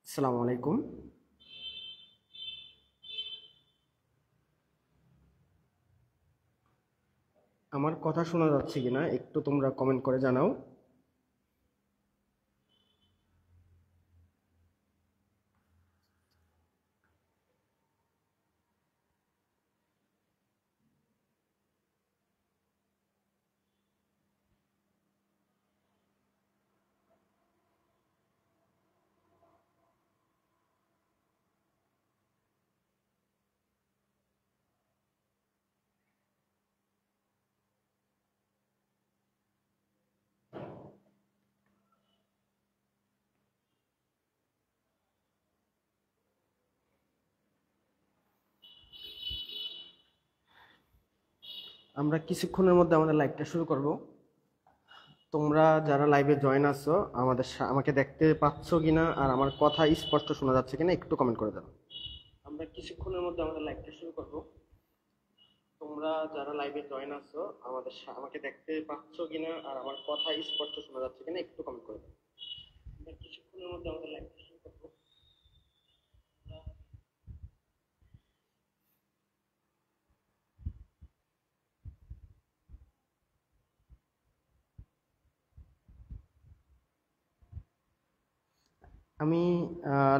আসসালামু আলাইকুম। আমার কথা শোনা যাচ্ছে কিনা একটু তোমরা কমেন্ট করে জানাও। আমরা কিছুক্ষণের মধ্যে আমাদের লাইভটা শুরু করব। তোমরা যারা লাইভে জয়েন আছো আমাকে দেখতে পাচ্ছ কিনা আর আমার কথা স্পষ্ট শোনা যাচ্ছে কিনা একটু কমেন্ট করে দাও। আমরা কিছুক্ষণের মধ্যে আমাদের লাইভটা শুরু করব। তোমরা যারা লাইভে জয়েন আছো আমাকে দেখতে পাচ্ছ কিনা আর আমার কথা স্পষ্ট শোনা যাচ্ছে কিনা একটু কমেন্ট করে দাও। আমরা কিছুক্ষণের মধ্যে আমাদের লাইভটা শুরু করব। আমি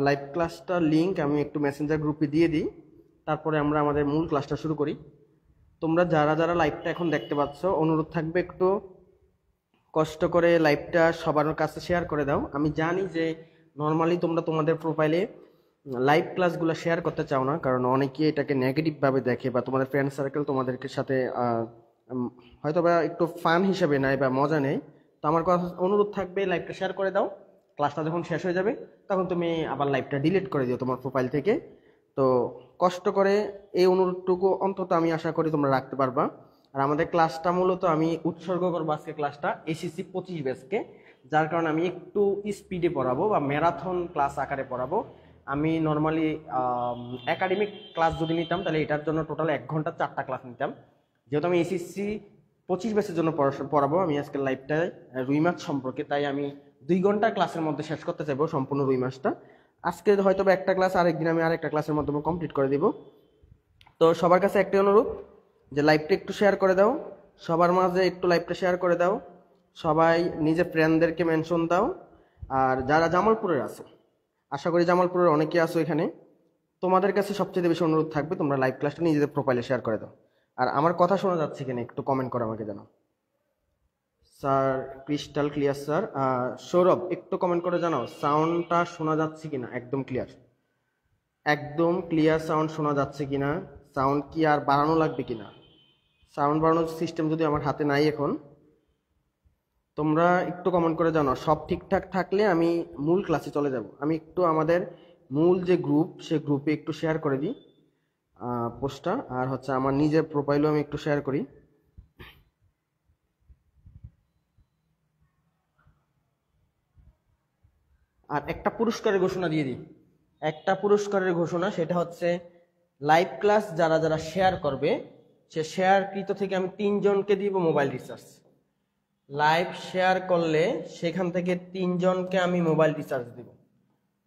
লাইভ ক্লাসটার লিংক আমি একটু মেসেঞ্জার গ্রুপে দিয়ে দিই, তারপরে আমরা আমাদের মূল ক্লাসটা শুরু করি। তোমরা যারা যারা লাইভটা এখন দেখতে পাচ্ছ, অনুরোধ থাকবে একটু কষ্ট করে লাইভটা সবার কাছে শেয়ার করে দাও। আমি জানি যে নর্মালি তোমরা তোমাদের প্রোফাইলে লাইভ ক্লাসগুলো শেয়ার করতে চাও না, কারণ অনেকে এটাকে নেগেটিভভাবে দেখে বা তোমাদের ফ্রেন্ড সার্কেল তোমাদেরকে সাথে হয়তো বা একটু ফান হিসেবে নেয় বা মজা নেয়। তো আমার কথা অনুরোধ থাকবে লাইভটা শেয়ার করে দাও। ক্লাসটা যখন শেষ হয়ে যাবে তখন তুমি আবার লাইভটা ডিলিট করে দিও তোমার প্রোফাইল থেকে। তো কষ্ট করে এই অনুরোধটুকু অন্তত আমি আশা করি তোমরা রাখতে পারবা। আর আমাদের ক্লাসটা মূলত আমি উৎসর্গ করবো আজকে ক্লাসটা এসএসসি 25 ব্যাচকে, যার কারণে আমি একটু স্পিডে পড়াবো বা ম্যারাথন ক্লাস আকারে পড়াবো। আমি নর্মালি একাডেমিক ক্লাস যদি নিতাম তাহলে এটার জন্য টোটাল 1 ঘন্টা 4টা ক্লাস নিতাম। যেহেতু আমি এসএসসি 25 ব্যাচের জন্য পড়াবো আমি আজকে লাইভটায় রুই মাছ সম্পর্কে, তাই আমি 2 ঘন্টা ক্লাসের মধ্যে শেষ করতে চাইবো সম্পূর্ণ রুই মাছটা। আজকে হয়তো বা একটা ক্লাস, আরেকদিন আমি আরেকটা ক্লাসের মাধ্যমে কমপ্লিট করে দিব। তো সবার কাছে একটাই অনুরোধ যে লাইভটা একটু শেয়ার করে দাও, সবার মাঝে একটু লাইভটা শেয়ার করে দাও, সবাই নিজের ফ্রেন্ডদেরকে মেনশন দাও। আর যারা জামালপুরের আছে, আশা করি জামালপুরের অনেকে আছো এখানে, তোমাদের কাছে সবচেয়ে বেশি অনুরোধ থাকবে তোমরা লাইভ ক্লাসটা নিজেদের প্রোফাইলে শেয়ার করে দাও। আর আমার কথা শোনা যাচ্ছে কিনা একটু কমেন্ট করে আমাকে জানাও। Sir crystal clear sir. Sourav একটু কমেন্ট করে জানাও সাউন্ডটা শোনা যাচ্ছে কিনা। একদম ক্লিয়ার, একদম ক্লিয়ার সাউন্ড শোনা যাচ্ছে কিনা। সাউন্ড কি আর বাড়ানো লাগবে কিনা? সাউন্ড বাড়ানোর সিস্টেম যদি আমার হাতে নাই এখন। তোমরা একটু কমেন্ট করে জানাও। সব ঠিকঠাক থাকলে আমি মূল ক্লাসে চলে যাব। আমি একটু আমাদের মূল যে গ্রুপ, সে গ্রুপে একটু শেয়ার করে দিই পোস্টটা, আর হচ্ছে আমার নিজের প্রোফাইলও আমি একটু শেয়ার করি। আর একটা পুরস্কারের ঘোষণা দিয়ে দিই। একটা পুরস্কারের ঘোষণা, সেটা হচ্ছে লাইভ ক্লাস যারা যারা শেয়ার করবে, সে শেয়ারকৃত থেকে আমি 3 জনকে দিব মোবাইল রিচার্জ। লাইভ শেয়ার করলে সেখান থেকে 3 জনকে আমি মোবাইল রিচার্জ দিব।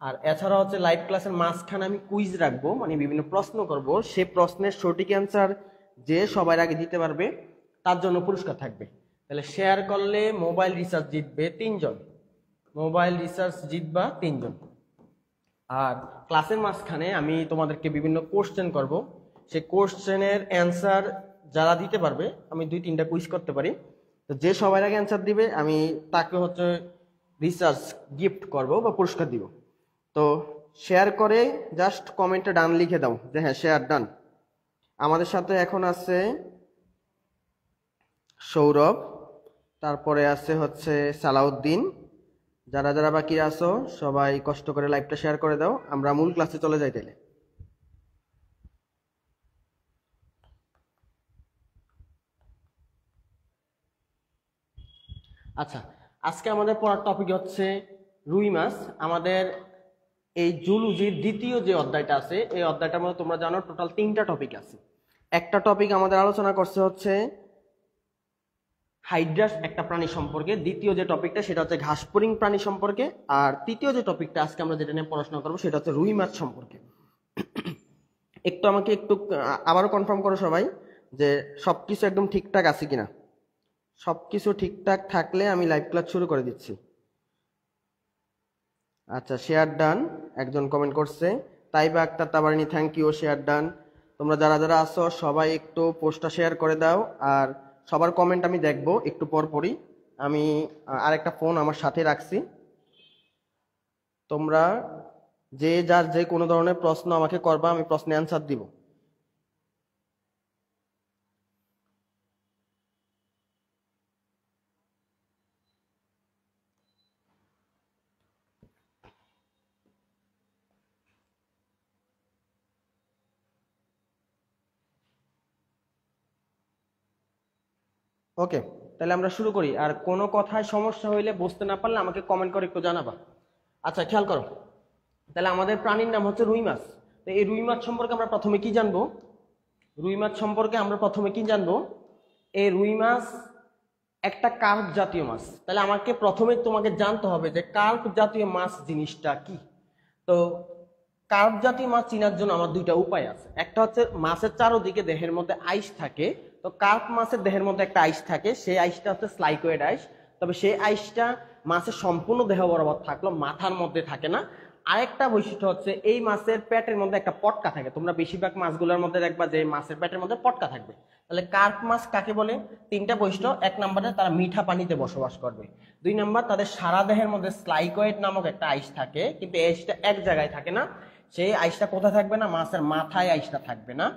আর এছাড়া হচ্ছে লাইভ ক্লাসের মাঝখানে আমি কুইজ রাখবো, মানে বিভিন্ন প্রশ্ন করব, সে প্রশ্নের সঠিক অ্যান্সার যে সবার আগে দিতে পারবে তার জন্য পুরস্কার থাকবে। তাহলে শেয়ার করলে মোবাইল রিচার্জ জিতবে 3 জন, মোবাইল রিচার্জ জিতবা 3 জন। আর ক্লাসের মাঝখানে আমি তোমাদেরকে বিভিন্ন কোশ্চেন করব, সেই কোশ্চেনের অ্যান্সার যারা দিতে পারবে আমি 2-3টা কুইজ করতে পারি। তো যে সবার আগে অ্যান্সার দিবে আমি তাকে হচ্ছে রিসার্চ গিফট করব বা পুরস্কার দিব। তো শেয়ার করে জাস্ট কমেন্টে ডান লিখে দাও যে হ্যাঁ শেয়ার ডান। আমাদের সাথে এখন আছে সৌরভ, তারপরে আছে হচ্ছে সালাউদ্দিন। যারা যারা বাকি আছো সবাই কষ্ট করে লাইভটা শেয়ার করে দাও, আমরা মূল ক্লাসে চলে যাই তাইলে। আচ্ছা, আজকে আমাদের পড়ার টপিক হচ্ছে রুই মাছ। আমাদের এই জুলজির দ্বিতীয় যে অধ্যায়টা আছে, এই অধ্যায়টার মধ্যে তোমরা জানো টোটাল 3টা টপিক আছে। একটা টপিক আমাদের আলোচনা করছে হচ্ছে হাইড্রাস একটা প্রাণী সম্পর্কে, দ্বিতীয় যে টপিকটা সেটা হচ্ছে ঘাসফড়িং প্রাণী সম্পর্কে, আর তৃতীয় যে টপিকটা আজকে আমরা যেটা নিয়ে পড়াশোনা করবো সেটা হচ্ছে রুই মাছ সম্পর্কে। একটু আমাকে একটু আবারও কনফার্ম করো সবাই যে সবকিছু একদম ঠিকঠাক আছে কিনা। সবকিছু ঠিকঠাক থাকলে আমি লাইভ ক্লাস শুরু করে দিচ্ছি। আচ্ছা, শেয়ার ডান, একজন কমেন্ট করছে, Taiba Akter Tabarini, thank you, share done. তোমরা যারা যারা আছো সবাই একটু পোস্টটা শেয়ার করে দাও, আর সবার কমেন্ট আমি দেখব একটু পর পরই। আমি আরেকটা ফোন আমার সাথে রাখছি, তোমরা যে যার যে কোনো ধরনের প্রশ্ন আমাকে করবা, আমি প্রশ্নে অ্যান্সার দিব। ওকে, তাহলে আমরা শুরু করি। আর কোনো কথায় সমস্যা হইলে বুঝতে না পারলে আমাকে কমেন্ট করে একটু জানাবা। আচ্ছা, খেয়াল করো, তাহলে আমাদের প্রাণীর নাম হচ্ছে রুই মাছ। তো এই রুই মাছ সম্পর্কে আমরা প্রথমে কি জানবো? রুই মাছ সম্পর্কে আমরা প্রথমে কি জানবো? এই রুই মাছ একটা কার্প জাতীয় মাছ। তাহলে আমাকে প্রথমে তোমাকে জানতে হবে যে কার্প জাতীয় মাছ জিনিসটা কি। তো কার্প জাতীয় মাছ চেনার জন্য আমার দুইটা উপায় আছে। একটা হচ্ছে মাছের চারোদিকে দেহের মধ্যে আইস থাকে। তো কার্প মাছের দেহের মধ্যে একটা আইস থাকে, সেই আইসটা হচ্ছে স্লাইকোয়েড আইস। তবে সেই আইসটা মাছের সম্পূর্ণ দেহ বরাবর থাকলো, মাথার মধ্যে থাকে না। আরেকটা বৈশিষ্ট্য হচ্ছে এই মাছের পেটের মধ্যে একটা পটকা থাকে। তোমরা বেশিরভাগ মাছগুলোর মধ্যে দেখবা যে মাছের পেটের মধ্যে পটকা থাকবে। তাহলে কার্প মাছ কাকে বলে? তিনটা বৈশিষ্ট্য। এক নম্বরে তারা মিঠা পানিতে বসবাস করবে। দুই নম্বর, তাদের সারা দেহের মধ্যে স্লাইকয়েড নামক একটা আইস থাকে, কিন্তু এই আইসটা এক জায়গায় থাকে না। সেই আইসটা কোথায় থাকবে না? মাছের মাথায় আইসটা থাকবে না।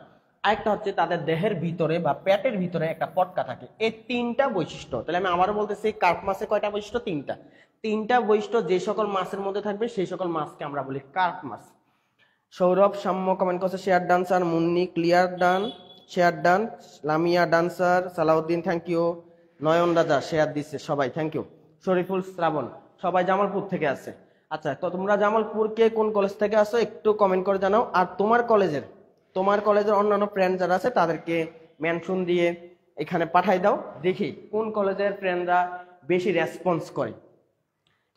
আরেকটা হচ্ছে তাদের দেহের ভিতরে বা পেটের ভিতরে একটা পটকা থাকে। এই তিনটা বৈশিষ্ট্য। তাহলে আমি আবারও বলতেছি, কার্প মাছে কয়টা বৈশিষ্ট্য? তিনটা বৈশিষ্ট্য যে সকল মাছের মধ্যে থাকবে সেই সকল মাছকে আমরা বলি কার্প মাছ। সৌরভ সাম্য কমেন্ট করছে, share done sir. Munni clear done, share done. Lamia dancer, Salauddin thank you. Nayan Raja share দিচ্ছে, সবাই থ্যাংক ইউ। শরীফুল শ্রাবণ, সবাই জামালপুর থেকে আছে। আচ্ছা, তো তোমরা জামালপুরকে কোন কলেজ থেকে আসো একটু কমেন্ট করে জানাও। আর তোমার কলেজের অন্যান্য ফ্রেন্ড যারা আছে তাদেরকে মেনশন দিয়ে এখানে পাঠাই দাও, দেখি কোন কলেজের ফ্রেন্ডরা বেশি রেসপন্স করে।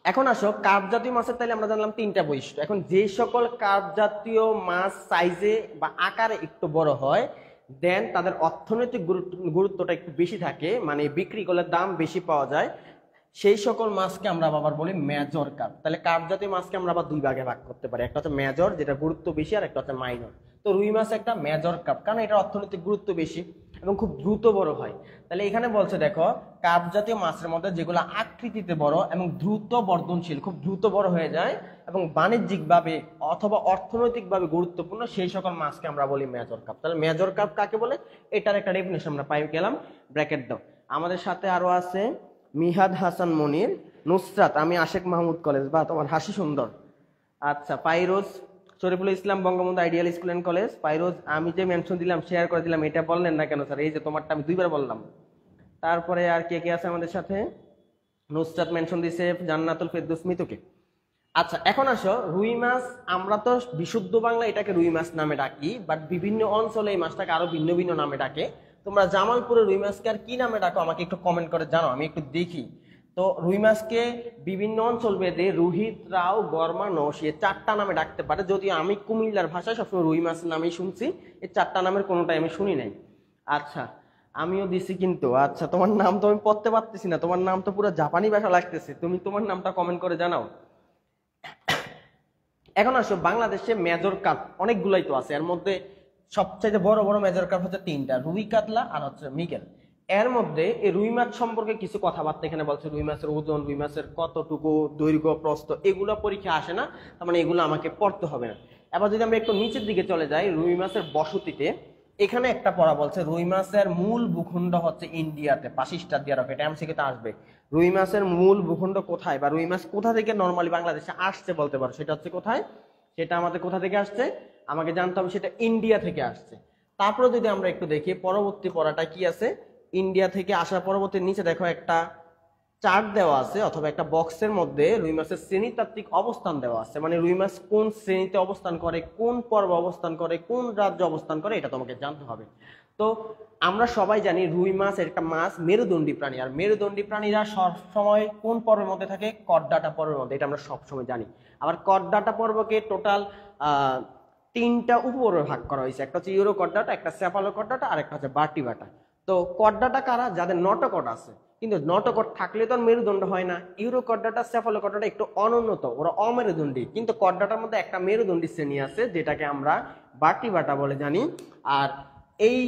এখন আসো কার্প জাতীয় মাছের, তাইলে আমরা জানলাম তিনটা বৈশিষ্ট্য। এখন যে সকল কার্প জাতীয় মাছ সাইজে বা আকারে একটু বড় হয়, দেন তাদের অর্থনৈতিক গুরুত্বটা একটু বেশি থাকে, মানে বিক্রি করলে দাম বেশি পাওয়া যায়, সেই সকল মাছকে আমরা আবার বলি মেজর কার্প। তাহলে কার্প জাতীয় মাছকে আমরা আবার দুই ভাগে ভাগ করতে পারি, একটা হচ্ছে মেজর যেটা গুরুত্ব বেশি, আর একটা হচ্ছে মাইনর। তো রুই মাছ একটা মেজর কার্প, কারণ এটার অর্থনৈতিক গুরুত্ব বেশি এবং খুব দ্রুত বড় হয়। তাহলে এখানে বলছে দেখো, কার্প জাতীয় মাছের মধ্যে যেগুলো আকৃতিতে বড় এবং দ্রুত বর্ধনশীল, খুব দ্রুত বড় হয়ে যায় এবং বাণিজ্যিকভাবে অথবা অর্থনৈতিকভাবে গুরুত্বপূর্ণ, সেই সকল মাছকে আমরা বলি মেজর কার্প। তাহলে মেজর কার্প কাকে বলে, এটার একটা ডেফিনেশন আমরা পাই গেলাম, ব্র্যাকেট দাও। আমাদের সাথে আরো আছে মিহাদ হাসান মনির, নুসরাত, আমি আশেক মাহমুদ কলেজ, বা তোমার হাসি সুন্দর। আচ্ছা, Pairoj, Shariful Islam Bangabandhu ideal school and college. Pairoj, আমি যে মেনশন দিলাম, শেয়ার করে দিলাম, এটা বললেন না কেন স্যার? এই যে তোমারটা আমি দুইবার বললাম। তারপরে আর কে কে আছে আমাদের সাথে? নুসরাত মেনশন দিছে, জান্নাতুল ফেরদৌস মিতুকে। আচ্ছা, এখন আসো রুই মাছ। আমরা তো বিশুদ্ধ বাংলা এটাকে রুই মাছ নামে ডাকি, বাট বিভিন্ন অঞ্চলে এই মাছটাকে আরো ভিন্ন ভিন্ন নামে ডাকে। তোমরা জামালপুরে রুই মাছকে আর কি নামে ডাকো আমাকে একটু কমেন্ট করে জানাও, আমি একটু দেখি। তো রুই মাছকে বিভিন্ন অঞ্চল ভেদে রোহিত, রাও, গরমা, নৌশি চারটা নামে ডাকতে পারে, যদিও আমি কুমিল্লার ভাষায় সবসময় রুই মাছ নামেই শুনছি, এই চারটা নামের কোনোটাই আমি শুনি নাই। আচ্ছা, আমিও দিছি কিন্তু। আচ্ছা, তোমার নাম তো আমি পড়তে পারতেছি না, তোমার নাম তো পুরো জাপানি ভাষা লাগতেছে, তুমি তোমার নামটা কমেন্ট করে জানাও। এখন আসো, বাংলাদেশে মেজর কার্প অনেকগুলাই তো আছে, এর মধ্যে সবচাইতে বড় বড় মেজর কার্প হচ্ছে তিনটা, রুই, কাতলা আর হচ্ছে মৃগেল। এর মধ্যে এই রুই মাছ সম্পর্কে কিছু কথাবার্তা এখানে বলছে। রুই মাছের ওজন, রুই মাছের কতটুকু দৈর্ঘ্য প্রস্থ, এগুলো পরীক্ষা আসে না, তার মানে এগুলো আমাকে পড়তে হবে না। এবার যদি আমরা একটু নিচের দিকে চলে যাই, রুই মাছের বসতিতে, এখানে একটা পড়া বলছে রুই মাছের মূল ভূখণ্ড হচ্ছে ইন্ডিয়াতে, পাশিস্টা দিয়ে রাখো, এটা এমসিকিউতে আসবে। রুই মাছের মূল ভূখণ্ড কোথায়, বা রুই মাছ কোথা থেকে নর্মালি বাংলাদেশে আসছে বলতে পারো, সেটা হচ্ছে কোথায়? সেটা আমাদের কোথা থেকে আসছে আমাকে জানতে হবে, সেটা ইন্ডিয়া থেকে আসছে। তারপরে যদি আমরা একটু দেখি পরবর্তী পড়াটা কি আছে, ইন্ডিয়া থেকে আসার পরবর্তী নিচে দেখো একটা চার্ট দেওয়া আছে, অথবা একটা বক্সের মধ্যে রুই মাছের শ্রেণীতাত্ত্বিক অবস্থান দেওয়া আছে, মানে রুই মাছ কোন শ্রেণীতে অবস্থান করে, কোন পর্ব অবস্থান করে, কোন রাজ্যে অবস্থান করে, এটা তোমাকে জানতে হবে। তো আমরা সবাই জানি রুই মাছ একটা মাছ মেরুদণ্ডী প্রাণী, আর মেরুদণ্ডী প্রাণীরা সব সময় কোন পর্বের মধ্যে থাকে? করডাটা পর্বের মধ্যে, এটা আমরা সব সময় জানি। আবার করডাটা পর্বকে টোটাল 3টা উপপর্বে ভাগ করা হয়েছে, একটা হচ্ছে ইউরোকর্ডাটা, একটা সেফালোকর্ডাটা, আর একটা হচ্ছে ভার্টিব্রাটা। তো কর্ডাটা কারা? যাদের নটকট আছে, কিন্তু নটকট থাকলে তো আর মেরুদণ্ড হয় না। ইউরোকর্ডাটা সেফালোকর্ডাটা একটু অনুন্নত, ওরা অমেরুদণ্ডী, কিন্তু কর্ডাটার মধ্যে একটা মেরুদণ্ডী শ্রেণী আছে যেটাকে আমরা ভার্টিব্রাটা বলে জানি। আর এই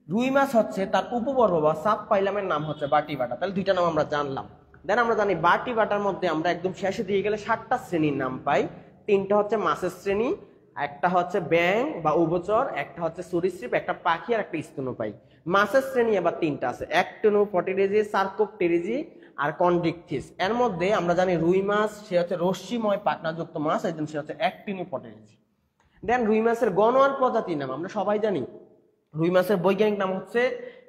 রুই মাছ হচ্ছে তার উপপর্ব বা সাব পাইলামের নাম হচ্ছে ভার্টিব্রাটা। তাহলে 2টা নাম আমরা জানলাম। দেন আমরা জানি ভার্টিব্রাটার মধ্যে আমরা একদম শেষে দিয়ে গেলে 7টা শ্রেণীর নাম পাই। 3টা হচ্ছে মাছের শ্রেণী, একটা হচ্ছে ব্যাং বা উভচর, একটা হচ্ছে সরীসৃপ, একটা পাখি, আর একটা স্তন্যপায়ী। মাছের শ্রেণী আবার 3টা আছে, অ্যাক্টিনোপটেরিজি, সার্কোপটেরিজি আর কন্ড্রিকথিস। এর মধ্যে আমরা জানি রুই মাছ সে হচ্ছে রশ্মিময় পাখনাযুক্ত মাছ, একদম সে হচ্ছে অ্যাক্টিনোপটেরিজি। দেন রুই মাছের গণ আর প্রজাতির নাম আমরা সবাই জানি। রুই মাছের বৈজ্ঞানিক নাম হচ্ছে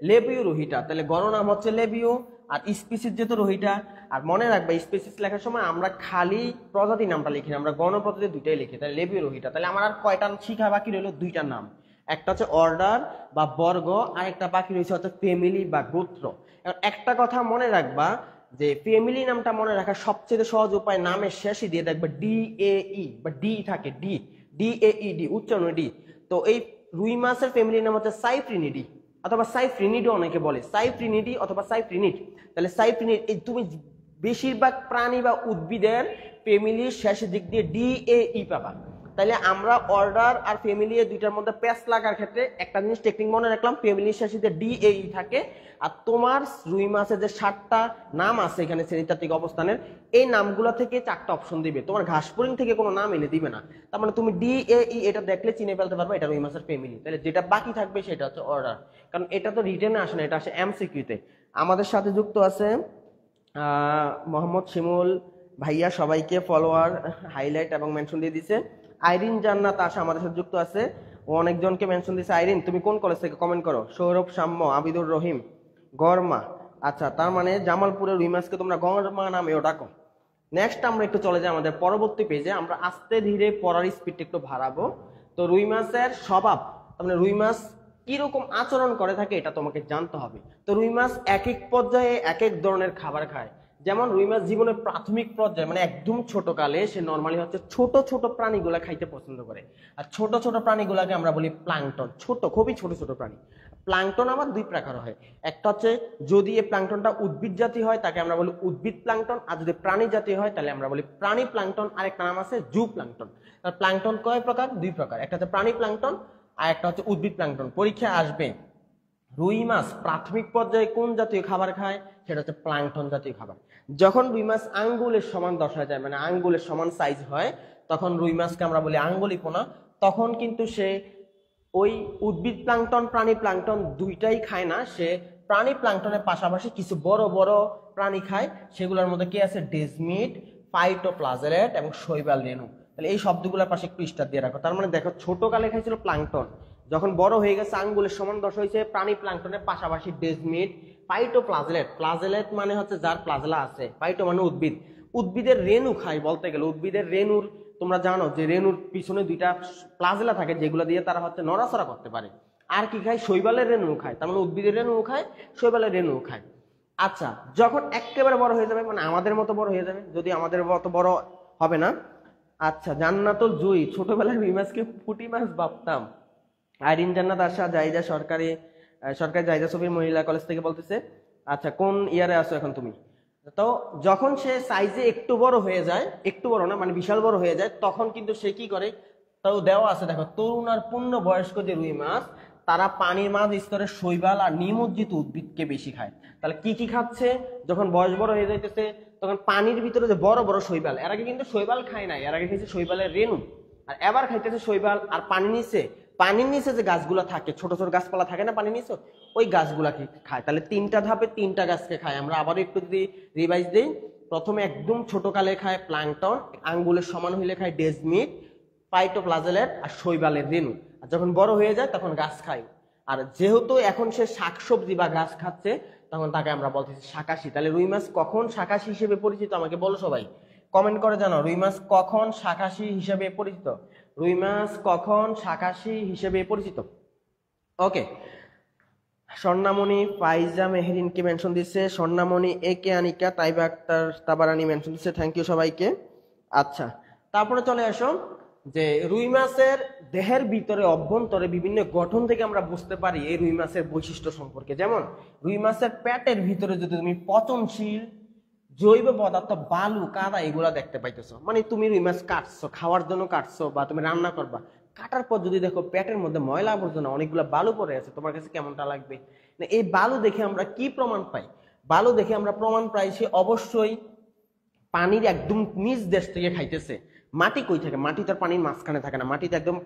লেবিও রোহিটা, তাহলে গণ নাম হচ্ছে লেবিও, আর স্পিসিস যেহেতু রোহিটা। আর মনে রাখবে স্পিসিস লেখার সময় আমরা খালি প্রজাতির নামটা লিখি না, আমরা গণ প্রজাতি 2টাই লিখি, তাহলে লেবিও রোহিটা। তাহলে আমার আর কয়টা শিখা বাকি রইল? 2টা নাম, একটা হচ্ছে অর্ডার বা বর্গ, আর একটা বাকি রয়েছে হচ্ছে ফ্যামিলি বা গোত্র। একটা কথা মনে রাখবা যে ফ্যামিলি নামটা মনে রাখার সবচেয়ে সহজ উপায় নামের শেষে দিয়ে দেখবে DAE বা ডি থাকে, DAED উচ্চারণ ডি। তো এই রুই মাছের ফ্যামিলির নাম হচ্ছে সাইপ্রিনিডি অথবা সাইপ্রিনিডি, অনেকে বলে সাইপ্রিনিডি অথবা সাইপ্রিনিড। তাহলে সাইপ্রিনিড, এই তুমি বেশিরভাগ প্রাণী বা উদ্ভিদের ফ্যামিলির শেষের দিক দিয়ে DAE পাবা। তাহলে আমরা অর্ডার আর ফ্যামিলি এই 2টার মধ্যে প্যাচ লাগার ক্ষেত্রে একটা জিনিস টেকনিক মনে রাখলাম, ফ্যামিলির শেষে DAE থাকে। আর তোমার রুই মাছের যে 7টা নাম আছে এখানে শ্রেণীতাত্ত্বিক অবস্থানের, এই নামগুলো থেকে 4টা অপশন দিবে, তোমার ঘাসফড়িং থেকে কোনো নাম এনে দিবে না। তার মানে তুমি DAE এটা দেখলে চিনে ফেলতে পারবে এটা রুই মাছের ফ্যামিলি। তাহলে যেটা বাকি থাকবে সেটা হচ্ছে অর্ডার, কারণ এটা তো রিটেনে আসে না, এটা আসে MCQ-তে। আমাদের সাথে যুক্ত আছে মোহাম্মদ শিমুল ভাইয়া, সবাইকে ফলোয়ার, হাইলাইট এবং মেনশন দিয়ে দিছে। আইরিন জান্নাত আশা আমাদের সাথে যুক্ত আছে, ও অনেকজনকে মেনশন দিছে। আইরিন তুমি কোন কলেজ থেকে? কমেন্ট করো। সৌরভ, সাম্য, আবিদুর রহিম, গরমা। আচ্ছা, তার মানে জামালপুরের রুই মাছকে তোমরা গরমা নামেও ডাকো। নেক্সট আমরা একটু চলে যাই আমাদের পরবর্তী পেজে, আমরা আস্তে ধীরে পড়ার স্পিডটা একটু বাড়াবো। তো রুই মাছের স্বভাব, মানে রুই মাছ কিরকম আচরণ করে থাকে এটা তোমাকে জানতে হবে। তো রুই মাছ এক এক পর্যায়ে এক এক ধরনের খাবার খায়। যেমন রুই মাছ জীবনের প্রাথমিক পর্যায়ে মানে একদম ছোট কালে সে নর্মালি হচ্ছে ছোট ছোট প্রাণীগুলা খাইতে পছন্দ করে। আর ছোট ছোট প্রাণীগুলাকে আমরা বলি প্লাঙ্কটন, ছোট খুবই ছোট ছোট প্রাণী। প্লাঙ্কটন আবার 2 প্রকার হয়, একটা হচ্ছে যদি এই প্লাঙ্কটনটা উদ্ভিদ জাতীয় হয় তাকে আমরা বলি উদ্ভিদ প্লাঙ্কটন, আর যদি প্রাণী জাতীয় হয় তাহলে আমরা বলি প্রাণী প্লাঙ্কটন। আর একটা নাম আছে জু প্লাঙ্কটন। আর প্লাঙ্কটন কয় প্রকার? 2 প্রকার, একটা হচ্ছে প্রাণী প্লাঙ্কটন আর একটা হচ্ছে উদ্ভিদ প্লাঙ্কটন। পরীক্ষায় আসবে রুই মাছ প্রাথমিক পর্যায়ে কোন জাতীয় খাবার খায়, সেটা হচ্ছে প্লাঙ্কটন জাতীয় খাবার। যখন রুই মাছ আঙ্গুলের সমান দশা যায়, মানে আঙ্গুলের সমান সাইজ হয়, তখন রুই মাছকে আমরা বলি আঙ্গুলিপোনা। তখন কিন্তু সে ওই উদ্ভিদ প্লাঙ্কটন প্রাণী প্লাঙ্কটন 2টাই খায় না, সে প্রাণী প্লাঙ্কটনের পাশাপাশি কিছু বড় বড় প্রাণী খায়। সেগুলোর মধ্যে কি আছে? ডেজমিড, ফাইটোপ্লাজেলেট এবং শৈবাল রেণু। তাহলে এই শব্দগুলোর পাশে একটু স্টার দিয়ে রাখো। তার মানে দেখো ছোট কালে খাইছিল প্লাঙ্কটন, যখন বড় হয়ে গেছে আঙ্গুলের সমান দশা হয়েছে প্রাণী প্লাঙ্কটনের পাশাপাশি ডেজমিড, ফাইটোপ্লাজেলেট, প্লাজেলেট মানে হচ্ছে যার প্লাজেলা আছে, ফাইটো মানে উদ্ভিদ, উদ্ভিদের রেণু খায়। বলতে গেলে উদ্ভিদের রেণুর, তোমরা জানো যে রেণুর পিছনে 2টা প্লাজেলা থাকে যেগুলো দিয়ে তারা হচ্ছে নড়াচড়া করতে পারে। আর কি খায়? শৈবালের রেণু খায়। তার মানে উদ্ভিদের রেণু খায়, শৈবালের রেণু খায়। আচ্ছা, যখন একেবারে বড় হয়ে যাবে, মানে আমাদের মতো বড় হয়ে যাবে, যদি আমাদের মতো বড় হবে না। আচ্ছা, জান্নাতুল জুই, ছোটবেলায় রুই মাছকে পুঁটি মাছ ভাবতাম। আইরিন জান্নাত আশা জাইদা সরকারি জাইদা সফির মহিলা কলেজ থেকে বলতেছে। আচ্ছা, কোন ইয়ারে আছো এখন তুমি? তো যখন সে সাইজে একটু বড় হয়ে যায়, একটু বড় না মানে বিশাল বড় হয়ে যায়, তখন কিন্তু সে কি করে? তাও দেওয়া আছে দেখো, তরুণ আর পূর্ণ বয়স্ক যে রুই মাছ তারা পানির মাঝ স্তরে শৈবাল আর নিমজ্জিত উদ্ভিদকে বেশি খায়। তাহলে কি কি খাচ্ছে? যখন বয়স বড় হয়ে যাইতেছে তখন পানির ভিতরে যে বড় বড় শৈবাল, এর আগে কিন্তু শৈবাল খায় না, এর আগে খাইছে শৈবালের রেণু, আর এবার খাইতেছে শৈবাল। আর পানির নিচে যে গাছগুলো থাকে, ছোট ছোট গাছপালা থাকে না পানির নিচে, ওই গাছগুলাকে খায়। তাহলে 3টা ধাপে 3টা গাছকে খায়। আমরা আবারও একটু যদি রিভাইজ দিই, প্রথমে একদম ছোট কালে খায় প্লাঙ্কটন, আঙ্গুলের সমান হইলে খায় ডেজমিড, ফাইটোপ্লাজেলেট আর শৈবালের রেণু। আর যখন বড় হয়ে যায় তখন গাছ খায়। আর যেহেতু এখন সে শাকসবজি বা গাছ খাচ্ছে, তখন তাকে আমরা বলতেছি শাকাশি। তাহলে রুই মাছ কখন শাকাশি হিসেবে পরিচিত আমাকে বলো সবাই, কমেন্ট করে জানাও। রুই মাছ কখন শাকাশি হিসেবে পরিচিত? রুই মাছ কখন শাকাশি হিসেবে পরিচিত? ওকে, স্বর্ণামণি ফাইজা মেহরিনকে মেনশন দিচ্ছে, স্বর্ণামণি এ কে আনিকা তাইবা আক্তার তাবারানি মেনশন দিচ্ছে, থ্যাংক ইউ সবাইকে। আচ্ছা, তারপরে চলে আসো যে রুই মাছের দেহের ভিতরে অভ্যন্তরে বিভিন্ন গঠন থেকে আমরা বুঝতে পারি এই রুই মাছের বৈশিষ্ট্য সম্পর্কে। যেমন রুই মাছের পেটের ভিতরে যদি তুমি পচনশীল জৈব পদার্থ বালু কাদা এগুলা দেখতে পাইতেছো, মানে তুমি রুই মাছ কাটছো, খাওয়ার জন্য কাটছো বা তুমি রান্না করবা, কাটার পর যদি দেখো পেটের মধ্যে ময়লা আবর্জনা অনেকগুলো বালু পড়ে আছে, তোমার কাছে কেমনটা লাগবে? এই বালু দেখে আমরা কি প্রমাণ পাই? বালু দেখে আমরা প্রমাণ পাই সে অবশ্যই পানির একদম নিচ দেশ থেকে খাইতেছে। মাটি কই থাকে? মাটি তার পানির মাঝখানে থাকে না, মাটিতে একদম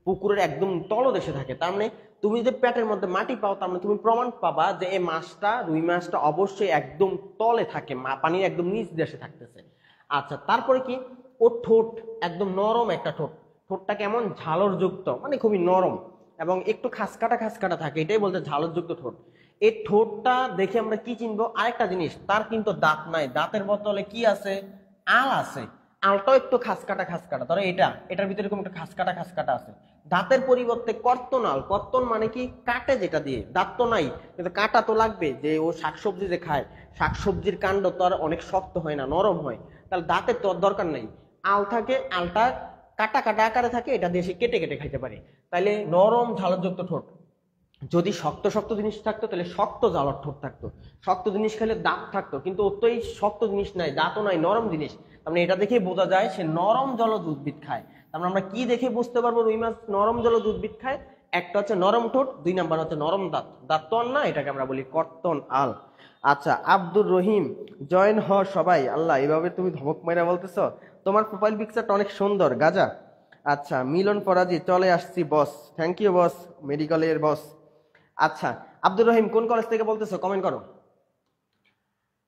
পুকুরের একদম তলদেশে থাকে। তার মানে তুমি যদি পেটের মধ্যে মাটি পাও, তার মানে তুমি প্রমাণ পাবা যে এই মাছটা, রুই মাছটা অবশ্যই একদম তলে থাকে, পানির একদম নিচ দেশে থাকতেছে। আচ্ছা, তারপরে কি? ও ঠোঁট একদম নরম একটা ঠোঁট, ঠোঁটটা কেমন ঝালর যুক্ত, মানে খুবই নরম এবং একটু খাসকাটা খাসকাটা থাকে, এটাই বলতে ঝালর যুক্ত ঠোঁট। এই ঠোঁটটা দেখে আমরা কি চিনবো? আরেকটা জিনিস, তার কিন্তু দাঁত নাই, দাঁতের বদলে কি আছে? আল আছে। আলটাও একটু খাসকাটা খাসকাটা, ধরো এটার ভিতরে এরকম একটা খাসকাটা খাসকাটা আছে। দাঁতের পরিবর্তে কর্তনাল, কর্তন মানে কি? কাটে যেটা দিয়ে, দাঁত তো নাই কিন্তু কাটা তো লাগবে, যে ও শাকসবজি যে খায়, শাকসবজির কাণ্ড তো আর অনেক শক্ত হয় না, নরম হয়, তাহলে দাঁতের তো দরকার নেই। আল থাকে, আলটা কাটা কাটা আকারে থাকে, এটা দিয়ে সে কেটে কেটে খাইতে পারে। তাইলে নরম ঝালযুক্ত ঠোঁট। যদি শক্ত শক্ত জিনিস থাকতো তাহলে শক্ত জ্বালার ঠোঁট থাকতো, শক্ত জিনিস খেলে দাঁত থাকতো, কিন্তু ওর তো এই শক্ত জিনিস নাই, দাঁতও নাই, নরম জিনিস। তার মানে এটা দেখেই বোঝা যায় সে নরম জলজ উদ্ভিদ খায়। তার মানে আমরা কি দেখে বুঝতে পারবো রুই মাছ নরম জলজ উদ্ভিদ খায়? একটা হচ্ছে নরম ঠোঁট, 2 নাম্বার হচ্ছে নরম দাঁত। দাঁত তো আর না, এটাকে আমরা বলি কর্তন আল। আচ্ছা, আব্দুর রহিম জয়েন হ সবাই। আল্লাহ, এভাবে তুমি ধমক মাইরা বলতেছ? তোমার প্রোফাইল পিকচারটা অনেক সুন্দর গাজা। আচ্ছা, মিলন ফরাজি চলে আসছি বস, থ্যাংক ইউ বস, মেডিকেলের বস। আচ্ছা, আব্দুর রহিম কোন কলেজ থেকে বলতেছো কমেন্ট করো।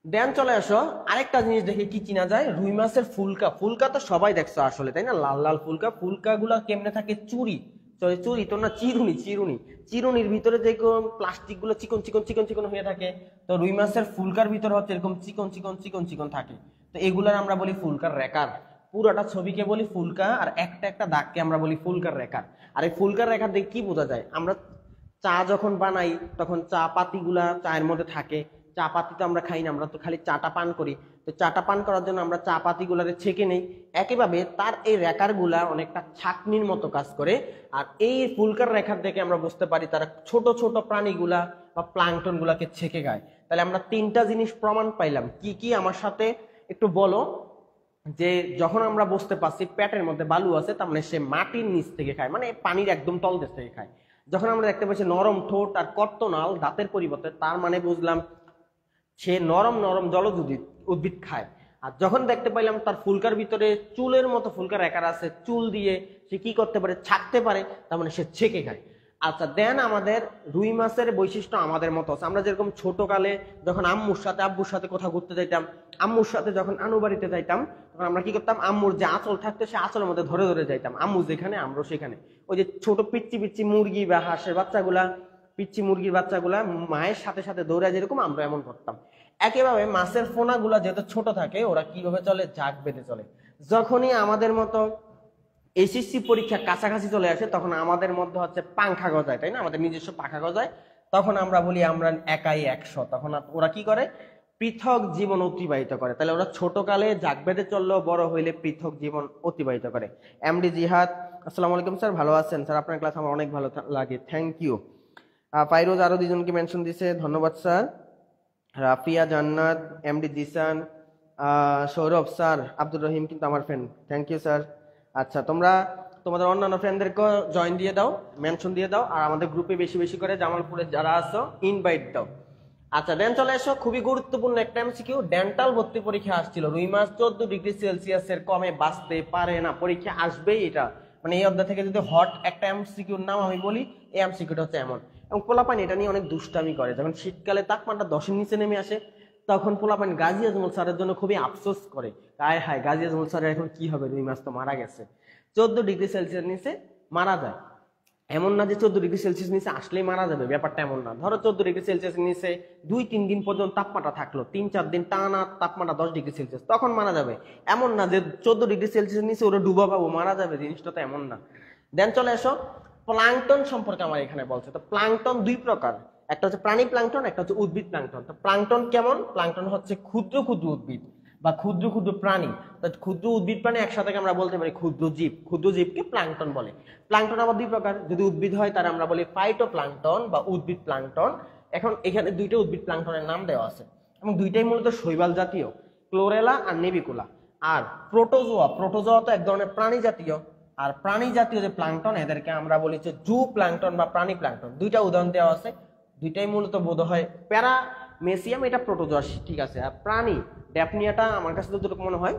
দেন চলে আসো, আরেকটা জিনিস দেখে কি চিনা যায়? রুই মাছের ফুলকা। ফুলকা তো সবাই দেখছো আসলে, তাই না? লাল লাল ফুলকা। ফুলকা গুলা কেমনে থাকে? চুরি, চুরি তো না, চিরুনি, চিরুনি, চিরুনির ভিতরে যে প্লাস্টিক গুলো চিকন চিকন চিকন চিকন হয়ে থাকে, তো রুই মাছের ফুলকার ভিতরে হচ্ছে এরকম চিকন চিকন চিকন চিকন থাকে। তো এগুলার আমরা বলি ফুলকার রেকার। পুরাটা ছবিকে বলি ফুলকা, আর একটা একটা দাগকে আমরা বলি ফুলকার রেকার। আর এই ফুলকার রেখার দেখে কি বোঝা যায়? আমরা চা যখন বানাই তখন চা পাতি গুলা চায়ের মধ্যে থাকে, চা পাতি তো আমরা খাই না, আমরা তো খালি চাটা পান করি। তো চাটা পান করার জন্য আমরা চা পাতি গুলারে ছেঁকে নেই। একইভাবে তার এই রেখার গুলা অনেকটা ছাকনির মতো কাজ করে। আর এই ফুলকার রেখার দেখে আমরা বুঝতে পারি তারা ছোট ছোট প্রাণীগুলা বা প্লাঙ্কটন গুলাকে ছেঁকে খায়। তাহলে আমরা 3টা জিনিস প্রমাণ পাইলাম। কি কি আমার সাথে একটু বলো? যে যখন আমরা বুঝতে পারছি পেটের মধ্যে বালু আছে, তার মানে সে মাটির নিচ থেকে খায়, মানে পানির একদম তলদেশ থেকে খায়। যখন আমরা দেখতে পাচ্ছি নরম ঠোঁট আর কর্তনাল দাঁতের পরিবর্তে, তার মানে বুঝলাম সে নরম নরম জলজ উদ্ভিদ খায়। আর যখন দেখতে পাইলাম তার ফুলকার ভিতরে চুলের মতো ফুলকার আকার আছে, চুল দিয়ে সে কি করতে পারে? ছাকতে পারে, তার মানে সে ছেঁকে খায়। আচ্ছা, দেন আমাদের রুই মাছের বৈশিষ্ট্য আমাদের মতো আছে। আমরা যেরকম ছোটকালে যখন আম্মুর সাথে আব্বুর সাথে কোথাও ঘুরতে যাইতাম, আম্মুর সাথে যখন আনু বাড়িতে যাইতাম, তখন আমরা কি করতাম? আম্মুর যে আঁচল থাকতো সে আঁচলের মধ্যে ধরে ধরে যাইতাম, আম্মু যেখানে আমরা সেখানে। ওই যে ছোট পিচ্চি পিচ্চি মুরগি বা হাঁসের বাচ্চাগুলা, পিচ্চি মুরগির বাচ্চাগুলা মায়ের সাথে সাথে দৌড়ায়, যেরকম আমরা এমন করতাম। একইভাবে মাছের ফোনাগুলা যেহেতু ছোট থাকে, ওরা কিভাবে চলে? ঝাঁক বেঁধে চলে। যখনই আমাদের মতো এসএসসি পরীক্ষা কাছাকাছি চলে আসে, তখন আমাদের মধ্যে হচ্ছে পাংখা গজায়, তাই না? আমাদের নিজস্ব পাখা গজায়। তখন আমরা বলি আমরা একাই 100। তখন ওরা কি করে? পৃথক জীবন অতিবাহিত করে। তাহলে ওরা ছোটকালে ঝাঁক বেঁধে চললেও বড় হইলে পৃথক জীবন অতিবাহিত করে। এমডি জিহাদ, আসসালামু আলাইকুম স্যার, ভালো আছেন? স্যার আপনার ক্লাস আমার অনেক ভালো লাগে, থ্যাংক ইউ। ফাইরোজ আরো 2জনকে মেনশন দিছে, ধন্যবাদ স্যার। রাফিয়া জান্নাত, এমডি জিসান, সৌরভ স্যার, আব্দুর রহিম কিন্তু আমার ফ্রেন্ড, থ্যাংক ইউ স্যার। আচ্ছা, তোমরা তোমাদের অন্যান্য ফ্রেন্ডদেরকে জয়েন দিয়ে দাও, মেনশন দিয়ে দাও, আর আমাদের গ্রুপে বেশি বেশি করে জামালপুরে যারা আছো ইনভাইট দাও। আচ্ছা, দেন চলে এসো খুবই গুরুত্বপূর্ণ একটা এমসিকিউ। ডেন্টাল ভর্তি পরীক্ষা আসছিল, রুই মাছ 14°C কমে বাঁচতে পারে না, পরীক্ষা আসবেই এটা। মানে এই অধ্যায় থেকে যদি হট একটা এমসিকিউর নাম আমি বলি, এই এমসিকিউটা হচ্ছে এমন। এবং পোলাপানি এটা নিয়ে অনেক দুষ্টামি করে। যখন শীতকালে তাপমাত্রা 10-এর নিচে নেমে আসে, তখন পোলাপানি গাজী আজমল স্যারের জন্য খুবই আফসোস করে, হায় হায় গাজী আজমল স্যারের এখন কি হবে, রুই মাছ তো মারা গেছে। 14°C নিচে মারা যায়, এমন না যে 14°C নিচে আসলেই মারা যাবে, ব্যাপারটা এমন না। ধরো 14°C নিচে 2-3 দিন পর্যন্ত তাপমাত্রা থাকলো, 3-4 দিন টানা তাপমাত্রা 10°C, তখন মারা যাবে। এমন না যে 14°C নিচে ওরা ডুবা পাবো মারা যাবে, জিনিসটা তো এমন না। দেন চলে এসো প্লাঙ্কটন সম্পর্কে আমার এখানে বলছে। তো প্লাঙ্কটন 2 প্রকার, একটা হচ্ছে প্রাণী প্লাঙ্কটন, একটা হচ্ছে উদ্ভিদ প্লাঙ্কটন। তো প্লাঙ্কটন কেমন? প্লাঙ্কটন হচ্ছে ক্ষুদ্র ক্ষুদ্র উদ্ভিদ বা ক্ষুদ্র ক্ষুদ্র প্রাণী। ক্ষুদ্র উদ্ভিদ প্রাণী একসাথে আমরা বলতে পারি ক্ষুদ্র জীব। ক্ষুদ্র জীবকে প্লাঙ্কটন বলে। প্লাঙ্কটন আবার দুই প্রকার, যদি উদ্ভিদ হয় তারা আমরা বলি ফাইটোপ্লাঙ্কটন বা উদ্ভিদ প্লাঙ্কটন। এখন এখানে দুইটা উদ্ভিদ প্লাঙ্কটনের নাম দেওয়া আছে এবং দুইটাই মূলত শৈবাল জাতীয়, ক্লোরেলা আর নেবিকুলা। আর প্রোটোজোয়া, প্রোটোজোয়া তো এক ধরনের প্রাণী জাতীয়, আর প্রাণী জাতীয় যে প্লাঙ্কটন এদেরকে আমরা বলি যে জু প্লাঙ্কটন বা প্রাণী প্লাঙ্কটন। দুইটা উদাহরণ দেওয়া আছে, দুইটাই মূলত বোধ হয় প্যারামেসিয়াম, এটা প্রোটোজোয়া, ঠিক আছে। আর প্রাণী ড্যাপনিয়াটা আমার কাছে যতটুকু মনে হয়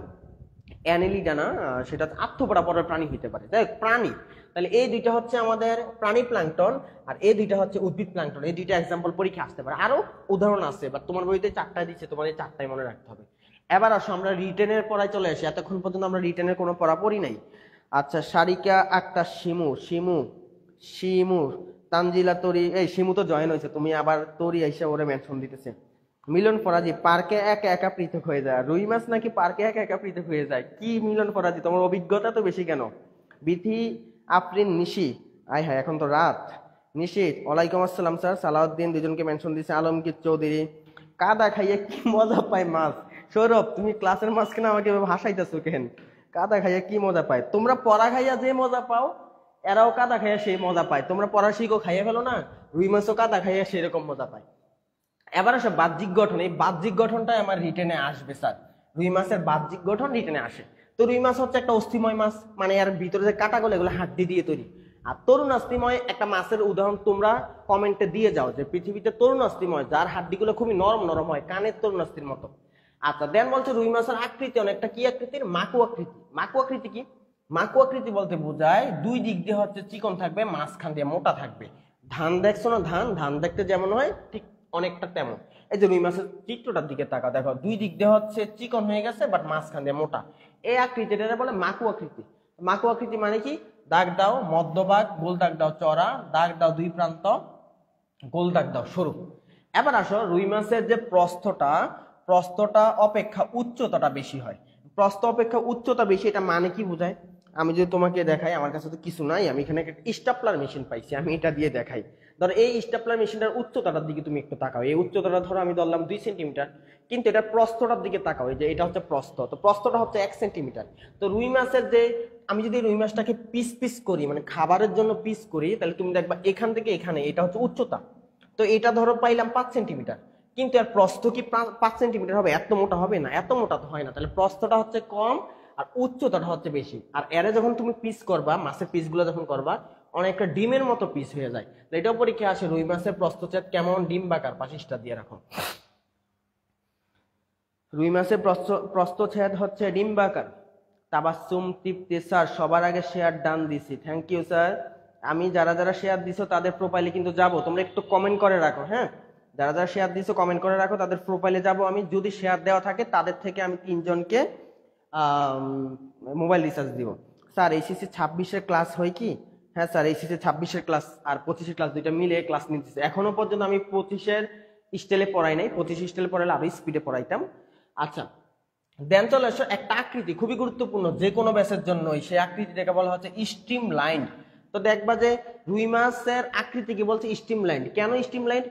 অ্যানেলিডা না, সেটা আত্মপরা পরের প্রাণী হইতে পারে। তাই প্রাণী, তাহলে এই দুইটা হচ্ছে আমাদের প্রাণী প্লাঙ্কটন আর এই দুইটা হচ্ছে উদ্ভিদ প্লাঙ্কটন। এই দুইটা এক্সাম্পল পরীক্ষা আসতে পারে, আরো উদাহরণ আছে, বা তোমার বইতে 4টা দিচ্ছে, তোমার এই 4টাই মনে রাখতে হবে। এবার আসো আমরা রিটেনের পড়ায় চলে আসি। এতক্ষণ পর্যন্ত আমরা রিটেনের কোনো পড়া পড়ি নাই। আচ্ছা, সারিকা আক্তার শিমু, শিমু শিমু তানজিলা তরি, এই শিমু তো জয়েন হয়েছে, তুমি আবার তরি এসে ওরে মেনশন দিতেছে। মিলন ফরাজি, পার্কে একা একা পৃথক হয়ে যায়। রুই মাছ নাকি পার্কে একা একা পৃথক হয়ে যায়? কি মিলন ফরাজি, তোমার অভিজ্ঞতা তো বেশি কেন? বিথি আফরিন নিশি, আয় হায় এখন তো রাত। নিশিত, ওয়ালাইকুম আসসালাম স্যার। সালাউদ্দিন, দুজনকে মেনশন দিছে। আলমগীর চৌধুরী, কাদা খাইয়ে কি মজা পায় মাছ। সৌরভ, তুমি ক্লাসের মাঝখানে আমাকে হাসাইতেছো কেন? কাদা খাইয়া কি মজা পায়? তোমরা পড়া খাইয়া যে মজা পাও, এরাও কাদা খাইয়া সেই মজা পায়। তোমরা পড়া শিখো, খাইয়া ফেলো না, রুই মাছও কাদা খাইয়া সেরকম মজা পায়। এবার আসে বাহ্যিক গঠন। এই বাহ্যিক গঠনটাই আমার রিটেনে আসবে স্যার। রুই মাছের বাহ্যিক গঠন রিটেনে আসে। তো রুই মাছ হচ্ছে একটা অস্থিময় মাছ, মানে এর ভিতরে যে কাঁটাগুলো এগুলো হাড্ডি দিয়ে তৈরি। আর তরুণ অস্থিময় একটা মাছের উদাহরণ তোমরা কমেন্টে দিয়ে যাও যে পৃথিবীতে তরুণ অস্থিময় যার হাড্ডিগুলো খুবই নরম নরম হয়, কানের তরুণ অস্থির মতো। আচ্ছা, দেন বলছে রুই মাছের আকৃতি অনেকটা কি আকৃতির? মাকু আকৃতি। মাকু আকৃতি কি? মাকু আকৃতি বলতে বোঝায় দুই দিক দিয়ে হচ্ছে চিকন থাকবে, মাঝখান দিয়ে মোটা থাকবে। ধান দেখছো না, ধান ধান দেখতে যেমন হয় ঠিক অনেকটা তেমন। এই যে রুই মাছের চিত্রটার দিকে তাকা, দেখো দুই দিক দিয়ে হচ্ছে চিকন হয়ে গেছে বাট মাঝখান দিয়ে মোটা। এই আকৃতিটা বলে মাকু আকৃতি। মাকু আকৃতি মানে কি? দাগ দাও মধ্যভাগ, গোল দাগ দাও চড়া, দাগ দাও দুই প্রান্ত, গোল দাগ দাও সরু। এবার আসো রুই মাছের যে প্রস্থটা অপেক্ষা উচ্চতাটা বেশি হয়। প্রস্থ অপেক্ষা উচ্চতা বেশি, এটা মানে কি বোঝায়? আমি যদি তোমাকে দেখাই, আমার কাছে তো কিছু নাই, আমি এখানে একটা স্টাপলার মেশিন পাইছি, আমি এটা দিয়ে দেখাই। ধরো এই স্টাপলার মেশিনটার উচ্চতাটার দিকে তুমি একটু তাকাও। এই উচ্চতাটা ধরো আমি ধরলাম 2 সেন্টিমিটার, কিন্তু এটা প্রস্থটার দিকে তাকাও, এই যে এটা হচ্ছে প্রস্থ, তো প্রস্থটা হচ্ছে 1 সেন্টিমিটার। তো রুই মাছের যে, আমি যদি রুই মাছটাকে পিস পিস করি, মানে খাবারের জন্য পিস করি, তাহলে তুমি দেখবা এখান থেকে এখানে এটা হচ্ছে উচ্চতা। তো এটা ধরো পাইলাম 5 সেন্টিমিটার, কিন্তু এর প্রস্থ কি 5 সেন্টিমিটার হবে? এত মোটা হবে না, এত মোটা তো হয় না। তাহলে প্রস্থটা হচ্ছে কম আর উচ্চতাটা হচ্ছে বেশি। আর এরে যখন তুমি পিস করবা, মাছের পিসগুলো যখন করবা, অনেকটা ডিমের মতো পিস হয়ে যায়। এটাও পরীক্ষা আসে, রুই মাছের প্রস্থচ্ছেদ কেমন? ডিম্বাকার। পাশিসটা দিয়ে রাখো। রুই মাছের প্রস্থচ্ছেদ হচ্ছে ডিম্বাকার। তাবাসসুম তৃপ্তি, স্যার সবার আগে শেয়ার ডান দিছি, থ্যাংক ইউ স্যার। আমি যারা যারা শেয়ার দিছো তাদের প্রোফাইলে কিন্তু যাব, তোমরা একটু কমেন্ট করে রাখো। হ্যাঁ, যারা যারা শেয়ার দিছো কমেন্ট করে রাখো, তাদের প্রোফাইলে যাব আমি। যদি শেয়ার দেওয়া থাকে তাদের থেকে আমি 3 জনকে মোবাইল রিচার্জ দিব। স্যার এইচএসসি 26-এর ক্লাস হয় কি? হ্যাঁ স্যার, এইচএসসি 26-এর ক্লাস আর 25-এর ক্লাস দুইটা মিলে ক্লাস নিতেছে। এখনো পর্যন্ত আমি 25-এর স্টাইলে পড়াই নাই, 25 স্টাইলে পড়াইলে আরো স্পিডে পড়াইতাম। আচ্ছা, দেন চলে আসো একটা আকৃতি খুবই গুরুত্বপূর্ণ যে কোনো ব্যাসের জন্যই, সেই আকৃতিটাকে বলা হচ্ছে স্ট্রিম লাইন। তো দেখবা যে রুই মাছের আকৃতি কি বলছে? Stream line. কেন স্ট্রিম লাইন?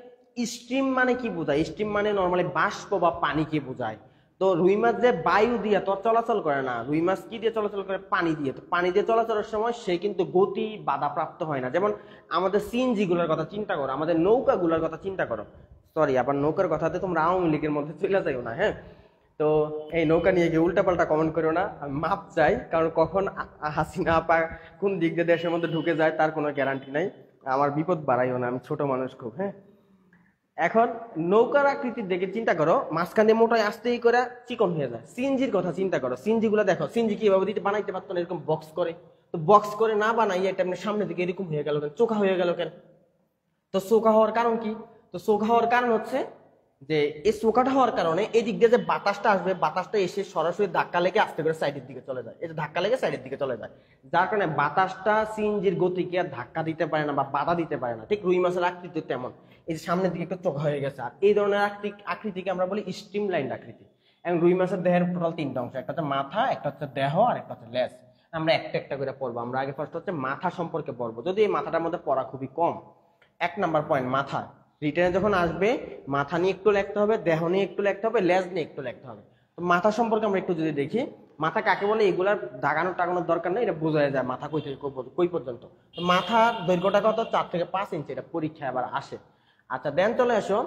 স্ট্রিম মানে কি বোঝায়? স্ট্রিম মানে নর্মালি বাষ্প বা পানিকে বোঝায়। তো রুই মাছ যে বায়ু দিয়ে তো চলাচল করে না, রুই মাছ কি দিয়ে চলাচল করে? পানি দিয়ে। তো পানি দিয়ে চলাচলের সময় সে কিন্তু গতি বাধাপ্রাপ্ত হয় না। যেমন আমাদের সিএনজি গুলোর কথা চিন্তা করো, আমাদের নৌকা গুলোর কথা চিন্তা করো। সরি, আবার নৌকার কথাতে তোমরা আওয়ামী লীগের মধ্যে চলে যাইও না। হ্যাঁ, তো এই নৌকা নিয়ে গিয়ে উল্টাপাল্টা কমেন্ট করো না, আমি মাপ চাই, কারণ কখন হাসিনা আপা কোন দিক দিয়ে দেশের মধ্যে ঢুকে যায় তার কোনো গ্যারান্টি নাই। আমার বিপদ বাড়াইও না, আমি ছোট মানুষ খুব। হ্যাঁ, এখন নৌকার আকৃতির দিকে চিন্তা করো, মাঝখান দিয়ে মোটাই আসতেই করে চিকন হয়ে যায়। সিএনজির কথা চিন্তা করো, সিএনজি গুলো দেখো, সিএনজি কিভাবে দিতে বানাইতে পারতো না এরকম বক্স করে? তো বক্স করে না বানাইয়া এটা এমনি সামনের দিকে এরকম হয়ে গেল কেন? চোখা হয়ে গেল কেন? তো চোখা হওয়ার কারণ কি? তো চোখা হওয়ার কারণ হচ্ছে যে এই চোখাটা হওয়ার কারণে এই দিক দিয়ে যে বাতাসটা আসবে, বাতাসটা এসে সরাসরি ধাক্কা লেগে আস্তে করে সাইডের দিকে চলে যায়। এই যে ধাক্কা লেগে সাইডের দিকে চলে যায়, যার কারণে বাতাসটা সিএনজির গতিকে আর ধাক্কা দিতে পারে না বা বাধা দিতে পারে না। ঠিক রুই মাছের আকৃতি তেমন, এই যে সামনের দিকে একটা চোখা হয়ে গেছে। আর এই ধরনের আকৃতিকে আমরা বলি স্ট্রিম লাইন আকৃতি। এবং রুই মাছের দেহের টোটাল 3টা অংশ, একটা হচ্ছে মাথা, একটা হচ্ছে দেহ, আর একটা হচ্ছে লেজ। আমরা একটা একটা করে পড়বো। আমরা আগে ফার্স্ট হচ্ছে মাথা সম্পর্কে পড়বো, যদি এই মাথাটার মধ্যে পড়া খুবই কম। 1 নাম্বার পয়েন্ট মাথা। রিটেনে যখন আসবে মাথা নিয়ে একটু লিখতে হবে, দেহ নিয়ে একটু লিখতে হবে, লেজ নিয়ে একটু লিখতে হবে। তো মাথা সম্পর্কে আমরা একটু যদি দেখি, মাথা কাকে বলে এগুলার দাগানো টাগানোর দরকার নেই, এটা বোঝা যায় মাথা কই থেকে কই পর্যন্ত। তো মাথার দৈর্ঘ্যটা কত? 4 থেকে 5 ইঞ্চি, এটা পরীক্ষায় আবার আসে। আচ্ছা দেন চলে আসো,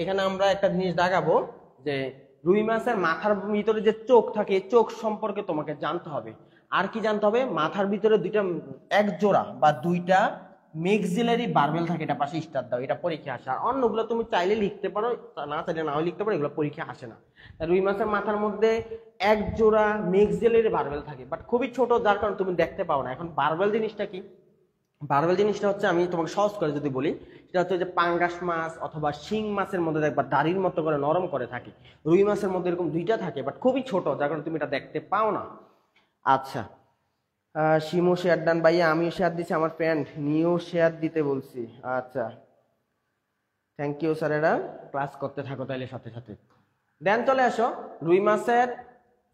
এখানে আমরা একটা জিনিস দাগাবো যে রুই মাছের মাথার ভিতরে যে চোখ থাকে, চোখ সম্পর্কে তোমাকে জানতে হবে। আর কি জানতে হবে? মাথার ভিতরে দুইটা, এক জোড়া বা দুইটা মেক্সিলারি বারবেল থাকে, এটা পাশে স্টার দাও, এটা পরীক্ষা আসে। আর অন্যগুলো তুমি চাইলে লিখতে পারো, না চাইলে নাও লিখতে পারো, এগুলো পরীক্ষা আসে না। রুই মাছের মাথার মধ্যে এক জোড়া মেক্সিলারি বারবেল থাকে, বাট খুবই ছোট, যার কারণে তুমি দেখতে পাও না। এখন বারবেল জিনিসটা কি? বারবেল জিনিসটা হচ্ছে, আমি তোমাকে সহজ করে যদি বলি, সেটা হচ্ছে যে পাঙ্গাস মাছ অথবা শিং মাছের মধ্যে দেখবা দাড়ির মতো করে নরম করে থাকে। রুই মাছের মধ্যে এরকম দুইটা থাকে, বাট খুবই ছোট, যার কারণে তুমি এটা দেখতে পাও না। আচ্ছা, শিমু শেয়ার ডান ভাইয়া, আমিও শেয়ার দিচ্ছি, আমার ফ্রেন্ড নিও শেয়ার দিতে বলছি। আচ্ছা থ্যাংক ইউ স্যারেরা, ক্লাস করতে থাকো তাইলে সাথে সাথে। দেন চলে আসো, রুই মাছের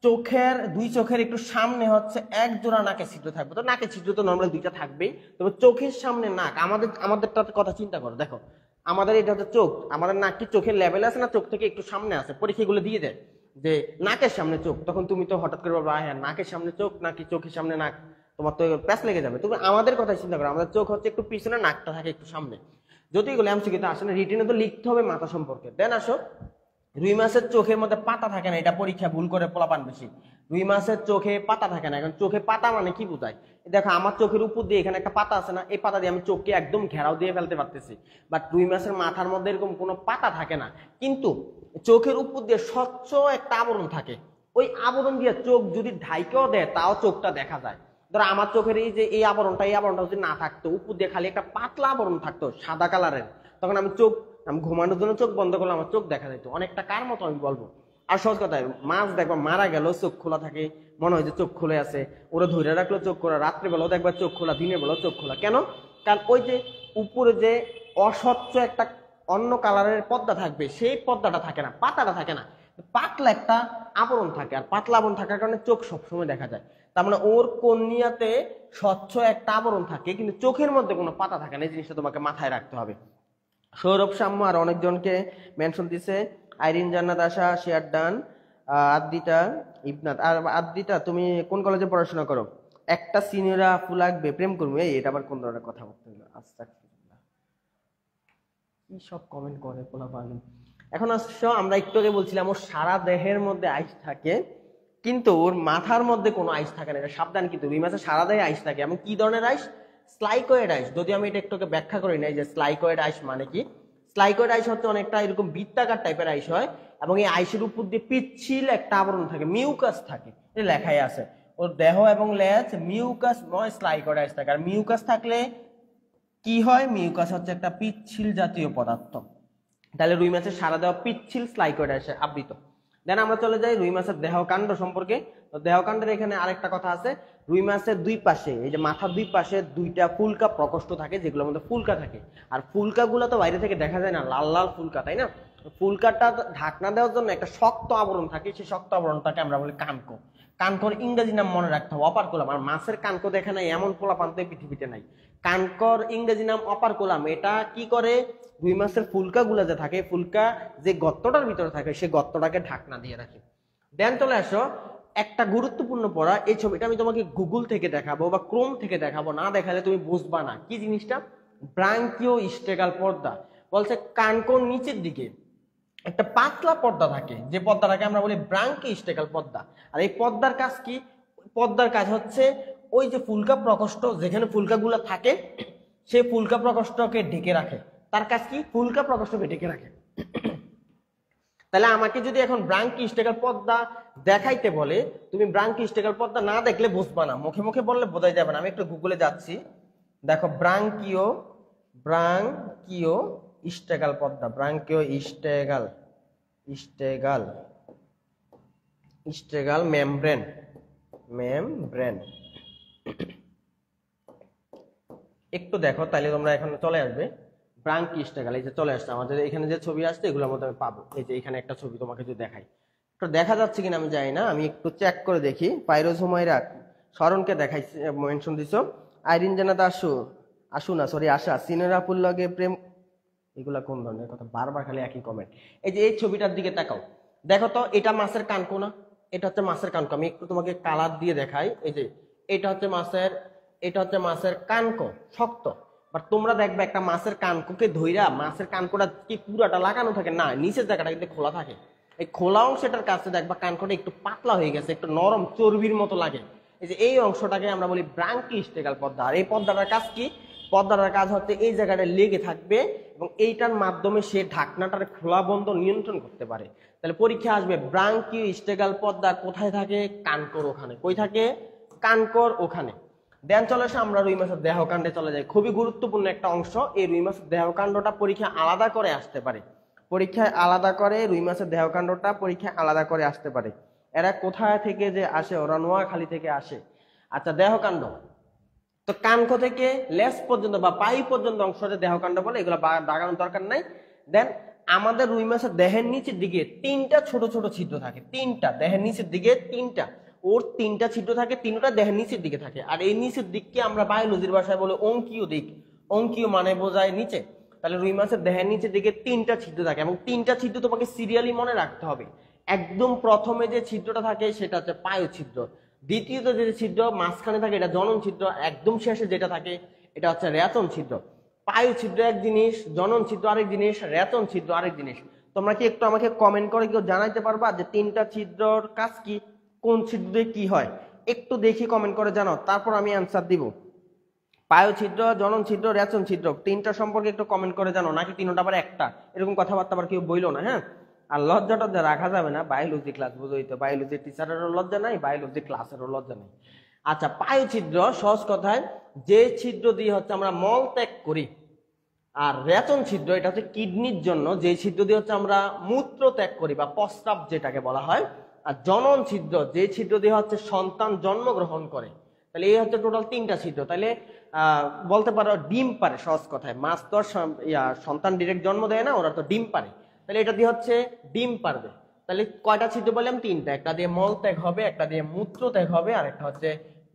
চোখের, দুই চোখের একটু সামনে হচ্ছে এক জোড়া নাকের ছিদ্র থাকবে। তো নাকের ছিদ্র তো নর্মালি দুইটা থাকবেই, তবে চোখের সামনে নাক, আমাদেরটার কথা চিন্তা করো, দেখো আমাদের এটা হচ্ছে চোখ, আমাদের নাক কি চোখের লেভেল আছে না চোখ থেকে একটু সামনে আছে? পরীক্ষাগুলো দিয়ে দেয় যে নাকের সামনে চোখ, তখন তুমি তো হঠাৎ করে বলবা হ্যাঁ নাকের সামনে চোখ নাকি চোখের সামনে নাক, তোমার তো প্যাচ লেগে যাবে। তুমি আমাদের কথা চিন্তা করো, আমাদের চোখ হচ্ছে একটু পিছনে, নাকটা থাকে একটু সামনে। যদি এগুলো এমসিকিউতে আসে না, রিটেনে তো লিখতে হবে মাথা সম্পর্কে। দেন আসো, রুই মাছের চোখের মধ্যে পাতা থাকে না, এটা পরীক্ষা ভুল করে পোলাপান বেশি। রুই মাছের চোখে পাতা থাকে না। এখন চোখে পাতা মানে কি বোঝায়? দেখো আমার চোখের উপর দিয়ে এখানে একটা পাতা আছে না, এই পাতা দিয়ে আমি চোখকে একদম ঘেরাও দিয়ে ফেলতে পারতেছি, বাট রুই মাছের মাথার মধ্যে এরকম কোনো পাতা থাকে না, কিন্তু চোখের উপর দিয়ে স্বচ্ছ একটা আবরণ থাকে। ওই আবরণ দিয়ে চোখ যদি ঢাইকেও দেয় তাও চোখটা দেখা যায়। ধরো আমার চোখের এই যে এই আবরণটা যদি না থাকতো, উপর দিয়ে খালি একটা পাতলা আবরণ থাকতো সাদা কালারের, তখন আমি ঘুমানোর জন্য চোখ বন্ধ করলে আমার চোখ দেখা যেত। অনেকটা কার মতো আমি বলবো? আর সহজ কথা, মাছ দেখবা মারা গেল চোখ খোলা থাকে, মনে হয় যে চোখ খুলে আছে, ওরা ধরে রাখলো চোখ খোলা, রাত্রিবেলাও দেখবা চোখ খোলা, দিনের বেলাও চোখ খোলা। কেন? কারণ ওই যে উপরে যে অস্বচ্ছ একটা অন্য কালারের পর্দা থাকবে, সেই পর্দাটা থাকে না, পাতাটা থাকে না, পাতলা একটা আবরণ থাকে। আর পাতলা আবরণ থাকার কারণে চোখ সবসময় দেখা যায়। তার মানে ওর কর্নিয়াতে স্বচ্ছ একটা আবরণ থাকে, কিন্তু চোখের মধ্যে কোনো পাতা থাকে না। এই জিনিসটা তোমাকে মাথায় রাখতে হবে। সৌরভ সাম্য আর অনেকজনকে মেনশন দিছে, আইরিন জান্নাত আশা শেয়ার ডান, আদ্রিতা ইবনাত। আর আদ্রিতা তুমি কোন কলেজে পড়াশোনা করো? একটা সিনিয়রা আপু লাগবে, প্রেম করবো। এই এটা আবার কোন ধরনের কথা বলতে হলো? আস্তাগফিরুল্লাহ, কি সব কমেন্ট করে পোলা পাগল। এখন আসছো, আমরা একটু আগে বলছিলাম ওর সারা দেহের মধ্যে আইস থাকে, কিন্তু ওর মাথার মধ্যে কোনো আইস থাকে না, এটা সাবধান। কিন্তু রুই মাছের সারা দেহে আইস থাকে। এবং কি ধরনের আইস? স্লাইকয়েড আইস। যদি আমি এটা একটু ব্যাখ্যা করি নাই যে স্লাইকয়েড আইস মানে কি। স্লাইকয়েড আইস হচ্ছে অনেকটা এরকম বৃত্তাকার টাইপের আইস হয়, এবং এই আইসের উপর দিয়ে পিচ্ছিল একটা আবরণ থাকে, মিউকাস থাকে, এটা লেখাই আছে। ওর দেহ এবং লেজ মিউকাস নয়, স্লাইকয়েড আইস থাকে। আর মিউকাস থাকলে কি হয়? মিউকাস হচ্ছে একটা পিচ্ছিল জাতীয় পদার্থ। তাহলে রুই মাছের সারা দেহ পিচ্ছিল স্লাইকয়েড আইসে আবৃত। দেন আমরা চলে যাই রুই মাছের দেহকাণ্ড সম্পর্কে। তো দেহকাণ্ডের এখানে আরেকটা কথা আছে, রুই মাছের দুই পাশে, এই যে মাথার দুই পাশে দুইটা ফুলকা প্রকোষ্ঠ থাকে, যেগুলোর মধ্যে ফুলকা থাকে। আর ফুলকাগুলো তো বাইরে থেকে দেখা যায় না, লাল লাল ফুলকা, তাই না? ফুলকাটা ঢাকনা দেওয়ার জন্য একটা শক্ত আবরণ থাকে, সেই শক্ত আবরণটাকে আমরা বলি কানকো। কানকর ইংরেজি নাম মনে রাখতে হবে অপারকুলাম। আর মাছের কানকো দেখে নাই এমন পোলাপান তো পৃথিবীতে নাই। কানকর ইংরেজি নাম অপারকুলাম। এটা কি করে? রুই মাছের ফুলকা গুলা যে থাকে, ফুলকা যে গর্তটার ভিতরে থাকে, সেই গর্তটাকে ঢাকনা দিয়ে রাখে। দেন চলে আসো, একটা গুরুত্বপূর্ণ পড়া। এই ছবিটা আমি তোমাকে গুগল থেকে দেখাবো বা ক্রোম থেকে দেখাবো, না দেখালে তুমি বুঝবা না কি জিনিসটা। ব্রাঙ্কিও স্টেগাল পর্দা বলছে কানকোর নিচের দিকে একটা পাতলা পর্দা থাকে, যে পর্দাটাকে আমরা বলি ব্রাঙ্কি স্টেগাল পর্দা। আর এই পর্দার কাজ কি? পর্দার কাজ হচ্ছে ওই যে ফুলকা প্রকোষ্ঠ, যেখানে ফুলকাগুলো থাকে, সেই ফুলকা প্রকোষ্ঠকে ঢেকে রাখে। তার কাজ কি? ফুলকা প্রকোষ্ঠকে ঢেকে রাখে। তাহলে আমাকে যদি এখন ব্রাঙ্কি স্টেগাল পর্দা দেখাইতে বলে, তুমি ব্রাঙ্কি স্টেগাল পর্দা না দেখলে বুঝবা না, মুখে মুখে বললে বোঝাই যাবে না। আমি একটু গুগলে যাচ্ছি, দেখো ব্রাঙ্কিও স্টেগাল পর্দা, ব্রাঙ্কিও স্টেগাল মেমব্রেন একটু দেখো, তাহলে তোমরা এখন চলে আসবে ব্রাঙ্কি স্টেগাল। এই যে চলে আসছে আমাদের এখানে যে ছবি আসছে, এগুলোর মধ্যে আমি পাবো। এই যে এখানে একটা ছবি তোমাকে যদি দেখাই, একটু দেখা যাচ্ছে কিনা আমি জানি না, আমি একটু চেক করে দেখি। ফাইরোজ হুমায়রা শরণকে দেখাইছি, মেনশন দিছো। আইরিন জানাত আশা সিনেরাপুর লগে প্রেম, এগুলা কোন ধরনের কথা, বারবার খালি একই কমেন্ট। এই যে এই ছবিটার দিকে তাকাও, দেখো তো এটা মাছের কানকো না? এটা হচ্ছে মাছের কানকো। আমি একটু তোমাকে কালার দিয়ে দেখাই। এই যে এটা হচ্ছে মাছের কানকো, শক্ত। বাট তোমরা দেখবে একটা মাছের কানকোকে ধইরা মাছের কানকোটা কি পুরাটা লাগানো থাকে না, নিচের জায়গাটা কিন্তু খোলা থাকে। এই খোলা অংশটার কাছে দেখবা কানকোটা একটু পাতলা হয়ে গেছে, একটু নরম চর্বির মতো লাগে। এই যে এই অংশটাকে আমরা বলি ব্রাঙ্কিওস্টেগাল পর্দা। আর এই পর্দাটার কাজ কি? পর্দাটার কাজ হচ্ছে এই জায়গাটা লেগে থাকবে এবং এইটার মাধ্যমে সে ঢাকনাটার খোলা বন্ধ নিয়ন্ত্রণ করতে পারে। তাহলে পরীক্ষা আসবে ব্রাঙ্কিওস্টেগাল পর্দা কোথায় থাকে? কানকোর ওখানে। কই থাকে? কানকোর ওখানে। দেন চলে আসে আমরা রুই মাছের দেহকাণ্ডে চলে যাই। খুবই গুরুত্বপূর্ণ একটা অংশ। এই রুই মাছের দেহকাণ্ডটা পরীক্ষা আলাদা করে আসতে পারে, পরীক্ষায় আলাদা করে রুই মাছের দেহকাণ্ডটা পরীক্ষায় আলাদা করে আসতে পারে। এরা কোথায় থেকে যে আসে? ওরা নোয়াখালী থেকে আসে। আচ্ছা, দেহকাণ্ড তো কানকো থেকে লেজ পর্যন্ত বা পাই পর্যন্ত অংশটা দেহকাণ্ড বলে, এগুলো দাগানোর দরকার নাই। দেন আমাদের রুই মাছের দেহের নিচের দিকে তিনটা ছোট ছোট ছিদ্র থাকে, তিনটা দেহের নিচের দিকে তিনটা, ওর তিনটা ছিদ্র থাকে, তিনটা দেহের নিচের দিকে থাকে। আর এই নিচের দিককে আমরা বায়োলজির ভাষায় বলে অঙ্কীয় দিক। অঙ্কীয় মানে বোঝায় নিচে। তাহলে রুই মাছের দেহের নিচের দিকে তিনটা ছিদ্র থাকে এবং তিনটা ছিদ্র তোমাকে সিরিয়ালি মনে রাখতে হবে। একদম প্রথমে যে ছিদ্রটা থাকে সেটা হচ্ছে পায়ু ছিদ্র, দ্বিতীয়ত যে ছিদ্র মাঝখানে থাকে এটা জনন ছিদ্র, একদম শেষে যেটা থাকে এটা হচ্ছে রেচন ছিদ্র। পায়ু ছিদ্র এক জিনিস, জনন ছিদ্র আরেক জিনিস, রেচন ছিদ্র আরেক জিনিস। তোমরা কি একটু আমাকে কমেন্ট করে কেউ জানাইতে পারবা যে তিনটা ছিদ্রর কাজ কি, কোন ছিদ্রে কি হয়? একটু দেখি কমেন্ট করে জানাও, তারপর আমি অ্যান্সার দিব। পায়ু ছিদ্র, জনন ছিদ্র, রেচন ছিদ্র, তিনটা সম্পর্কে একটু কমেন্ট করে জানো, নাকি তিনটা আবার একটা, এরকম কথাবার্তা আবার কেউ বইলো না। হ্যাঁ, আর লজ্জাটা রাখা যাবে না, বায়োলজি ক্লাস বুঝোই তো, বায়োলজি টিচারেরও লজ্জা নাই, বায়োলজি ক্লাসেরও লজ্জা নাই। আচ্ছা, পায়ু ছিদ্র সহজ কথায় যে ছিদ্র দিয়ে হচ্ছে আমরা মল ত্যাগ করি। আর রেচন ছিদ্র এটা হচ্ছে কিডনির জন্য, যে ছিদ্র দিয়ে হচ্ছে আমরা মূত্র ত্যাগ করি বা প্রস্রাব যেটাকে বলা হয়। আর জনন ছিদ্র যে ছিদ্র দিয়ে হচ্ছে সন্তান জন্মগ্রহণ করে। তাহলে এই হচ্ছে টোটাল তিনটা ছিদ্র। তাহলে বলতে পারো ডিম পারে, সহজ কথায়। মাছ তো সন্তান ডিরেক্ট জন্ম দেয় না, ওরা তো ডিম পারে। তাহলে এটা দিয়ে হচ্ছে ডিম পারবে। তাহলে কয়টা ছিদ্র বললাম? তিনটা। একটা দিয়ে মল ত্যাগ হবে, একটা দিয়ে মূত্র ত্যাগ হবে, আর একটা হচ্ছে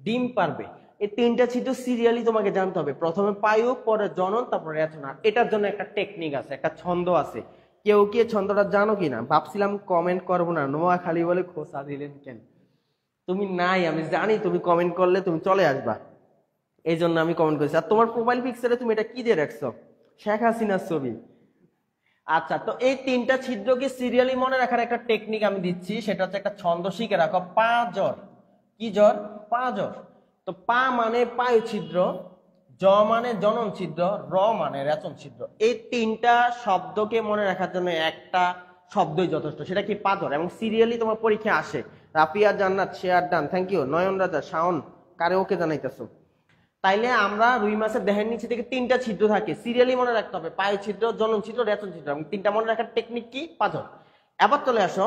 ডিম পারবে। এই তিনটা ছিদ্র সিরিয়ালি তোমাকে জানতে হবে, প্রথমে পায়ু, পরে জনন, তারপরে রেচন। আর এটার জন্য একটা টেকনিক আছে, একটা ছন্দ আছে। কেউ কি ছন্দটা জানো কিনা? ভাবছিলাম কমেন্ট করবো না, নোয়াখালী বলে খোসা দিলেন কেন? তুমি নাই, আমি জানি তুমি কমেন্ট করলে তুমি চলে আসবা, এই জন্য আমি কমেন্ট করেছি। আর তোমার প্রোফাইল পিকচারে তুমি এটা কি দিয়ে রাখছো? শেখ হাসিনার ছবি। আচ্ছা, তো এই তিনটা ছিদ্রকে সিরিয়ালি মনে রাখার একটা টেকনিক আমি দিচ্ছি, সেটা হচ্ছে একটা ছন্দ শিখে রাখো। পা জ্বর, কি জ্বর? পা জ্বর। তো পা মানে পায়ু ছিদ্র, জ মানে জনন ছিদ্র, র মানে রেচন ছিদ্র। এই তিনটা শব্দকে মনে রাখার জন্য একটা শব্দই যথেষ্ট, সেটা কি? পা জ্বর। এবং সিরিয়ালি তোমার পরীক্ষা আসে। রাফিয়া জান্নাত share done, thank you. Nayan রাজা, শাওন, কারে ওকে জানাইতেছো? তাইলে আমরা রুই মাছের দেহের নিচে থেকে তিনটা ছিদ্র থাকে, সিরিয়ালি মনে রাখতে হবে। পায়ু ছিদ্র, জনন ছিদ্র, রেচন ছিদ্র। এবং তিনটা মনে রাখার টেকনিক কি? পাঁচর। এবার চলে আসো,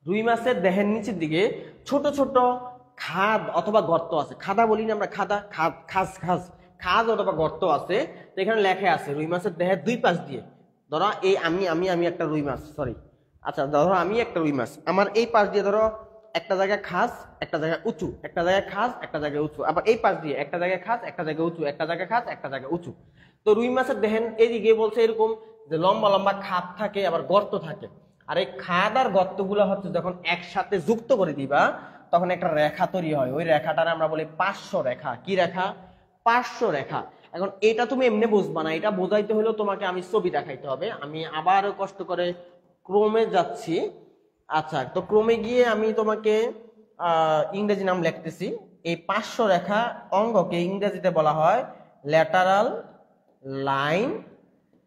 রুই মাছের দেহের নিচের দিকে ছোট ছোট খাদ অথবা গর্ত আছে। খাদা বলি না আমরা, খাদা, খাস খাস খাদ অথবা গর্ত আছে। তো এখানে লেখা আছে রুই মাছের দেহের দুই পাশ দিয়ে, ধরো এই আমি একটা রুই মাছ, সরি, আচ্ছা ধরো আমি একটা রুই মাছ, আমার এই পাশ দিয়ে ধরো একটা জায়গায় খাস, একটা জায়গায় উঁচু, একটা জায়গায় খাস, একটা জায়গায় উঁচু, আবার এই পাশ দিয়ে একটা জায়গায় খাস, একটা জায়গায় উঁচু, একটা জায়গায় খাস, একটা জায়গায় উঁচু। তো রুই মাছের দেহেন এইদিকে বলছে এরকম যে লম্বা লম্বা খাদ থাকে, আবার গর্ত থাকে। আর এই খাদ আর গর্তগুলো হচ্ছে যখন একসাথে যুক্ত করে দিবা তখন একটা রেখা তৈরি হয়। ওই রেখাটার আমরা বলি পার্শ্ব রেখা। কি রেখা? পার্শ্ব রেখা। এখন এটা তুমি এমনি বুঝবা না, এটা বোঝাইতে হলেও তোমাকে আমি ছবি দেখাইতে হবে। আমি আবারও কষ্ট করে ক্রমে যাচ্ছি। আচ্ছা, তো ক্রমে গিয়ে আমি তোমাকে ইংরেজি নাম লিখতেছি। এই পার্শ্ব রেখা অঙ্গকে ইংরেজিতে বলা হয় lateral line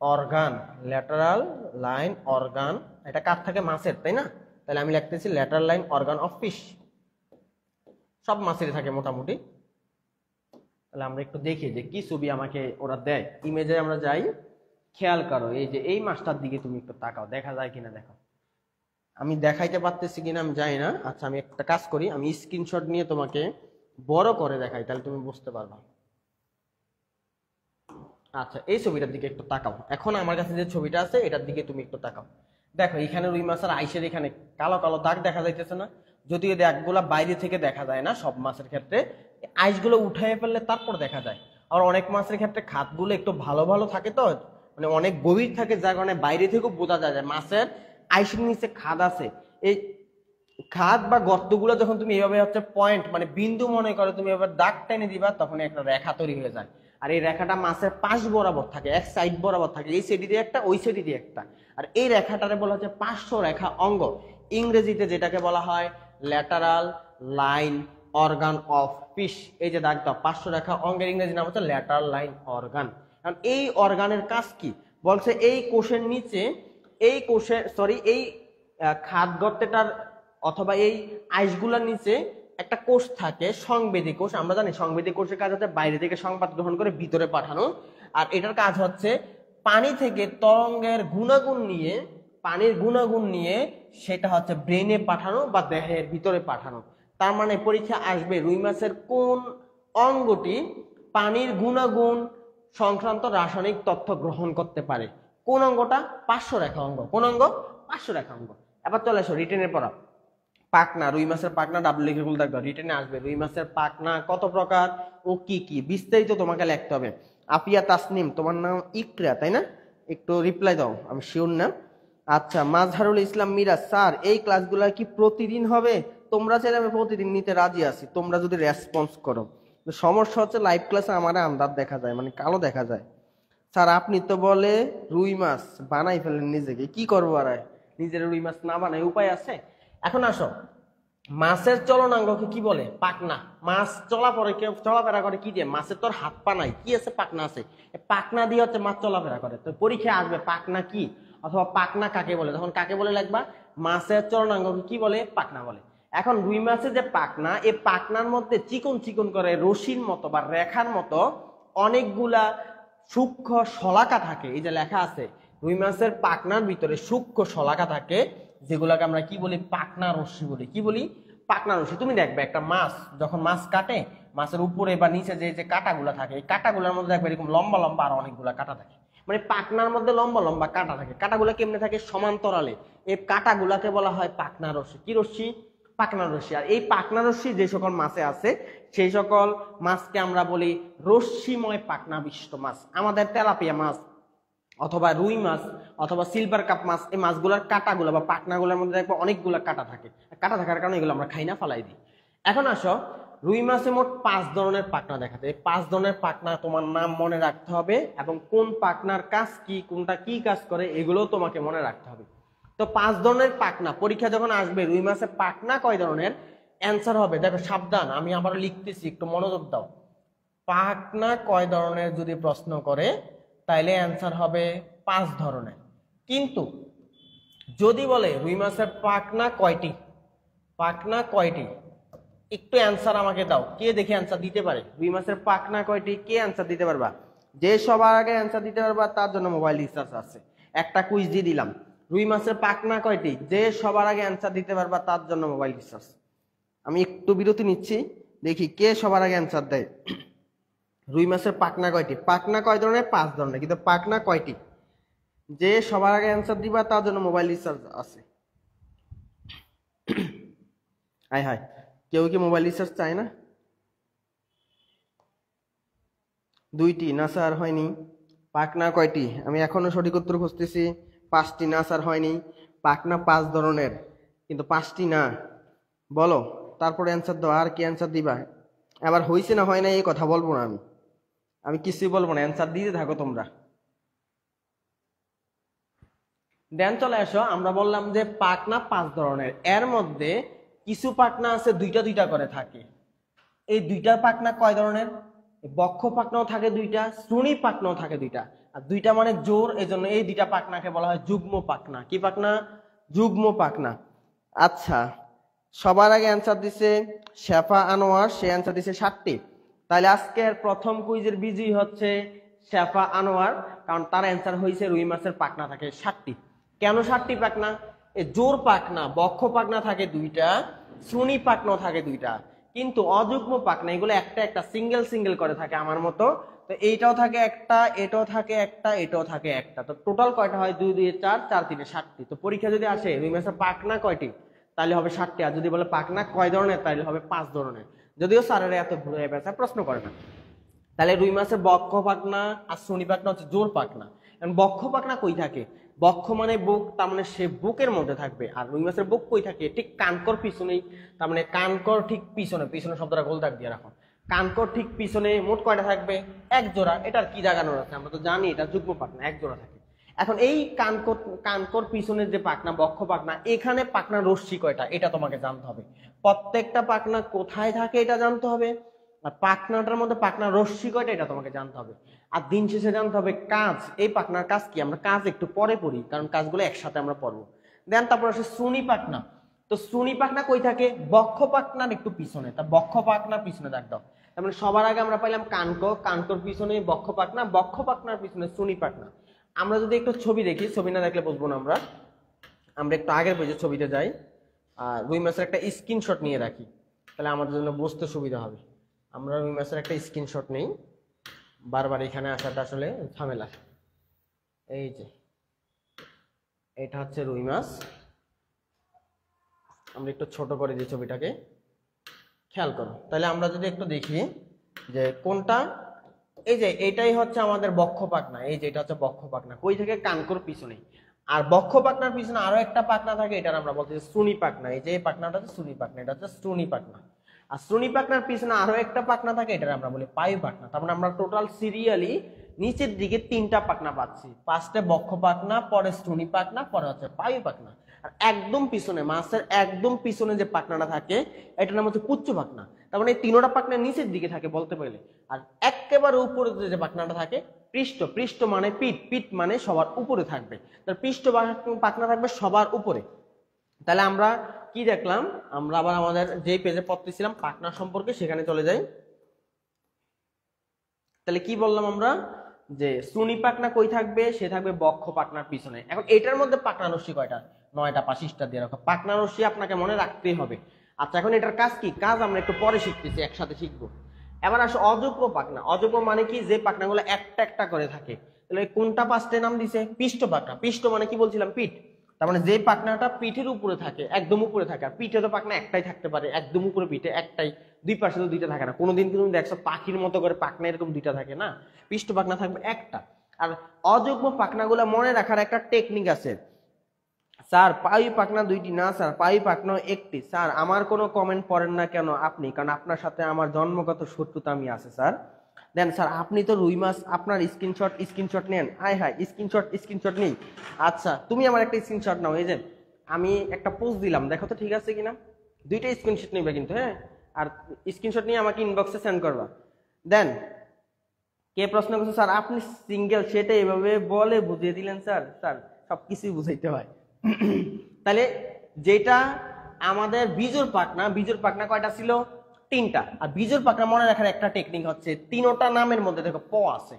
organ. Lateral line organ. এটা কার থাকে? মাছের, তাই না? তাহলে আমি লিখতেছি lateral line organ of fish. সব মাছেরই থাকে মোটামুটি। তাহলে আমরা একটু দেখি যে কি ছবি আমাকে ওরা দেয়। ইমেজে আমরা যাই, খেয়াল করো এই যে এই মাছটার দিকে তুমি একটু তাকাও, দেখা যায় কিনা দেখো। আমি দেখাইতে পারতেছি কিনা আমি জানি না। আচ্ছা, আমি একটা কাজ করি, আমি স্ক্রিনশট নিয়ে তোমাকে বড় করে দেখাই, তাহলে তুমি বুঝতে পারবা। আচ্ছা, এই ছবিটার দিকে একটু তাকাও। এখন আমার কাছে যে ছবিটা আছে এটার দিকে তুমি একটু তাকাও। দেখো এখানে রুই মাছের আইসের এখানে কালো কালো দাগ দেখা যাইতেছে না? যদিও দাগগুলা বাইরে থেকে দেখা যায় না সব মাছের ক্ষেত্রে, আইসগুলো উঠাই ফেললে তারপর দেখা যায়। আর অনেক মাছের ক্ষেত্রে খাতগুলো একটু ভালো ভালো থাকে, তো মানে অনেক গভীর থাকে, যার কারণে বাইরে থেকেও বোঝা যায় যে মাছের আইসের নিচে খাদ আছে। এই খাদ বা গর্তগুলো যখন তুমি এইভাবে হচ্ছে পয়েন্ট মানে বিন্দু মনে করো, তুমি এবার দাগ টেনে দিবা, তখন একটা রেখা তৈরি হয়ে যায়। আর এই রেখাটা মাছের পাশ বরাবর থাকে, এক সাইড বরাবর থাকে, এই সাইডে দিয়ে একটা ওই সাইডে দিয়ে একটা। আর এই রেখাটারে বলা হচ্ছে পার্শ্ব রেখা অঙ্গ, ইংরেজিতে যেটাকে বলা হয় lateral line organ of fish. এই যে দাগ দাও পার্শ্ব রেখা অঙ্গের ইংরেজি নাম হচ্ছে ল্যাটারাল লাইন অর্গান। কারণ এই অর্গানের কাজ কি বলছে, এই কোষের নিচে, এই কোষের এই খাদ গর্তেটার অথবা এই আইসগুলোর নিচে একটা কোষ থাকে, সংবেদী কোষ। আমরা জানি সংবেদী কোষের কাজ হচ্ছে বাইরে থেকে সংবাদ গ্রহণ করে ভিতরে পাঠানো, আর এটার কাজ হচ্ছে পানি থেকে তরঙ্গের গুণাগুণ নিয়ে, পানির গুণাগুণ নিয়ে সেটা হচ্ছে ব্রেনে পাঠানো বা দেহের ভিতরে পাঠানো। তার মানে পরীক্ষা আসবে রুই মাছের কোন অঙ্গটি পানির গুণাগুণ সংক্রান্ত রাসায়নিক তথ্য গ্রহণ করতে পারে। কোন অঙ্গটা? পার্শ্ব রেখা অঙ্গ। কোন অঙ্গ? পার্শ্ব রেখা অঙ্গ। এবার চলে আসো রিটেনের পড়া। পাখনা, রুই মাছের পাখনা ডাবল লিখে গুলো দেখো, রিটেনে আসবে রুই মাছের পাখনা কত প্রকার ও কি কি, বিস্তারিত তোমাকে লিখতে হবে। আফিয়া তাসনিম, তোমার নাম ইকরা তাই না? একটু রিপ্লাই দাও, আমি শিওর না। আচ্ছা, মাজহারুল ইসলাম মিরাজ, স্যার এই ক্লাসগুলো কি প্রতিদিন হবে? তোমরা চাইলে আমি প্রতিদিন নিতে রাজি আছি, তোমরা যদি রেসপন্স করো। সমস্যা হচ্ছে লাইভ ক্লাসে আমার আন্দাজ দেখা যায়, মানে কালো দেখা যায়। স্যার আপনি তো বলে রুই মাছ বানাই ফেলেন নিজেকে, কি করবো আর নিজের রুই মাছ না বানাই উপায় আছে? এখন আসো, মাছের চলনাঙ্গকে কি বলে? পাখনা। মাছ চলাফেরা করে কি দিয়ে? মাছের তোর হাত পা নাই, কি আছে? পাখনা আছে। পাখনা দিয়ে হচ্ছে মাছ চলাফেরা করে। তো পরীক্ষায় আসবে পাখনা কি অথবা পাখনা কাকে বলে, তখন কাকে বলে লিখবা? মাছের চলনাঙ্গকে কি বলে? পাখনা বলে। এখন রুই মাছের যে পাখনা, এই পাখনার মধ্যে চিকন চিকন করে রশির মতো বা রেখার মতো অনেকগুলা সূক্ষ্ম শলাকা থাকে। এই যে লেখা আছে রুই মাছের পাখনার ভিতরে সূক্ষ্ম শলাকা থাকে, যেগুলাকে আমরা কি বলি? পাখনা রশ্মি বলি। কি বলি? পাখনা রশ্মি। তুমি দেখবে একটা মাছ যখন মাছ কাটে, মাছের উপরে বা নিচে যে কাঁটাগুলা থাকে, এই কাঁটাগুলোর মধ্যে দেখবে এরকম লম্বা লম্বা আর অনেকগুলা কাঁটা থাকে। মানে পাখনার মধ্যে লম্বা লম্বা কাঁটা থাকে। কাঁটাগুলা কেমনে থাকে? সমান্তরালে। এই কাঁটাগুলাকে বলা হয় পাখনা রশ্মি। কি রশ্মি? পাখনা রশ্মি। আর এই পাখনা রশ্মি যে সকল মাছে আছে, সেই সকল মাছকে আমরা বলি রশ্মিময় পাখনা বিশিষ্ট মাছ। আমাদের তেলাপিয়া মাছ অথবা রুই মাছ অথবা সিলভার কাপ মাছ, এই মাছগুলোর কাঁটাগুলো বা পাখনাগুলোর মধ্যে দেখবো অনেকগুলো কাঁটা থাকে। কাঁটা থাকার কারণে এগুলো আমরা খাই না, ফালাই দিই। এখন আসো, রুই মাছে মোট 5 ধরনের পাখনা দেখা যায়। 5 ধরনের পাখনা তোমার নাম মনে রাখতে হবে, এবং কোন পাখনার কাজ কি, কোনটা কি কাজ করে, এগুলো তোমাকে মনে রাখতে হবে। তো 5 ধরনের পাখনা, পরীক্ষা যখন আসবে রুই মাছের পাখনা কয় ধরনের, অ্যান্সার হবে, দেখো সাবধান আমি আবার লিখতেছি, একটু মনোযোগ দাও। পাখনা কয় ধরনের যদি প্রশ্ন করে, তাইলে অ্যান্সার হবে 5 ধরনের। কিন্তু যদি বলে রুই মাছের পাখনা কয়টি, পাখনা কয়টি, একটু অ্যান্সার আমাকে দাও। কে দেখে অ্যান্সার দিতে পারে? রুই মাছের পাখনা কয়টি, কে অ্যান্সার দিতে পারবা? যে সবার আগে অ্যান্সার দিতে পারবা তার জন্য মোবাইল রিচার্জ আছে। একটা কুইজ দিয়ে দিলাম, রুই মাছের পাখনা কয়টি, যে সবার আগে অ্যান্সার দিতে পারবা তার জন্য মোবাইল রিচার্জ। আমি একটু বিরতি নিচ্ছি, দেখি কে সবার আগে অ্যান্সার দেয়। রুই মাছের পাখনা কয়টি? পাখনা কয় ধরনের? 5 ধরনের, কিন্তু পাখনা কয়টি? যে সবার আগে অ্যান্সার দিবা তার জন্য মোবাইল রিচার্জ আছে। হাই হাই, কেউ কি মোবাইল রিচার্জ চায় না? 2টি না স্যার হয়নি। পাখনা কয়টি? আমি এখনো সঠিক উত্তর খুঁজতেছি। 5টি না স্যার হয়নি। পাখনা 5 ধরনের, কিন্তু 5টি না। বলো, তারপরে অ্যান্সার দাও। আর কি অ্যান্সার দিবা? আবার হয়েছে না হয় না এই কথা বলবো না, আমি কিছুই বলবো না, অ্যান্সার দিতে থাকো তোমরা। দেন চলে আসো, আমরা বললাম যে পাখনা 5 ধরনের, এর মধ্যে কিছু পাখনা আছে 2টা 2টা করে থাকে। এই 2টা পাখনা কয় ধরনের? বক্ষ পাখনাও থাকে 2টা, শ্রোণী পাখনাও থাকে 2টা। আর 2টা মানে জোর, এই জন্য এই 2টা পাখনাকে বলা হয় যুগ্ম পাখনা। কি পাখনা? যুগ্ম পাখনা। আচ্ছা, সবার আগে অ্যান্সার দিছে শেফা আনোয়ার, সে অ্যান্সার দিছে 7টি। তাহলে আজকের প্রথম কুইজের বিজয়ী হচ্ছে শেফা আনোয়ার, কারণ তার অ্যান্সার হয়েছে রুই মাছের পাখনা থাকে 7টি। কেন 7টি পাখনা? এই জোর পাখনা, বক্ষ পাখনা থাকে 2টা, শ্রোণী পাখনাও থাকে 2টা, কিন্তু অযুগ্ম পাখনা এগুলো একটা একটা সিঙ্গেল সিঙ্গেল করে থাকে আমার মতো। তো এইটাও থাকে একটা, এটাও থাকে একটা, এটাও থাকে একটা। তো টোটাল কয়টা হয়? 2 2 4, 4 3 7টি। তো পরীক্ষা যদি আসে রুই মাছের পাখনা কয়টি, তাহলে হবে 7টি। আর যদি বলে পাখনা কয় ধরনের, তাহলে হবে 5 ধরনের। যদিও স্যারেরা এত ঘুরে বেড়াচ্ছে প্রশ্ন করে না। তাহলে রুই মাছের বক্ষ পাখনা আর শ্রোণী পাখনা হচ্ছে জোর পাখনা। বক্ষ পাখনা কই থাকে? বক্ষ মানে বুক, তার মানে সে বুকের মধ্যে থাকবে। আর রুই মাছের বুক কই থাকে? ঠিক কানকর পিছনেই, তার মানে কানকর ঠিক পিছনে, পিছনে শব্দটা গোল দাগ দিয়ে রাখো। কানকর ঠিক পিছনে মোট কয়টা থাকবে? এক জোড়া। এটার কি জাগানোর আছে? আমরা তো জানি এটা যুগ্ম পাখনা, এক জোড়া থাকে। এখন এই কানকর পিছনের যে পাখনা, বক্ষ পাখনা, এখানে পাখনা রশ্মি কয়টা এটা তোমাকে জানতে হবে। প্রত্যেকটা পাখনা কোথায় থাকে এটা জানতে হবে, আর পাখনাটার মধ্যে পাখনা রশ্মি কয়টা এটা তোমাকে জানতে হবে। আর দিন শেষে জানতে হবে কাজ, এই পাখনার কাজ কি। আমরা কাজ একটু পরে পড়ি, কারণ কাজগুলো একসাথে আমরা পড়বো। দেন তারপর আসে শ্রোণী পাখনা। তো শ্রোণী পাখনা কই থাকে? বক্ষ পাখনার একটু পিছনে। তা বক্ষ পাখনার পিছনে দাগ দাও। তার মানে সবার আগে আমরা পাইলাম কানকর পিছনে বক্ষ পাখনা, বক্ষ পাখনার পিছনে শ্রোণী পাখনা। আমরা যদি একটু ছবি দেখি, ছবি না দেখলে বুঝবো না আমরা। আমরা একটু আগের পেজে ছবিতে যাই, আর রুই মাছের একটা স্ক্রিনশট নিয়ে রাখি, তাহলে আমাদের জন্য বুঝতে সুবিধা হবে। আমরা রুই মাছের একটা স্ক্রিনশট নেই, বারবার এখানে আসাটা আসলে ঝামেলা। এই যে এটা হচ্ছে রুই মাছ। আমরা একটু ছোট করে দিই ছবিটাকে, খেয়াল করো। তাহলে আমরা যদি একটু দেখি যে কোনটা, এই যে এটাই হচ্ছে আমাদের বক্ষ পাখনা। এই যে এটা হচ্ছে বক্ষ পাখনা, কই থেকে? কানকর পিছনে। আর বক্ষ পাখনার পিছনে আরো একটা পাখনা থাকে, এটার আমরা বলতেছি শ্রোণী পাখনা। এই যে এই পাখনাটা হচ্ছে শ্রোণী পাখনা, এটা হচ্ছে শ্রোণী পাখনা। আর শ্রোণী পাখনার পিছনে আরো একটা পাখনা থাকে, এটার আমরা বলি পায়ু পাখনা। তার মানে আমরা টোটাল সিরিয়ালি নিচের দিকে তিনটা পাখনা পাচ্ছি। ফার্স্টে বক্ষ পাখনা, পরে শ্রোণী পাখনা, পরে হচ্ছে পায়ু পাখনা। আর একদম পিছনে, মাছের একদম পিছনে যে পাখনাটা থাকে এটার নাম হচ্ছে পুচ্ছ পাখনা। তার মানে এই তিনটা পাখনা নিচের দিকে থাকে বলতে পারলে। আর একেবারে উপরে যে পাখনাটা থাকে পৃষ্ঠ, পৃষ্ঠ মানে পিঠ, পিঠ মানে সবার উপরে থাকবে। তার পৃষ্ঠ পাখনা থাকবে সবার উপরে। তাহলে আমরা কি দেখলাম? আমরা আবার আমাদের যে পেজে পড়তেছিলাম পাখনা সম্পর্কে সেখানে চলে যাই। তাহলে কি বললাম আমরা? যে শ্রোণী পাখনা কই থাকবে? সে থাকবে বক্ষ পাখনার পিছনে। এখন এটার মধ্যে পাখনা রশ্মি কয়টা? 9টা, পাশিসটা দিয়ে রাখো। পাখনা রশ্মি আপনাকে মনে রাখতেই হবে। আচ্ছা, এখন এটার কাজ কি? কাজ আমরা একটু পরে শিখতেছি, একসাথে শিখবো। এবার আসো অযুগ্ম পাখনা। অযুগ্ম মানে কি? যে পাখনাগুলো একটা একটা করে থাকে। তাহলে কোনটা পাঁচটা নাম দিছে? পৃষ্ঠ পাখনা। পৃষ্ঠ মানে কি বলছিলাম? পিঠ। তার মানে যে পাখনাটা পিঠের উপরে থাকে, একদম উপরে থাকে। আর পিঠে তো পাখনা একটাই থাকতে পারে, একদম উপরে পিঠে একটাই, দুই পাশে তো দুইটা থাকে না। কোনোদিন কিন্তু দেখছো পাখির মতো করে পাখনা এরকম দুইটা থাকে না, পৃষ্ঠ পাখনা থাকবে একটা। আর অযুগ্ম পাখনাগুলো মনে রাখার একটা টেকনিক আছে। স্যার পায়ু পাখনা দুইটি না স্যার, পায়ু পাখনা একটি। স্যার আমার কোনো কমেন্ট পড়েন না কেন আপনি? কারণ আপনার সাথে আমার জন্মগত শত্রুতা আমি আছে স্যার। দেন স্যার আপনি তো রুই মাছ, আপনার স্ক্রিনশট নেন। আয় হায়, স্ক্রিনশট নেই। আচ্ছা তুমি আমার একটা স্ক্রিনশট নাও। এই যে আমি একটা পোস্ট দিলাম, দেখো তো ঠিক আছে কিনা। দুইটা স্ক্রিনশট নিবে কিন্তু, হ্যাঁ। আর স্ক্রিনশট নিয়ে আমাকে ইনবক্সে সেন্ড করবা। দেন কে প্রশ্ন করছে? স্যার আপনি সিঙ্গেল, সেটা এভাবে বলে বুঝিয়ে দিলেন স্যার। স্যার সবকিছুই বুঝাইতে হয়। তাহলে যেটা আমাদের বিজোড় পাখনা, বিজোড় পাখনা কয়টা ছিল? 3টা। আর বিজোড় পাখনা মনে রাখার একটা টেকনিক হচ্ছে, তিনটা নামের মধ্যে দেখো প আছে।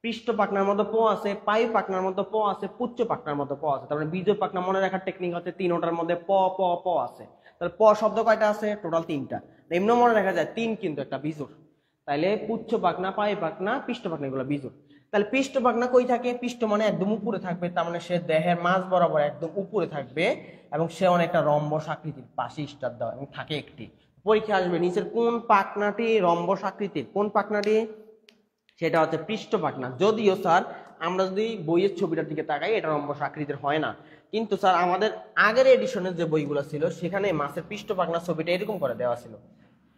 পৃষ্ঠ পাখনার মধ্যে প আছে, পায়ু পাখনার মধ্যে প আছে, পুচ্ছ পাখনার মধ্যে প আছে। তার মানে বিজোড় পাখনা মনে রাখার টেকনিক হচ্ছে তিনটার মধ্যে প প প আছে। তাহলে প শব্দ কয়টা আছে? টোটাল 3টা। এমনি মনে রাখা যায় 3 কিন্তু একটা বিজোড়। তাইলে পুচ্ছ পাখনা, পায়ু পাখনা, পৃষ্ঠ পাখনা এগুলো বিজোড়। তাহলে পৃষ্ঠ পাখনা কই থাকে? পৃষ্ঠ মানে একদম উপরে থাকবে, তার মানে সে দেহের মাঝ বরাবর একদম উপরে থাকবে, এবং সে অনেকটা রম্বস আকৃতির, পাশে স্টার দেওয়া এবং থাকে একটি। পরীক্ষা আসবে নিচের কোন পাখনাটি রম্বস আকৃতির? কোন পাখনাটি? সেটা হচ্ছে পৃষ্ঠ পাখনা। যদিও স্যার আমরা যদি বইয়ের ছবিটার দিকে তাকাই এটা রম্বস আকৃতির হয় না, কিন্তু স্যার আমাদের আগের এডিশনের যে বইগুলো ছিল সেখানে মাছের পৃষ্ঠ পাখনা ছবিটা এরকম করে দেওয়া ছিল,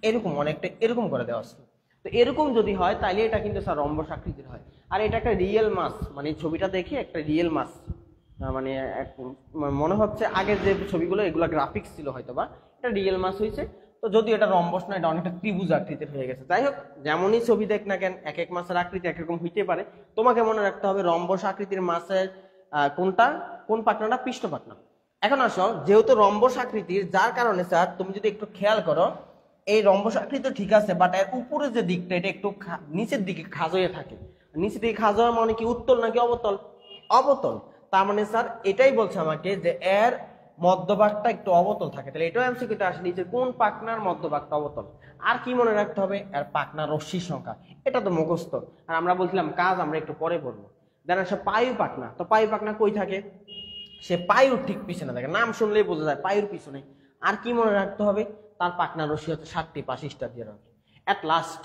এরকম অনেকটা এরকম করে দেওয়া ছিল। তো এরকম যদি হয় তাহলে এটা কিন্তু স্যার রম্বস আকৃতির হয়। আর এটা একটা রিয়েল মাছ, মানে ছবিটা দেখে একটা রিয়েল মাছ, মানে মনে হচ্ছে আগের যে ছবিগুলো এগুলো গ্রাফিক্স ছিল হয়তো, বা এটা রিয়েল মাছ হয়েছে। তো যদি এটা রম্বস না, এটা অনেকটা ত্রিভুজ আকৃতির হয়ে গেছে। যাই হোক, যেমনই ছবি দেখ না কেন এক এক মাছের আকৃতি একরকম হইতে পারে। তোমাকে মনে রাখতে হবে রম্বস আকৃতির মাছের কোনটা, কোন পাখনাটা? পৃষ্ঠ পাখনা। এখন আসো, যেহেতু রম্বস আকৃতির, যার কারণে স্যার তুমি যদি একটু খেয়াল করো এই রম্বস আকৃতি ঠিক আছে, বাট এর উপরে যে দিকটা এটা একটু নিচের দিকে খাজ হয়ে থাকে। নিচের দিকে খাজ হওয়া মানে কি? উত্তল নাকি অবতল? অবতল। তার মানে স্যার এটাই বলছে আমাকে যে এর মধ্যভাগটা একটু অবতল থাকে। তাহলে এটাও এমসিকিউতে আসে, নিচে কোন পাখনার মধ্যভাগটা অবতল। আর কি মনে রাখতে হবে? এর পাখনা রশ্মির সংখ্যা। এটা তো মুখস্থ। আর আমরা বলছিলাম কাজ আমরা একটু পরে বলবো। দেন আসে পায়ু পাখনা। তো পায়ু পাখনা কই থাকে? সে পায়ুর ঠিক পিছনে থাকে, নাম শুনলেই বোঝা যায় পায়ুর পিছনে। আর কি মনে রাখতে হবে? তার পাখনা রশ্মি হচ্ছে 7টি, পাশিসটা দিয়ে রাখবে। এট লাস্ট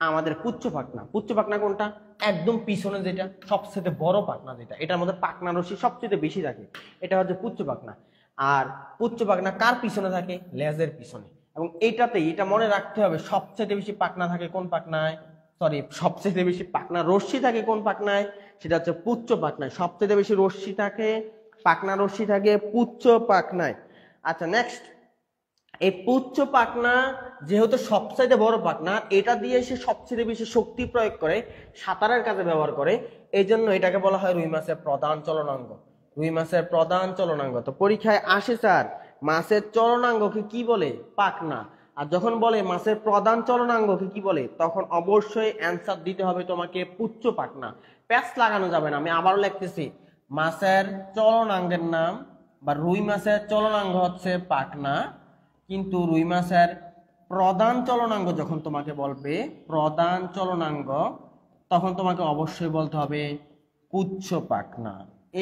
আমাদের পুচ্ছ পাখনা। পুচ্ছ পাখনা কোনটা? একদম পিছনে যেটা, সবচেয়ে বড় পাখনা যেটা, এটার মধ্যে পাখনা রশ্মি সবচেয়ে বেশি থাকে, এটা হচ্ছে পুচ্ছ পাখনা। আর পুচ্ছ পাখনা কার পিছনে থাকে? লেজের পিছনে। এবং এটা মনে রাখতে হবে, সবচেয়ে বেশি পাখনা থাকে কোন পাখনায়, সরি সবচেয়ে বেশি পাখনা রশ্মি থাকে কোন পাখনায়? সেটা হচ্ছে পুচ্ছ পাখনায়। সবচেয়ে বেশি রশ্মি থাকে, পাখনা রশ্মি থাকে পুচ্ছ পাখনায়। আচ্ছা নেক্সট, এই পুচ্ছ পাখনা যেহেতু সবচাইতে বড় পাখনা, এটা দিয়ে সে সবচেয়ে বেশি শক্তি প্রয়োগ করে, সাঁতারের কাজে ব্যবহার করে, এই জন্য এটাকে বলা হয় রুই মাছের প্রধান চলনাঙ্গ। রুই মাছের প্রধান চলনাঙ্গ। তো পরীক্ষায় আসে স্যার মাছের চলনাঙ্গকে কি বলে? পাখনা। আর যখন বলে মাছের প্রধান চলনাঙ্গকে কি বলে, তখন অবশ্যই অ্যান্সার দিতে হবে তোমাকে পুচ্ছ পাখনা। প্যাচ লাগানো যাবে না। আমি আবারও লিখতেছি, মাছের চলনাঙ্গের নাম বা রুই মাছের চলনাঙ্গ হচ্ছে পাখনা, কিন্তু রুই মাছের প্রধান চলনাঙ্গ যখন তোমাকে বলবে প্রধান চলনাঙ্গ, তখন তোমাকে অবশ্যই বলতে হবে পুচ্ছ পাখনা।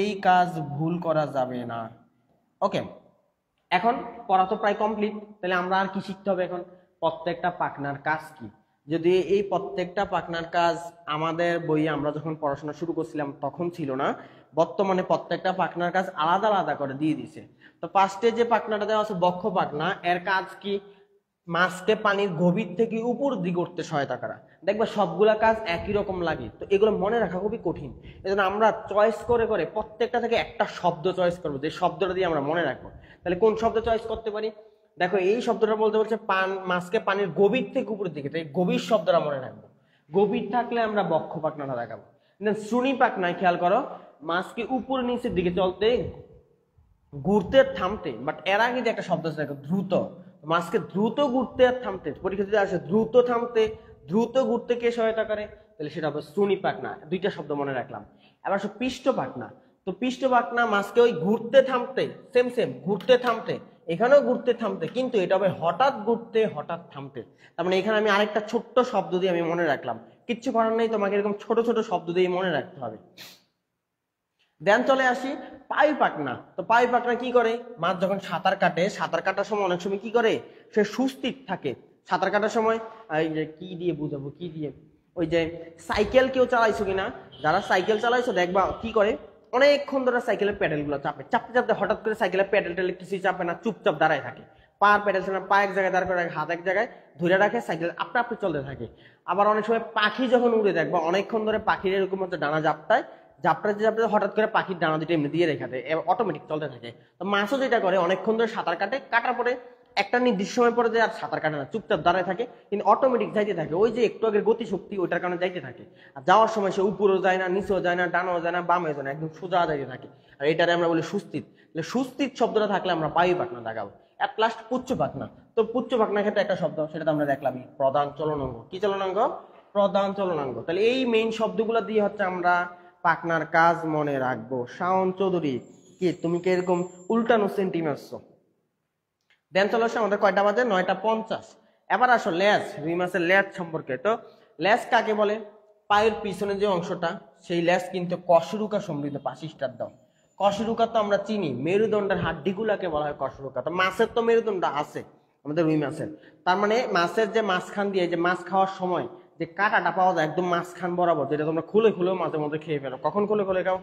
এই কাজ ভুল করা যাবে না। ওকে, এখন পড়া তো প্রায় কমপ্লিট, তাহলে আমরা আর কি শিখতে হবে এখন? প্রত্যেকটা পাখনার কাজ কি। যদি এই প্রত্যেকটা পাখনার কাজ আমাদের বইয়ে আমরা যখন পড়াশোনা শুরু করছিলাম তখন ছিল না, বর্তমানে প্রত্যেকটা পাখনার কাজ আলাদা আলাদা করে দিয়ে দিছে। তো ফার্স্টে যে পাখনাটা দেওয়া আছে বক্ষ পাখনা, এর কাজ কি? মাছকে পানির গভীর থেকে উপর দিকে উঠতে সহায়তা করা। দেখবে সবগুলা কাজ একই রকম লাগে, তো এগুলো মনে রাখা খুবই কঠিন। এজন্য আমরা চয়েস করে করে প্রত্যেকটা থেকে একটা শব্দ চয়েস করবো, যে শব্দটা দিয়ে আমরা মনে রাখবো। তাহলে কোন শব্দ চয়েস করতে পারি? দেখো এই শব্দটা বলতে বলছে মাছকে পানির গভীর থেকে উপরের দিকে, তাই গভীর শব্দটা মনে রাখবো। গভীর থাকলে আমরা বক্ষ পাখনাটা দেখাবো। শ্রুণী পাখনায় খেয়াল করো, মাছকে উপর নিচের দিকে চলতে, ঘুরতে থামতে, বাট এর আগে যে একটা শব্দ আছে দেখো দ্রুত, মাছকে দ্রুত ঘুরতে আর থামতে, পরীক্ষা যদি আসে দ্রুত থামতে দ্রুত ঘুরতে কে সহায়তা করে? তাহলে সেটা হবে শ্রুণী পাখনা। দুইটা শব্দ মনে রাখলাম। এবার পৃষ্ঠ পাখনা। তো পৃষ্ঠ পাখনা মাছকে ওই ঘুরতে থামতে, সেম সেম ঘুরতে থামতে, এখানেও ঘুরতে থামতে, কিন্তু এটা হবে হঠাৎ ঘুরতে হঠাৎ থামতে। তার মানে এখানে আমি আরেকটা ছোট্ট শব্দ দিয়ে আমি মনে রাখলাম। কিচ্ছু করার নেই, তোমাকে এরকম ছোট ছোট শব্দ দিয়ে মনে রাখতে হবে। দেন চলে আসি পাই পাখনা। তো পাই পাখনা কি করে? মাছ যখন সাঁতার কাটে, সাঁতার কাটার সময় অনেক সময় কি করে? সে সুস্থির থাকে। সাঁতার কাটার সময় এই যে কি দিয়ে বুঝাবো, কি দিয়ে, ওই যে সাইকেল কেউ চালাইছো কিনা, যারা সাইকেল চালাইছো দেখবা কি করে, অনেকক্ষণ ধরে সাইকেলের প্যাডেল গুলো চাপে, চাপতে চাপতে হঠাৎ করে সাইকেলের প্যাডেল টেলে কিছুই চাপে না, চুপচাপ দাঁড়ায় থাকে। পার প্যাডেল চালানো, পা এক জায়গায় দাঁড় করে রাখে, হাত এক জায়গায় ধরে রাখে, সাইকেল আপনা আপনি চলতে থাকে। আবার অনেক সময় পাখি যখন উড়ে দেখবা অনেকক্ষণ ধরে পাখির এরকম হচ্ছে ডানা জাপটায়, জাপটাতে জাপটাতে হঠাৎ করে পাখির ডানা দুটো এমনি দিয়ে রেখে দেয়, অটোমেটিক চলতে থাকে। তো মাছও যেটা করে, অনেকক্ষণ ধরে সাঁতার কাটে, কাটার পরে একটা নির্দিষ্ট সময় পরে যে আর সাঁতার কাটে না, চুপচাপ দাঁড়ায় থাকে, কিন্তু অটোমেটিক যাইতে থাকে, ওই যে একটু আগের গতি শক্তি ওইটার কারণে যাইতে থাকে। আর যাওয়ার সময় সে উপরেও যায় না, নিচেও যায় না, ডানাও যায় না, বামেও যায় না, একদম সোজা যাইতে থাকে। আর এটারে আমরা বলি সুস্থিত। সুস্থিত শব্দটা থাকলে আমরা পাই পাখনা দেখাবো। এট লাস্ট পুচ্ছ পাখনা। তো পুচ্ছ পাখনার ক্ষেত্রে একটা শব্দ, সেটা তো আমরা দেখলামই, প্রধান চলনাঙ্গ। কি চলনাঙ্গ? প্রধান চলনাঙ্গ। তাহলে এই মেইন শব্দগুলো দিয়ে হচ্ছে আমরা পাখনার কাজ মনে রাখবো। শাওন চৌধুরী, কি তুমি কি এরকম উল্টানো সেন্টি মারছো? দেন চলো আসো, আমাদের কয়টা বাজে? 9:50। এবার আসো লেজ, রুই মাছের লেজ সম্পর্কে। তো লেজ কাকে বলে? পায়ের পিছনে যে অংশটা, সেই লেজ কিন্তু কশেরুকা সমৃদ্ধ, পাশিষ্ঠার দাও। কশেরুকা তো আমরা চিনি, মেরুদণ্ডের হাড্ডিগুলাকে বলা হয় কশেরুকা। তো মাছের তো মেরুদণ্ড আছে আমাদের রুই মাছের, তার মানে মাছের যে মাঝখান দিয়ে, যে মাছ খাওয়ার সময় যে কাঁটাটা পাওয়া যায় একদম মাঝখান বরাবর, যেটা তোমরা খুলে খুলেও মাঝে মধ্যে খেয়ে ফেলো। কখন খুলে খুলে খাও?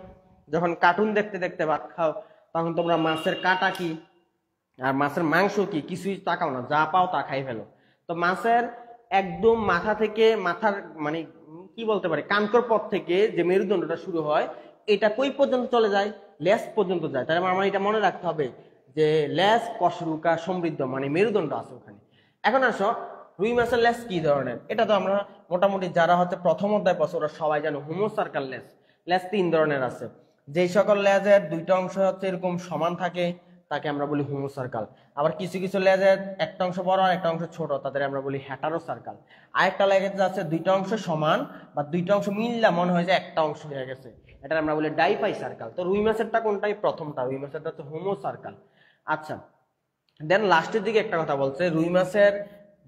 যখন কার্টুন দেখতে দেখতে ভাত খাও, তখন তোমরা মাছের কাঁটা কি আর মাছের মাংস কি কিছুই তাকাও না, যা পাও তা খাই ফেলো। তো মাছের একদম মাথা থেকে, মাথার মানে কি বলতে পারে, কানকর পথ থেকে যে মেরুদণ্ডটা শুরু হয়, এটা কই পর্যন্ত চলে যায়? লেজ পর্যন্ত যায়। তাহলে আমার এটা মনে রাখতে হবে যে লেজ কশেরুকা সমৃদ্ধ, মানে মেরুদণ্ড আছে ওখানে। এখন আসো, রুই মাছের লেজ কি ধরনের? এটা তো আমরা মোটামুটি যারা হচ্ছে প্রথম অধ্যায় পড়ছে ওরা সবাই জানো, হোমোসার্কাল লেজ। লেজ 3 ধরনের আছে। যেই সকল লেজের দুইটা অংশ হচ্ছে এরকম সমান থাকে তাকে আমরা বলি হোমোসার্কাল। আবার কিছু কিছু লেজের একটা অংশ বড় আর একটা অংশ ছোট, তাদের আমরা বলি হেটারোসার্কাল। আরেকটা লেজ আছে দুইটা অংশ সমান বা দুইটা অংশ মিললে মনে হয় যে একটা অংশ হয়ে গেছে, এটা আমরা বলি ডাইপাই সার্কাল। তো রুই মাছেরটা কোনটাই? প্রথমটা, রুই মাছেরটা হচ্ছে হোমোসার্কাল। আচ্ছা, দেন লাস্টের দিকে একটা কথা বলছে, রুই মাছের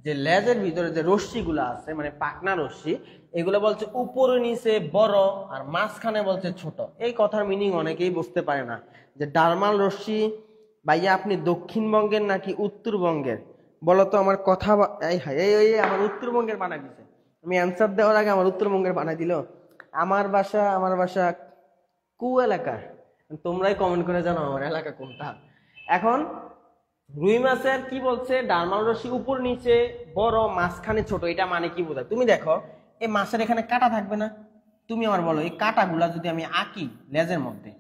যে লেজের ভিতরে যে রশ্মিগুলো আছে, মানে পাখনা রশ্মি, এগুলো বলছে উপরে নিচে বড় আর মাঝখানে বলছে ছোট। এই কথার মিনিং অনেকেই বুঝতে পারে না, যে ডার্মাল রশ্মি। ভাইয়া আপনি দক্ষিণবঙ্গের নাকি উত্তরবঙ্গের? বলো তো আমার কথা। এই আমার উত্তরবঙ্গের বানাই দিছে, আমি অ্যান্সার দেওয়ার আগে আমার উত্তরবঙ্গের বানাই দিল। আমার বাসা কু এলাকায়। তোমরাই কমেন্ট করে জানো আমার এলাকা কোনটা। এখন রুই মাছের কি বলছে, ডারমাল রশি উপর নিচে বড়, মাঝখানে ছোট, এটা মানে কি বোঝায়? তুমি দেখো এই মাছের এখানে কাঁটা থাকবে না? তুমি আমার বলো এই কাঁটাগুলা যদি আমি আঁকি লেজের মধ্যে,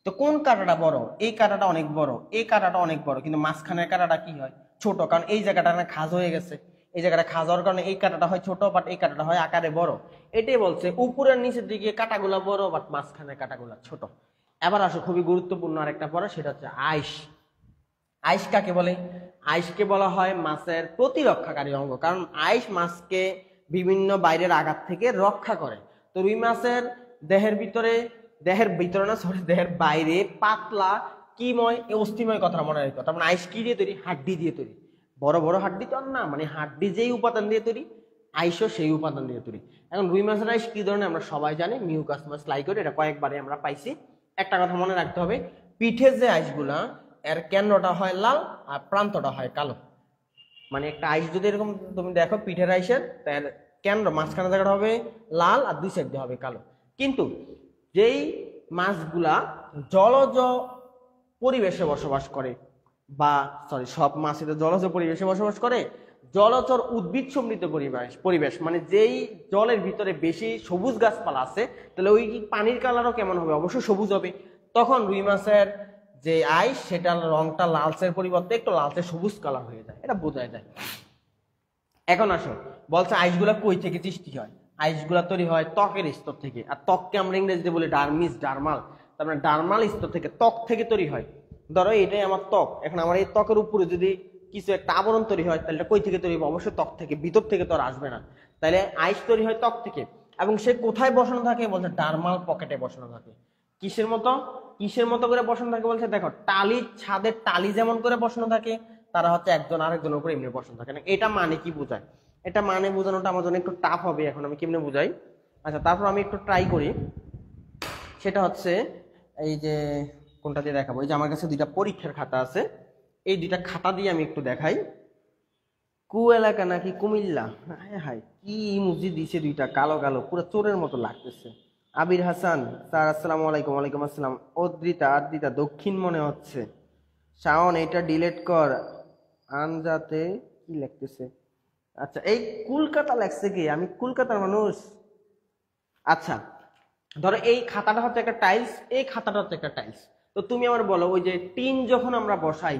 তো কোন কাঁটাটা বড়? এই কাঁটাটা অনেক বড়, এই কাঁটাটা অনেক বড়, কিন্তু মাঝখানের কাঁটাটা কি হয়? ছোট, কারণ এই জায়গাটা খাজ হয়ে গেছে। এই জায়গাটা খাজ হওয়ার কারণে এই কাঁটাটা হয় ছোট, বাট এই কাঁটাটা হয় আকারে বড়। এটাই বলছে উপরের নিচের দিকে কাঁটাগুলা বড়, বাট মাঝখানের কাঁটাগুলা ছোট। এবার আসো খুবই গুরুত্বপূর্ণ আরেকটা পড়া, সেটা হচ্ছে আইস। আইস কাকে বলে? আইসকে বলা হয় মাছের প্রতিরক্ষাকারী অঙ্গ, কারণ আইস মাছকে বিভিন্ন বাইরের আঘাত থেকে রক্ষা করে। তো রুই মাছের দেহের বাইরে পাতলা কিময় অস্থিময়, কথা মনে রাখো। তার মানে আইস কি দিয়ে তৈরি? হাড্ডি দিয়ে তৈরি। বড় বড় হাড্ডি তো না, মানে হাড্ডি যেই উপাদান দিয়ে তৈরি, আইসও সেই উপাদান দিয়ে তৈরি। এখন রুই মাছের আইস কি ধরনের আমরা সবাই জানি, মিউকাস মাছ লাইকোড, এটা কয়েকবারে আমরা পাইছি। একটা কথা মনে রাখতে হবে, পিঠের যে আইসগুলা এর কেন্দ্রটা হয় লাল আর প্রান্তটা হয় কালো। মানে একটা আইস যদি এরকম তুমি দেখো পিঠের আইসের, তার কেন্দ্র মাঝখানে জায়গাটা হবে লাল আর দুই সাইড দিয়ে হবে কালো। কিন্তু যেই মাছগুলা জলজ পরিবেশে বসবাস করে, বা সব মাছই তো জলজ পরিবেশে বসবাস করে, জলচর উদ্ভিদ সমৃদ্ধ পরিবেশ মানে যেই জলের ভিতরে বেশি সবুজ গাছপালা আছে, তাহলে ওই পানির কালারও কেমন হবে? অবশ্যই সবুজ হবে। তখন রুই মাছের যে আইস, সেটার রংটা লালচের পরিবর্তে একটু লালচে সবুজ কালার হয়ে যায়, এটা বোঝা যায়। এখন আসো, বলছে আইসগুলা কই থেকে সৃষ্টি হয়? আইসগুলা তৈরি হয় ত্বকের স্তর থেকে। আর ত্বককে আমরা ইংরেজিতে বলি ডার্মিস, ডার্মাল। তার মানে ডার্মাল স্তর থেকে, ত্বক থেকে তৈরি হয়। ধরো এটাই আমার ত্বক, এখন আমার এই ত্বকের উপরে যদি কিছু একটা আবরণ তৈরি হয়, তাহলে কই থেকে তৈরি হবে? অবশ্যই ত্বক থেকে, ভিতর থেকে তো আর আসবে না। তাহলে আইস তৈরি হয় ত্বক থেকে। এবং সে কোথায় বসানো থাকে? বলছে ডার্মাল পকেটে বসানো থাকে। কিসের মতো করে বসানো থাকে? বলছে দেখো টালির ছাদের টালি যেমন করে বসানো থাকে, তারা হচ্ছে একজন আরেকজনের উপরে এমনি বসানো থাকে না। এটা মানে কি বোঝায়? এটা মানে বোঝানোটা আমার জন্য একটু টাফ হবে, এখন আমি কেমনে বুঝাই। আচ্ছা, তারপর আমি একটু ট্রাই করি। সেটা হচ্ছে এই যে কোনটা দিয়ে দেখাবো, এই যে আমার কাছে দুইটা পরীক্ষার খাতা আছে, এই দুইটা খাতা দিয়ে আমি একটু দেখাই। কু এলাকা নাকি কুমিল্লা? হায় হায়, কি ইমোজি দিছে দুইটা, কালো কালো, পুরো চোরের মতো লাগতেছে। আবির হাসান স্যার, আসসালামু আলাইকুম। ওয়ালাইকুম আসসালাম। আদ্রিতা দক্ষিণ মনে হচ্ছে। শাওন, এটা ডিলিট কর। আনজাতে কি লিখতেছে? আচ্ছা, এই কলকাতা লেখছে কি? আমি কলকাতার মানুষ। আচ্ছা, ধরো এই খাতাটা হচ্ছে একটা টাইলস, এই খাতাটা হচ্ছে একটা টাইলস। তো তুমি আমার বলো, ওই যে টিন যখন আমরা বসাই,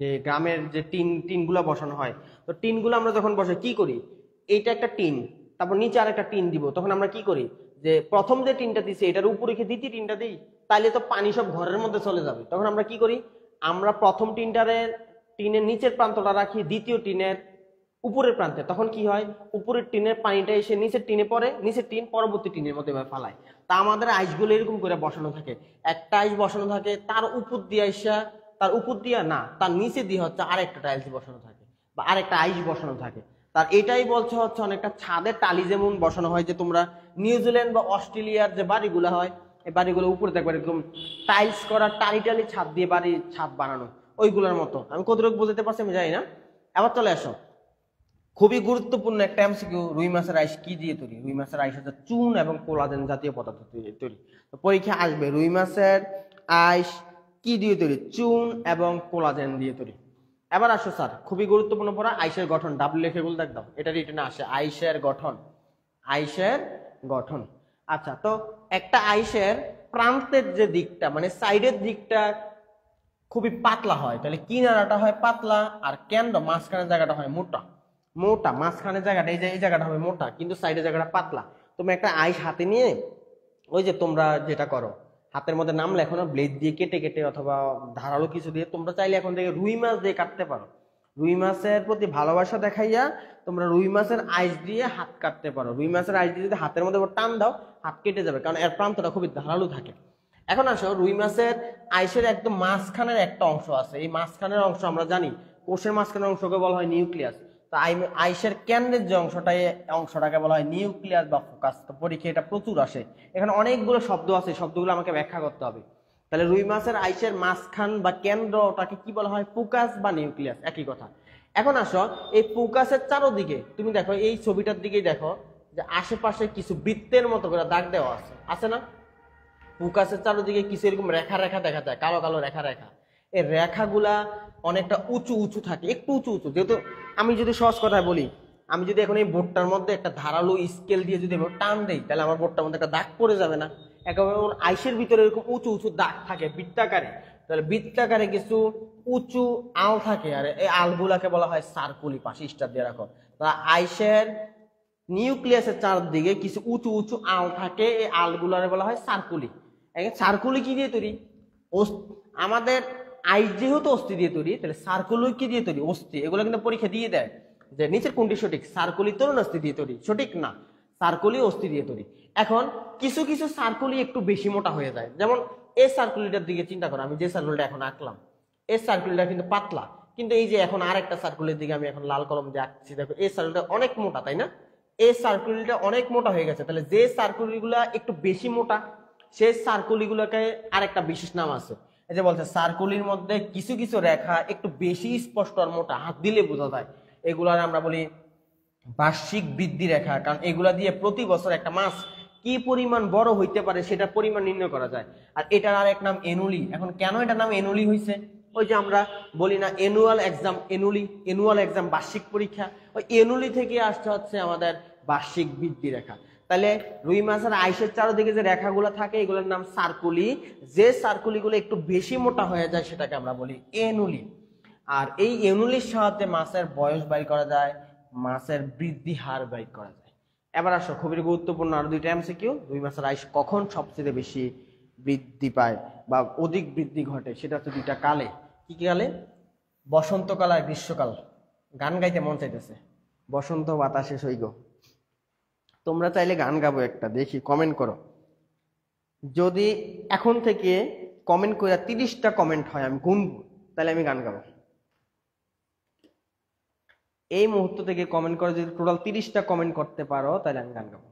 যে গ্রামের যে টিনগুলো বসানো হয়, তো টিনগুলো আমরা যখন বসাই কি করি? এইটা একটা টিন, তারপর নিচে আর একটা টিন দিব, তখন আমরা কি করি? যে প্রথম যে টিনটা দিছি এটার উপরে রেখে দ্বিতীয় টিনটা দিই, তাইলে তো পানি সব ঘরের মধ্যে চলে যাবে। তখন আমরা কি করি? আমরা প্রথম টিনের নিচের প্রান্তটা রাখি দ্বিতীয় টিনের উপরের প্রান্তে। তখন কি হয়? উপরের টিনের পানিটা এসে নিচের টিনে পড়ে, নিচের টিন পরবর্তী টিনের মধ্যে ফালায়। তা আমাদের আইসগুলো এরকম করে বসানো থাকে। একটা আইস বসানো থাকে, তার উপর দিয়ে তার নিচে দিয়ে হচ্ছে আরেকটা টাইলস বসানো থাকে, বা আরেকটা আইস বসানো থাকে। তার এটাই বলছে হচ্ছে অনেকটা ছাদের টালি যেমন বসানো হয়, যে তোমরা নিউজিল্যান্ড বা অস্ট্রেলিয়ার যে বাড়িগুলো হয়, এই বাড়িগুলো উপরে দেখবে এরকম টাইলস করা, টালি ছাদ দিয়ে বাড়ির ছাদ বানানো, ওইগুলোর মতো। আমি কতটুকু বুঝতে পারছি আমি জানি না। এবার চলে আসো, খুবই গুরুত্বপূর্ণ একটা এমসিকিউ, রুই মাছের আইস কি দিয়ে তৈরি? রুই মাছের আইস হচ্ছে চুন এবং কোলাজেন জাতীয় পদার্থ তৈরি। তো পরীক্ষা আসবে রুই মাছের আইস কি দিয়ে তৈরি? চুন এবং কোলাজেন দিয়ে তৈরি। এবার আসো স্যার, খুবই গুরুত্বপূর্ণ পড়া, আইসের গঠন। ডাব্লিউ লিখে বল, দাও এটা রিটেনে আসে, আইসের গঠন। আচ্ছা, তো একটা আইসের প্রান্তের যে দিকটা, মানে সাইডের দিকটা খুবই পাতলা হয়, তাহলে কিনারাটা হয় পাতলা, আর কেন্দ্র মাঝখানের জায়গাটা হয় মোটা। মাঝখানের জায়গাটা, এই জায়গাটা হবে মোটা, কিন্তু সাইডের জায়গাটা পাতলা। তুমি একটা আইস হাতে নিয়ে, ওই যে তোমরা যেটা করো, হাতের মধ্যে নাম লেখো না, ব্লেড দিয়ে কেটে কেটে অথবা ধারালো কিছু দিয়ে, তোমরা চাইলে এখন থেকে রুই মাছ দিয়ে কাটতে পারো। রুই মাছের প্রতি ভালোবাসা দেখাইয়া তোমরা রুই মাছের আইস দিয়ে হাত কাটতে পারো। রুই মাছের আইস দিয়ে যদি হাতের মধ্যে টান দাও, হাত কেটে যাবে, কারণ এর প্রান্তটা খুবই ধারালো থাকে। এখন আসো, রুই মাছের আইসের একদম মাঝখানের একটা অংশ আছে, এই মাঝখানের অংশ আমরা জানি কোষের মাঝখানের অংশকে বলা হয় নিউক্লিয়াস। তো আইসের কেন্দ্রের যে অংশটাকে বলা হয় নিউক্লিয়াস বা ফোকাস। তো পরীক্ষা এটা প্রচুর আসে, এখানে অনেকগুলো শব্দ আছে, শব্দগুলো আমাকে ব্যাখ্যা করতে হবে। তাহলে রুই মাছের আইসের মাঝখান বা কেন্দ্রটাকে কি বলা হয়? ফোকাস বা নিউক্লিয়াস, একই কথা। এখন আসো, এই ফোকাসের চারোদিকে তুমি দেখো, এই ছবিটার দিকেই দেখো, যে আশেপাশে কিছু বৃত্তের মতো করে দাগ দেওয়া আছে, আছে না? ফোকাসের চারদিকে কিছু এরকম রেখা রেখা দেখা যায়, কালো কালো রেখা রেখা। এই রেখাগুলা অনেকটা উঁচু উঁচু থাকে, একটু উঁচু উঁচু। যেহেতু আমি যদি সহজ কথায় বলি, আমি যদি এখন এই বোর্ডটার মধ্যে একটা ধারালো স্কেল দিয়ে যদি টান দেই, তাহলে আমার বোর্ডটার মধ্যে একটা দাগ পড়ে যাবে না? একেবারে আইসের ভিতরে এরকম উঁচু উঁচু দাগ থাকে বৃত্তাকারে, তাহলে বৃত্তাকারে কিছু উঁচু আল থাকে, আর এই আলগুলাকে বলা হয় সার্কুলি। পাশে স্টার দিয়ে রাখো। তা আইসের নিউক্লিয়াসের চারদিকে কিছু উঁচু উঁচু আল থাকে, এই আলগুলারে বলা হয় সার্কুলি। সার্কুলি কি দিয়ে তৈরি? আমাদের আইস যেহেতু অস্থি দিয়ে তৈরি, তাহলে সার্কুলি কি দিয়ে তৈরি? অস্থি। এগুলো কিন্তু পরীক্ষা দিয়ে দেয় যে নিচের কোনটি সঠিক, সার্কুলি তরুণ অস্থি দিয়ে তৈরি, সঠিক না, সার্কুলি অস্থি দিয়ে তৈরি। এখন কিছু কিছু সার্কুলি একটু বেশি মোটা হয়ে যায়, যেমন এই সার্কুলিটার দিকে চিন্তা করো, আমি যে সার্কুলটা এখন আঁকলাম, এই সার্কুলটা কিন্তু পাতলা, কিন্তু এই যে এখন আরেকটা সার্কুলের দিকে আমি এখন লাল কলম দিয়ে আঁকছি, দেখো এই সার্কুলটা অনেক মোটা, তাই না? এই সার্কুলটা অনেক মোটা হয়ে গেছে, তাহলে যে সার্কুলগুলা একটু বেশি মোটা, সেই সার্কুলগুলোকে আরেকটা বিশেষ নাম আছে। এই যে বলছে সার্কুলির মধ্যে কিছু কিছু রেখা একটু বেশি স্পষ্ট আর মোটা, হাত দিলে বোঝা যায়, এগুলার আমরা বলি বার্ষিক বৃদ্ধি রেখা। কারণ এগুলা দিয়ে প্রতি বছর একটা মাছ কি পরিমাণ বড় হইতে পারে সেটা পরিমাণ নির্ণয় করা যায়। আর এটার আর এক নাম এনুলি। এখন কেন এটার নাম এনুলি হয়েছে? ওই যে আমরা বলি না এনুয়াল এক্সাম, এনুলি, এনুয়াল এক্সাম বার্ষিক পরীক্ষা, ওই এনুলি থেকে আসতে হচ্ছে আমাদের বার্ষিক বৃদ্ধি রেখা। তাহলে রুই মাছের আইসের চারদিকে যে রেখাগুলো থাকে এগুলোর নাম সার্কুলি। যে সার্কুলিগুলো একটু বেশি মোটা হয়ে যায় সেটাকে আমরা বলি এনুলি। আর এই এনুলির সাহায্যে মাছের বয়স বাইর করা যায়, মাছের বৃদ্ধি হার বাইর করা যায়। এবার আসো খুবই গুরুত্বপূর্ণ আরো দুইটা এমসিকিউ। রুই মাছের আইস কখন সবচেয়ে বেশি বৃদ্ধি পায় বা অধিক বৃদ্ধি ঘটে? সেটা হচ্ছে দুইটা কালে। কি কি কালে? বসন্তকাল আর গ্রীষ্মকাল। গান গাইতে মন চাইতেছে, বসন্ত বাতাসে সইগো। তোমরা চাইলে গান গাবো একটা, দেখি কমেন্ট করো। যদি এখন থেকে কমেন্ট করে 30টা কমেন্ট হয়, আমি গুনবো, তাহলে আমি গান গাবো। এই মুহূর্ত থেকে কমেন্ট করে যদি টোটাল 30টা কমেন্ট করতে পারো, তাহলে আমি গান গাবো।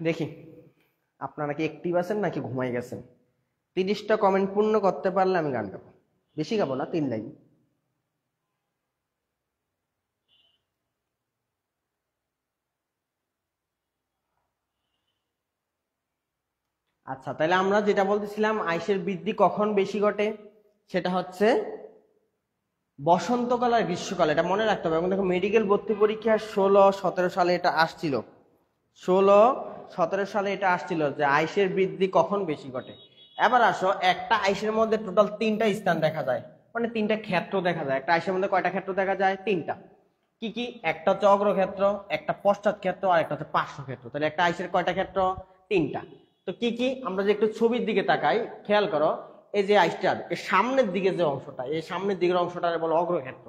দেখি আপনারা কি অ্যাক্টিভ আছেন নাকি ঘুমাই গেছেন। 30টা কমেন্ট পূর্ণ করতে পারলে আমি গান গাবো, বেশি গাবো না, 3 লাইন। আচ্ছা, তাহলে আমরা যেটা বলতেছিলাম আইসের বৃদ্ধি কখন বেশি ঘটে, সেটা হচ্ছে বসন্তকাল আর গ্রীষ্মকাল। এটা মনে রাখতে হবে। এবং দেখো মেডিকেল ভর্তি পরীক্ষা 16-17 সালে এটা আসছিল, 16-17 সালে এটা আসছিল যে আইসের বৃদ্ধি কখন বেশি ঘটে। এবার আসো, একটা আইসের মধ্যে টোটাল 3টা স্থান দেখা যায়, মানে 3টা ক্ষেত্র দেখা যায়। একটা আইসের মধ্যে কয়টা ক্ষেত্র দেখা যায়? 3টা। কি কি? একটা হচ্ছে অগ্রক্ষেত্র, একটা পশ্চাৎ ক্ষেত্র, আর একটা হচ্ছে পার্শ্ব ক্ষেত্র। তাহলে একটা আইসের কয়টা ক্ষেত্র? 3টা। তো কি কি? আমরা যে একটু ছবির দিকে তাকাই, খেয়াল করো, এই যে আইসটার এর সামনের দিকে যে অংশটা, এই সামনের দিকের অংশটারে বলা অগ্রক্ষেত্র,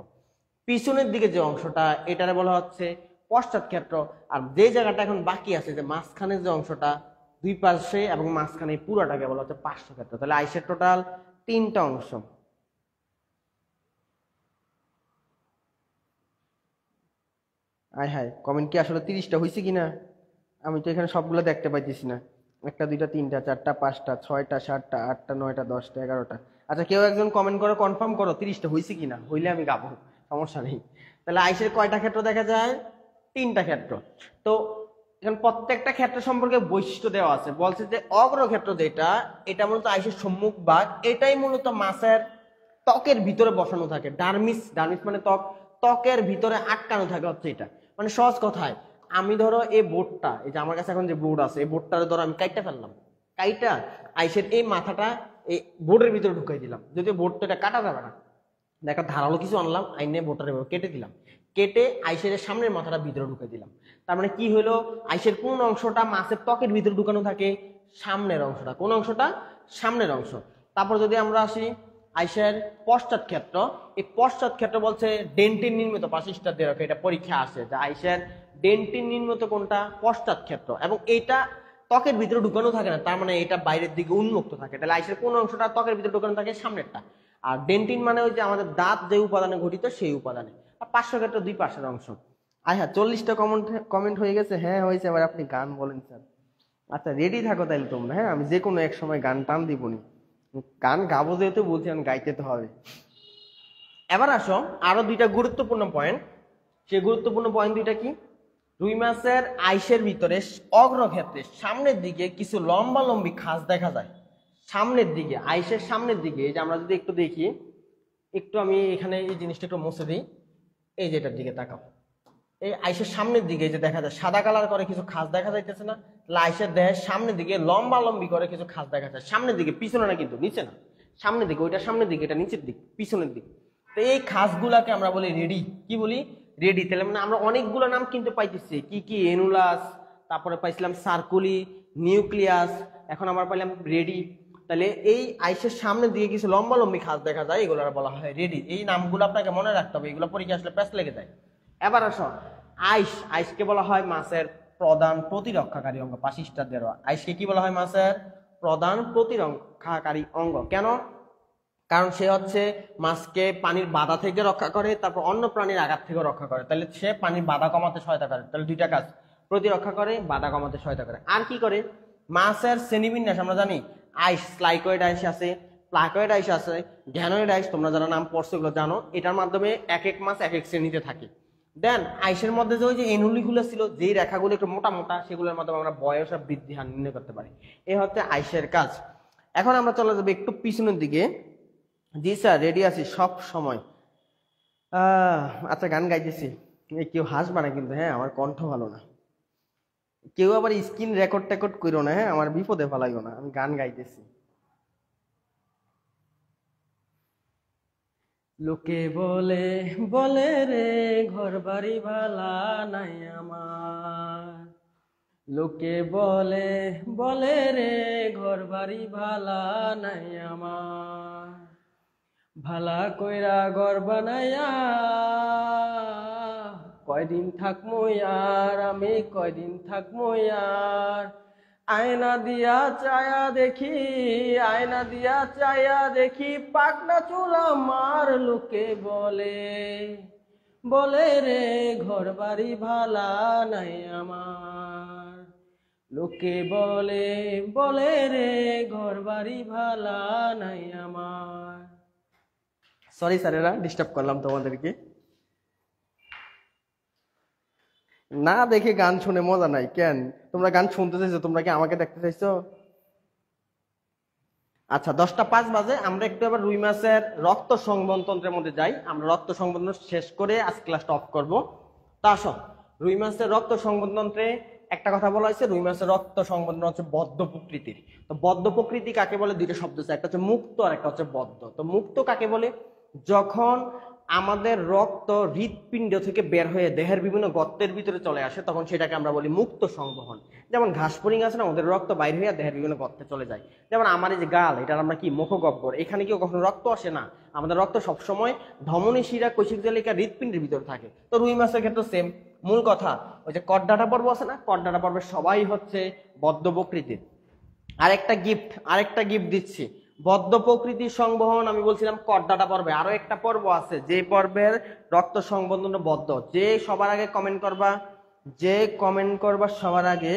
পিছনের দিকে যে অংশটা এটারে বলা হচ্ছে পশ্চাৎ ক্ষেত্র। আর যে জায়গাটা এখন বাকি আছে, যে মাঝখানের যে অংশটা, দুই পাশে এবং মাঝখানে পুরোটাকে বলা হচ্ছে পার্শ্ব ক্ষেত্র। তাহলে আইসের টোটাল 3টা অংশ। আয় হায়, কমেন্ট কি আসলে 30টা হয়েছে কিনা? আমি তো এখানে সবগুলো দেখতে পাইতেছি না। 1টা 2টা 3টা 4টা 5টা 6টা 7টা 8টা 9টা 10টা 11টা। আচ্ছা, কেউ একজন কমেন্ট করো, কনফার্ম করো 30টা হয়েছে কিনা। হইলে আমি গাবো, সমস্যা নেই। তাহলে আইসের কয়টা ক্ষেত্র দেখা যায়? 3টা ক্ষেত্র। তো এখন প্রত্যেকটা ক্ষেত্র সম্পর্কে বৈশিষ্ট্য দেওয়া আছে। বলছে যে অগ্রক্ষেত্র যেটা, এটা মূলত আইসের সম্মুখ ভাগ, এটাই মূলত মাছের ত্বকের ভিতরে বসানো থাকে। ডার্মিস, ডার্মিস মানে ত্বক, ত্বকের ভিতরে আটকানো থাকে হচ্ছে এটা। মানে সহজ কথায়, আমি ধরো এই বোর্ডটা, এই যে আমার কাছে এখন যে বোর্ড আছে, এই বোর্ডটা ধরো আমি কাইটা ফেললাম, কাইটা আইসের এই মাথাটা এই বোর্ডের ভিতরে ঢুকাই দিলাম। যদি বোর্ডটা এটা কাটা যাবে না, দেখা ধারালো কিছু আনলাম, আইনে বোর্ডটা কেটে দিলাম, কেটে আইসের সামনের মাথাটা ভিতরে ঢুকে দিলাম। তার মানে কি হলো? আইসের কোন অংশটা মাছের ত্বকের ভিতরে ঢুকানো থাকে? সামনের অংশটা। কোন অংশটা? সামনের অংশ। তারপর যদি আমরা আসি আইসের পশ্চাৎ ক্ষেত্র, এই পশ্চাৎ ক্ষেত্র বলছে ডেন্টিন নির্মিত, পাশিস্টার দিয়ে রাখে, এটা পরীক্ষা আসে যে আইসের ডেন্টিন নির্মিত কোনটা? পশ্চাৎ ক্ষেত্র। এবং এটা ত্বকের ভিতরে ঢুকানো থাকে না, তার মানে এটা বাইরের দিকে উন্মুক্ত থাকে। তাহলে আইসের কোন অংশটা ত্বকের ভিতরে ঢুকানো থাকে? সামনেরটা। আর ডেন্টিন মানে ওই যে আমাদের দাঁত যে উপাদানে গঠিত সেই উপাদানে। আর পার্শ্ব ক্ষেত্র দুই পাশের অংশ। আয় হ্যাঁ, 40টা কমেন্ট হয়ে গেছে। হ্যাঁ হয়েছে। এবার আপনি গান বলেন স্যার। আচ্ছা, রেডি থাকো তাইলে তোমরা। হ্যাঁ, আমি যে কোনো এক সময় গান টান দিবনি, গান গাবো যেহেতু বলছি আমি গাইতে তো হবে। এবার আসো আরো দুইটা গুরুত্বপূর্ণ পয়েন্ট। সেই গুরুত্বপূর্ণ পয়েন্ট দুইটা কি? রুই মাছের আইসের ভিতরে অগ্রক্ষেত্রে সামনের দিকে কিছু লম্বা লম্বি খাঁজ দেখা যায়। সামনের দিকে, আইসের সামনের দিকে, এই যে আমরা যদি একটু দেখি, একটু আমি এখানে এই জিনিসটা একটু মুছে দিই, এই যে এটার দিকে তাকাও, এই আইসের সামনের দিকে যে দেখা যায় সাদা কালার করে কিছু খাঁজ দেখা যাইতেছে না? আইসের দেহের সামনের দিকে লম্বা লম্বি করে কিছু খাঁজ দেখা যায় সামনের দিকে, পিছনে না কিন্তু, নিচে না, সামনের দিকে। ওইটা সামনের দিকে, এটা নিচের দিক, পিছনের দিক। তো এই খাঁজগুলাকে আমরা বলি রেডি। কি বলি? রেডি। তাহলে মানে আমরা অনেকগুলো নাম কিন্তু পাইতেছি। কি কি? এনুলাস, তারপরে পাইছিলাম সার্কুলি, নিউক্লিয়াস, এখন আমরা পাইলাম রেডি। তাহলে এই আইসের সামনের দিকে কিছু লম্বা লম্বি খাঁজ দেখা যায়, এগুলো বলা হয় রেডি। এই নামগুলো আপনাকে মনে রাখতে হবে, এগুলো পরীক্ষা আসলে প্যাচ লেগে যায়। এবার আসো আইস। আইসকে বলা হয় মাছের প্রধান প্রতিরক্ষাকারী অঙ্গ। পাশিষ্ঠা দেওয়া আইসকে কি বলা হয়? মাছের প্রধান প্রতিরক্ষাকারী অঙ্গ। কেন? কারণ সে হচ্ছে মাছকে পানির বাধা থেকে রক্ষা করে, তারপর অন্য প্রাণীর আঘাত থেকে রক্ষা করে। তাহলে সে পানির বাধা কমাতে সহায়তা করে। তাহলে দুইটা কাজ, প্রতিরক্ষা করে, বাধা কমাতে সহায়তা করে। আর কি করে? মাছের শ্রেণীবিন্যাস আমরা জানি, আইস, স্লাইকয়েড আইস আছে, প্লাকয়েড আইস আছে, গ্যানোয়েড আইস, তোমরা যারা নাম পড়ছো এগুলো জানো। এটার মাধ্যমে এক এক মাছ এক এক শ্রেণীতে থাকে। দেন আইসের মধ্যে যে ওই যে এনুলিগুলো ছিল, যেই রেখাগুলো একটু মোটা মোটা, সেগুলোর মাধ্যমে আমরা বয়স আর বৃদ্ধি হার নির্ণয় করতে পারি। এ হচ্ছে আইসের কাজ। এখন আমরা চলে যাবো একটু পিছনের দিকে। জি স্যার, রেডি আছি সব সময়। আচ্ছা, গান গাইতেছি, কেউ হাসবা না কিন্তু, হ্যাঁ? আমার কণ্ঠ ভালো না, কেউ আবার স্ক্রিন রেকর্ড টেকর্ড করো না, হ্যাঁ? আমার বিপদে ফেলাইও না, আমি গান গাইতেছি। লোকে বলে বলে রে ঘর বাড়ি ভালা নাই আমার, লোকে বলে বলে রে ঘর বাড়ি ভালা নাই আমার, ভালা কইরা ঘর বানাইয়া কয়দিন থাকমু আর, আমি কয়দিন থাকমু আর, আয়না দিয়া চায়া দেখি, আয়না দিয়া চায়া দেখি পাকনা চুল আমার, লোকে বলে বলে রে ঘর বাড়ি ভালা নাই আমার, লোকে বলে বলে রে ঘর বাড়ি ভালা নাই আমার। সরি স্যারেরা, ডিস্টার্ব করলাম তোমাদেরকে। না দেখে গান শুনে মজা নাই কেন? তোমরা গান শুনতে চাইছো, তোমরা কি আমাকে দেখতে চাইছো? আচ্ছা, 10টা 5 বাজে, আমরা একটু এবার রুই মাছের রক্ত সংবহনতন্ত্রের মধ্যে যাই। আমরা রক্ত সংবহন শেষ করে আজ ক্লাসটা অফ করবো। তা আসো, রুই মাছের রক্ত সংবহনতন্ত্রে একটা কথা বলা হয়েছে, রুই মাছের রক্ত সংবহন হচ্ছে বদ্ধ প্রকৃতির। তো বদ্ধ প্রকৃতি কাকে বলে? দুইটা শব্দ আছে, একটা হচ্ছে মুক্ত আর একটা হচ্ছে বদ্ধ। তো মুক্ত কাকে বলে? যখন আমাদের রক্ত হৃৎপিণ্ড থেকে বের হয়ে দেহের বিভিন্ন গর্তের ভিতরে চলে আসে, তখন সেটাকে আমরা বলি মুক্ত সংবহন। যেমন ঘাসফড়িং আছে না, ওদের রক্ত বাইরে হয়ে দেহের বিভিন্ন গর্তে চলে যায়। যেমন আমার এই যে গাল, এটার আমরা কি মুখগহ্বর, এখানে কি কখনো রক্ত আসে না? আমাদের রক্ত সবসময় ধমনী শিরা কৈশিক জালিকা হৃৎপিণ্ডের ভিতরে থাকে। তো রুই মাছের ক্ষেত্রে সেম মূল কথা। ওই যে করডাটা পর্ব আছে না, করডাটা পর্বের সবাই হচ্ছে বদ্ধ প্রকৃতির। আরেকটা গিফট দিচ্ছি। বদ্ধ প্রকৃতির সংবহন আমি বলছিলাম করডাটা পর্বে। আরো একটা পর্ব আছে যে পর্বের রক্ত সংবহন বদ্ধ। যে সবার আগে কমেন্ট করবা সবার আগে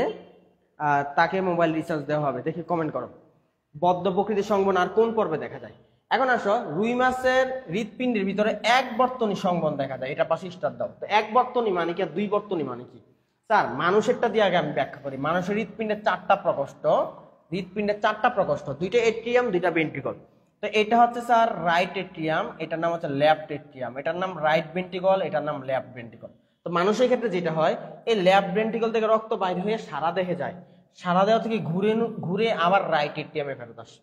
তাকে মোবাইল রিচার্জ দেওয়া হবে। দেখি কমেন্ট করো, বদ্ধ প্রকৃতির সংবহন আর কোন পর্বে দেখা যায়। এখন আসো, রুই মাছের হৃৎপিণ্ডের ভিতরে এক বর্তনী সংবহন দেখা যায়। এটা পাশে স্টার দাও। তো এক বর্তনী মানে কি আর দুই বর্তনী মানে কি? স্যার, মানুষেরটা দিয়ে আগে আমি ব্যাখ্যা করি। মানুষের হৃৎপিণ্ডের 4টা প্রকোষ্ঠ, দুইটা এট্রিয়াম, দুইটা ভেন্ট্রিকল। তো এটা হচ্ছে স্যার রাইট এট্রিয়াম, এটার নাম হচ্ছে লেফট এট্রিয়াম, এটার নাম রাইট ভেন্ট্রিকল, এটার নাম লেফট ভেন্ট্রিকল। তো মানুষের ক্ষেত্রে যেটা হয়, এই লেফট ভেন্ট্রিকল থেকে রক্ত বাইরে হয়ে সারা দেহে যায়, সারা দেহ থেকে ঘুরে আবার রাইট এট্রিয়ামে ফেরত আসে।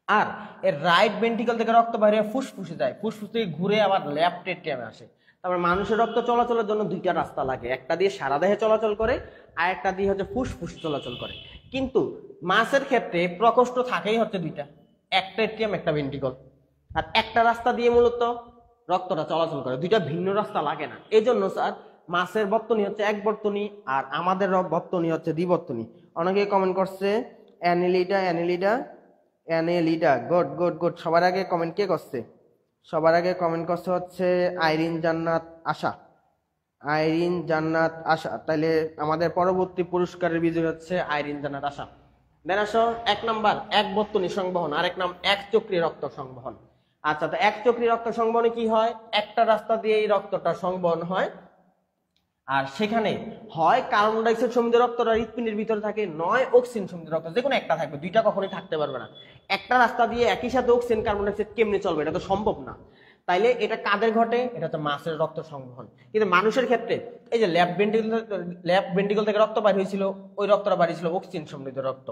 আর এর রাইট ভেন্ট্রিকল থেকে রক্ত বাইরে ফুসফুসে যায়, ফুসফুস থেকে ঘুরে আবার লেফট এট্রিয়ামে আসে। তারপর মানুষের রক্ত চলাচলের জন্য দুইটা রাস্তা লাগে, একটা দিয়ে সারা দেহে চলাচল করে, আর একটা দিয়ে হচ্ছে ফুসফুসে চলাচল করে। কিন্তু মাছের ক্ষেত্রে প্রকোষ্ঠ থাকেই হচ্ছে দুইটা, একটা এট্রিয়াম একটা ভেন্ট্রিকল, আর একটা রাস্তা দিয়ে মূলত রক্তটা চলাচল করে, দুইটা ভিন্ন রাস্তা লাগে না। এই জন্য স্যার মাছের বর্তনী হচ্ছে এক বর্তনী আর আমাদের বর্তনী হচ্ছে দ্বিবর্তনী। অনেকে কমেন্ট করছে অ্যানেলিডা, গুড। সবার আগে কমেন্ট কে করছে? সবার আগে কমেন্ট করছে হচ্ছে আইরিন জান্নাত আশা। তাইলে আমাদের পরবর্তী পুরস্কারের বিজয়ী হচ্ছে আইরিন জান্নাত আশা। দেন আসো 1 নাম্বার এক বর্তনী সংবহন, আরেক নাম এক চক্রী রক্ত সংবহন। আচ্ছা, তো এক চক্রী রক্ত সংবহনে কি হয়, একটা রাস্তা দিয়ে এই রক্তটা সংবহন হয়, আর সেখানে হয় কার্বন ডাইঅক্সাইড সমৃদ্ধ রক্তটা হৃৎপিণ্ডের ভিতরে থাকে, নয় অক্সিজেন সমৃদ্ধ রক্ত, যে কোনো একটা থাকবে, দুইটা কখনোই থাকতে পারবে না। একটা রাস্তা দিয়ে একই সাথে অক্সিজেন কার্বন ডাইঅক্সাইড কেমনে চলবে, এটা তো সম্ভব না। তাইলে এটা কাদের ঘটে, এটা হচ্ছে মাছের রক্ত সংবহন। কিন্তু মানুষের ক্ষেত্রে এই যে লেফট ভেন্ট্রিকল থেকে রক্ত বাইর হয়েছিল, ওই রক্তটা বাইর হয়েছিল অক্সিজেন সমৃদ্ধ রক্ত,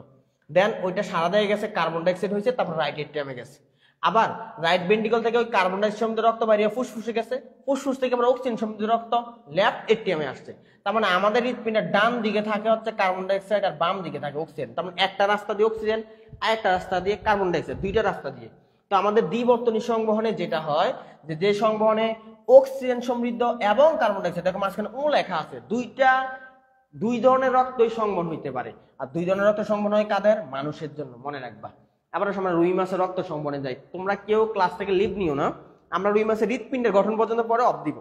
দেন ওইটা সারা দেয়ে গেছে, কার্বন ডাইঅক্সাইড হয়েছে, তারপর রাইট এট্রিয়ামে গেছে। আবার রাইট ভেন্ট্রিকল থেকে ওই কার্বন ডাইঅক্সাইড সমৃদ্ধ রক্ত বাইরে ফুসফুসে গেছে, ফুসফুস থেকে আবার অক্সিজেন সমৃদ্ধ রক্ত লেফট এট্রিয়ামে আসছে। তার মানে আমাদের হৃৎপিণ্ডের ডান দিকে থাকে হচ্ছে কার্বন ডাইঅক্সাইড, আর বাম দিকে থাকে অক্সিজেন। তার মানে একটা রাস্তা দিয়ে অক্সিজেন আর একটা রাস্তা দিয়ে কার্বন ডাইঅক্সাইড, দুইটা রাস্তা দিয়ে। তো আমাদের দ্বিবর্তনী সংবহনে যেটা হয়, যে সংবহনে অক্সিজেন সমৃদ্ধ এবং কার্বন ডাইঅক্সাইড, দেখো মাঝখানে ও লেখা আছে, দুই ধরনের রক্তই সংবহন হইতে পারে। আর দুই ধরনের রক্ত সংবহন হয় কাদের, মানুষের জন্য, মনে রাখবা। আবার আমরা রুই মাছের রক্ত সংবহনে যাই, তোমরা কেউ ক্লাস থেকে লিভ নিও না, আমরা রুই মাছের হৃৎপিণ্ডের গঠন পর্যন্ত পরে অফ দিব।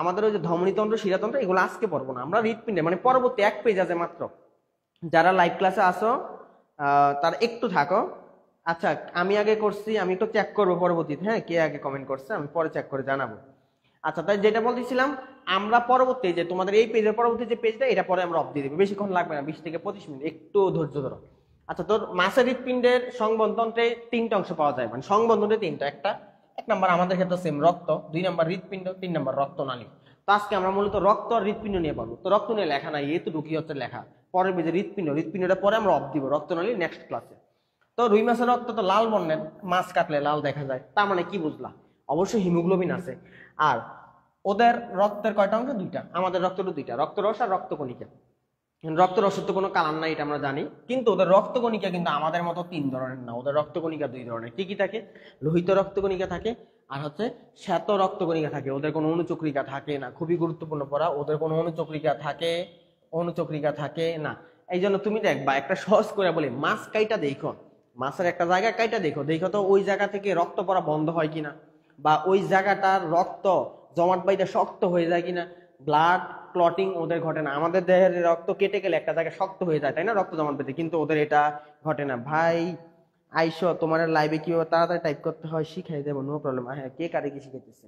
আমাদের ওই যে ধমনীতন্ত্র, শিরাতন্ত্র, এগুলো আজকে পড়বো না, আমরা হৃৎপিণ্ডে মানে পরবর্তী এক পেজ আছে মাত্র। যারা লাইভ ক্লাসে আসো তার একটু থাকো। আচ্ছা, আমি আগে করছি, আমি একটু চেক করবো পরবর্তীতে, হ্যাঁ, কে আগে কমেন্ট করছে আমি পরে চেক করে জানাবো। আচ্ছা, তাই যেটা বলতেছিলাম, আমরা পরবর্তী যে তোমাদের এই পেজের পরবর্তী যে পেজটা, এটা পরে আমরা অফ দিয়ে দিবো, বেশিক্ষণ লাগবে না, 20 থেকে 25 মিনিট, একটু ধৈর্য ধরো। আচ্ছা, তোর মাছের হৃৎপিণ্ডের সংবন্ধনতে 3টা অংশ পাওয়া যায়, মানে সংবন্ধনে 3টা। এক নাম্বার আমাদের ক্ষেত্রে সেম রক্ত, 2 নাম্বার হৃৎপিণ্ড, 3 নাম্বার রক্তনালী। তো আজকে আমরা মূলত রক্ত আর হৃৎপিণ্ড নিয়ে পাবো। তো রক্ত নিয়ে লেখা নাই, এতটুকুই হচ্ছে লেখা, পরের পেজে হৃৎপিণ্ডটা পরে আমরা অফ দিব, রক্তনালী নেক্সট ক্লাসে। তো রুই মাছের রক্ত তো লাল বর্ণের, মাছ কাটলে লাল দেখা যায়, তার মানে কি বুঝলা, অবশ্যই হিমোগ্লোবিন আছে। আর ওদের রক্তের কয়টা অংশ, 2টা, আমাদের রক্তেরও 2টা, রক্তরস আর রক্তকণিকা। রক্তরসের তো কোনো কালার নাই, এটা আমরা জানি, কিন্তু ওদের রক্তকণিকা কিন্তু আমাদের মতো 3 ধরনের না, ওদের রক্তকণিকা 2 ধরনের। কি কি থাকে, লোহিত রক্তকণিকা থাকে, আর হচ্ছে শ্বেত রক্তকণিকা থাকে। ওদের কোনো অনুচক্রিকা থাকে না, খুবই গুরুত্বপূর্ণ পড়া, ওদের কোনো অনুচক্রিকা থাকে না। এই জন্য তুমি দেখবা, একটা সহজ করে বলি, মাছ কাইটা দেখো, মাছের একটা জায়গা কাইটা দেখো তো ওই জায়গা থেকে রক্ত পড়া বন্ধ হয় কিনা, বা ওই জায়গাটার রক্ত জমাট বাইতে শক্ত হয়ে যায় কিনা। ব্লাড ক্লটিং ওদের ঘটে না, আমাদের দেহের রক্ত কেটে গেলে একটা জায়গায় শক্ত হয়ে যায়, তাই না, রক্ত জমাট বেঁধে, কিন্তু ওদের এটা ঘটে না। ভাই আইসো, তোমার লাইভে কিভাবে তাড়াতাড়ি টাইপ করতে হয় শিখাই দেবো, নো প্রবলেম। হ্যাঁ, কে কারে কি শিখাইতেছে,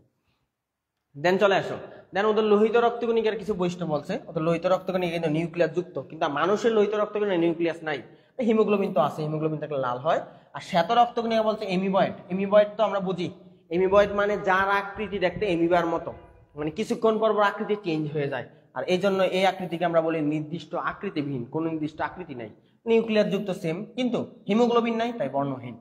দেন চলে আসো। দেন ওদের লোহিত রক্তকণিকার কিছু বৈশিষ্ট্য বলছে, ওদের লোহিত রক্তকণিকা কিন্তু নিউক্লিয়াস যুক্ত, কিন্তু মানুষের লোহিত রক্তকণিকা নিউক্লিয়াস নাই। হিমোগ্লোবিন তো আছে, হিমোগ্লোবিন থাকলে লাল হয়। আর শ্বেত রক্তকণিকা বলছে এমিবয়েড তো আমরা বুঝি, এমিবয়েড মানে যার আকৃতি দেখতে এমিবার মতো, মানে কিছুক্ষণ পর পর আকৃতি চেঞ্জ হয়ে যায়। আর এই জন্য এই আকৃতিকে আমরা বলি নির্দিষ্ট আকৃতিবিহীন, কোনো নির্দিষ্ট আকৃতি নাই, নিউক্লিয়াস যুক্ত সেম, কিন্তু হিমোগ্লোবিন নাই, তাই বর্ণহীন।